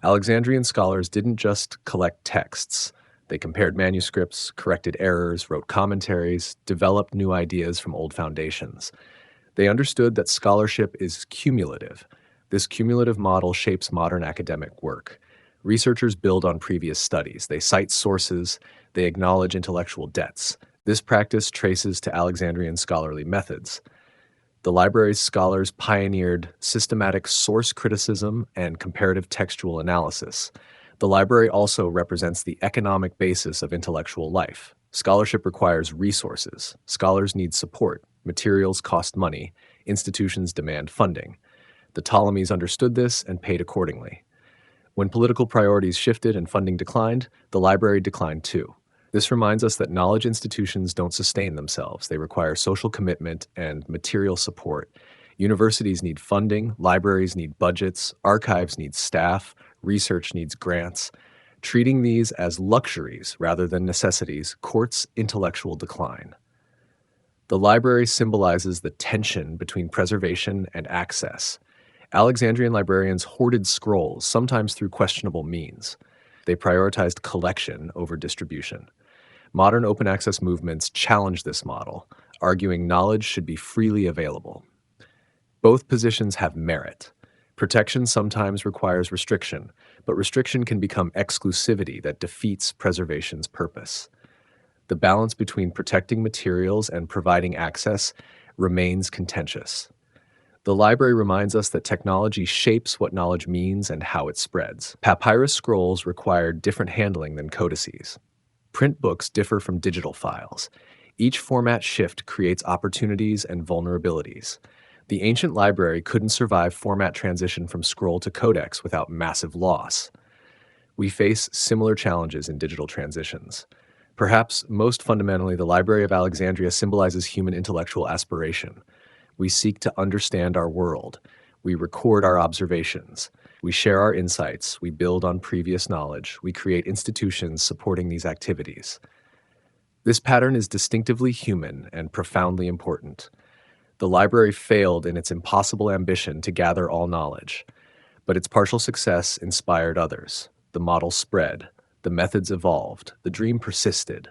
Alexandrian scholars didn't just collect texts. They compared manuscripts, corrected errors, wrote commentaries, developed new ideas from old foundations. They understood that scholarship is cumulative. This cumulative model shapes modern academic work. Researchers build on previous studies. They cite sources. They acknowledge intellectual debts. This practice traces to Alexandrian scholarly methods. The library's scholars pioneered systematic source criticism and comparative textual analysis. The library also represents the economic basis of intellectual life. Scholarship requires resources. Scholars need support. Materials cost money. Institutions demand funding. The Ptolemies understood this and paid accordingly. When political priorities shifted and funding declined, the library declined too. This reminds us that knowledge institutions don't sustain themselves. They require social commitment and material support. Universities need funding, libraries need budgets, archives need staff, research needs grants. Treating these as luxuries rather than necessities courts intellectual decline. The library symbolizes the tension between preservation and access. Alexandrian librarians hoarded scrolls, sometimes through questionable means. They prioritized collection over distribution. Modern open access movements challenge this model, arguing knowledge should be freely available. Both positions have merit. Protection sometimes requires restriction, but restriction can become exclusivity that defeats preservation's purpose. The balance between protecting materials and providing access remains contentious. The library reminds us that technology shapes what knowledge means and how it spreads. Papyrus scrolls require different handling than codices. Print books differ from digital files. Each format shift creates opportunities and vulnerabilities. The ancient library couldn't survive format transition from scroll to codex without massive loss. We face similar challenges in digital transitions. Perhaps most fundamentally, the Library of Alexandria symbolizes human intellectual aspiration. We seek to understand our world. We record our observations. We share our insights. We build on previous knowledge. We create institutions supporting these activities. This pattern is distinctively human and profoundly important. The library failed in its impossible ambition to gather all knowledge, but its partial success inspired others. The model spread. The methods evolved. The dream persisted.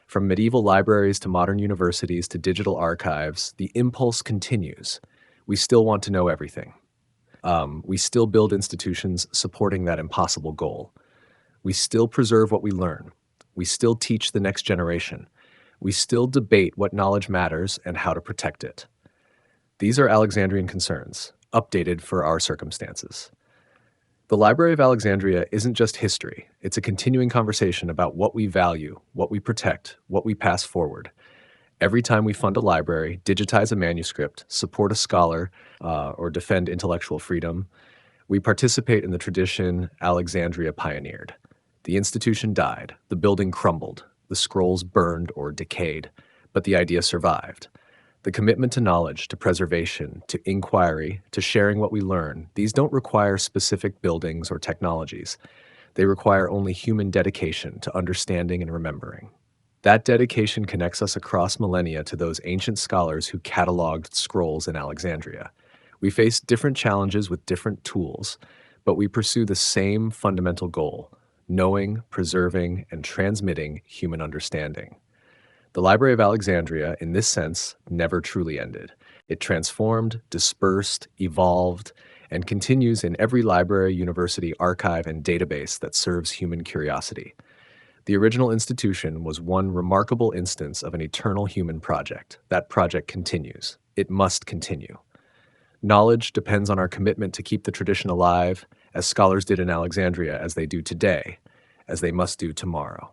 From medieval libraries to modern universities to digital archives, the impulse continues. We still want to know everything. We still build institutions supporting that impossible goal. We still preserve what we learn. We still teach the next generation. We still debate what knowledge matters and how to protect it. These are Alexandrian concerns, updated for our circumstances. The Library of Alexandria isn't just history. It's a continuing conversation about what we value, what we protect, what we pass forward. Every time we fund a library, digitize a manuscript, support a scholar, or defend intellectual freedom, we participate in the tradition Alexandria pioneered. The institution died, the building crumbled, the scrolls burned or decayed, but the idea survived. The commitment to knowledge, to preservation, to inquiry, to sharing what we learn, these don't require specific buildings or technologies. They require only human dedication to understanding and remembering. That dedication connects us across millennia to those ancient scholars who cataloged scrolls in Alexandria. We face different challenges with different tools, but we pursue the same fundamental goal: knowing, preserving, and transmitting human understanding. The Library of Alexandria, in this sense, never truly ended. It transformed, dispersed, evolved, and continues in every library, university, archive, and database that serves human curiosity. The original institution was one remarkable instance of an eternal human project. That project continues. It must continue. Knowledge depends on our commitment to keep the tradition alive, as scholars did in Alexandria, as they do today, as they must do tomorrow.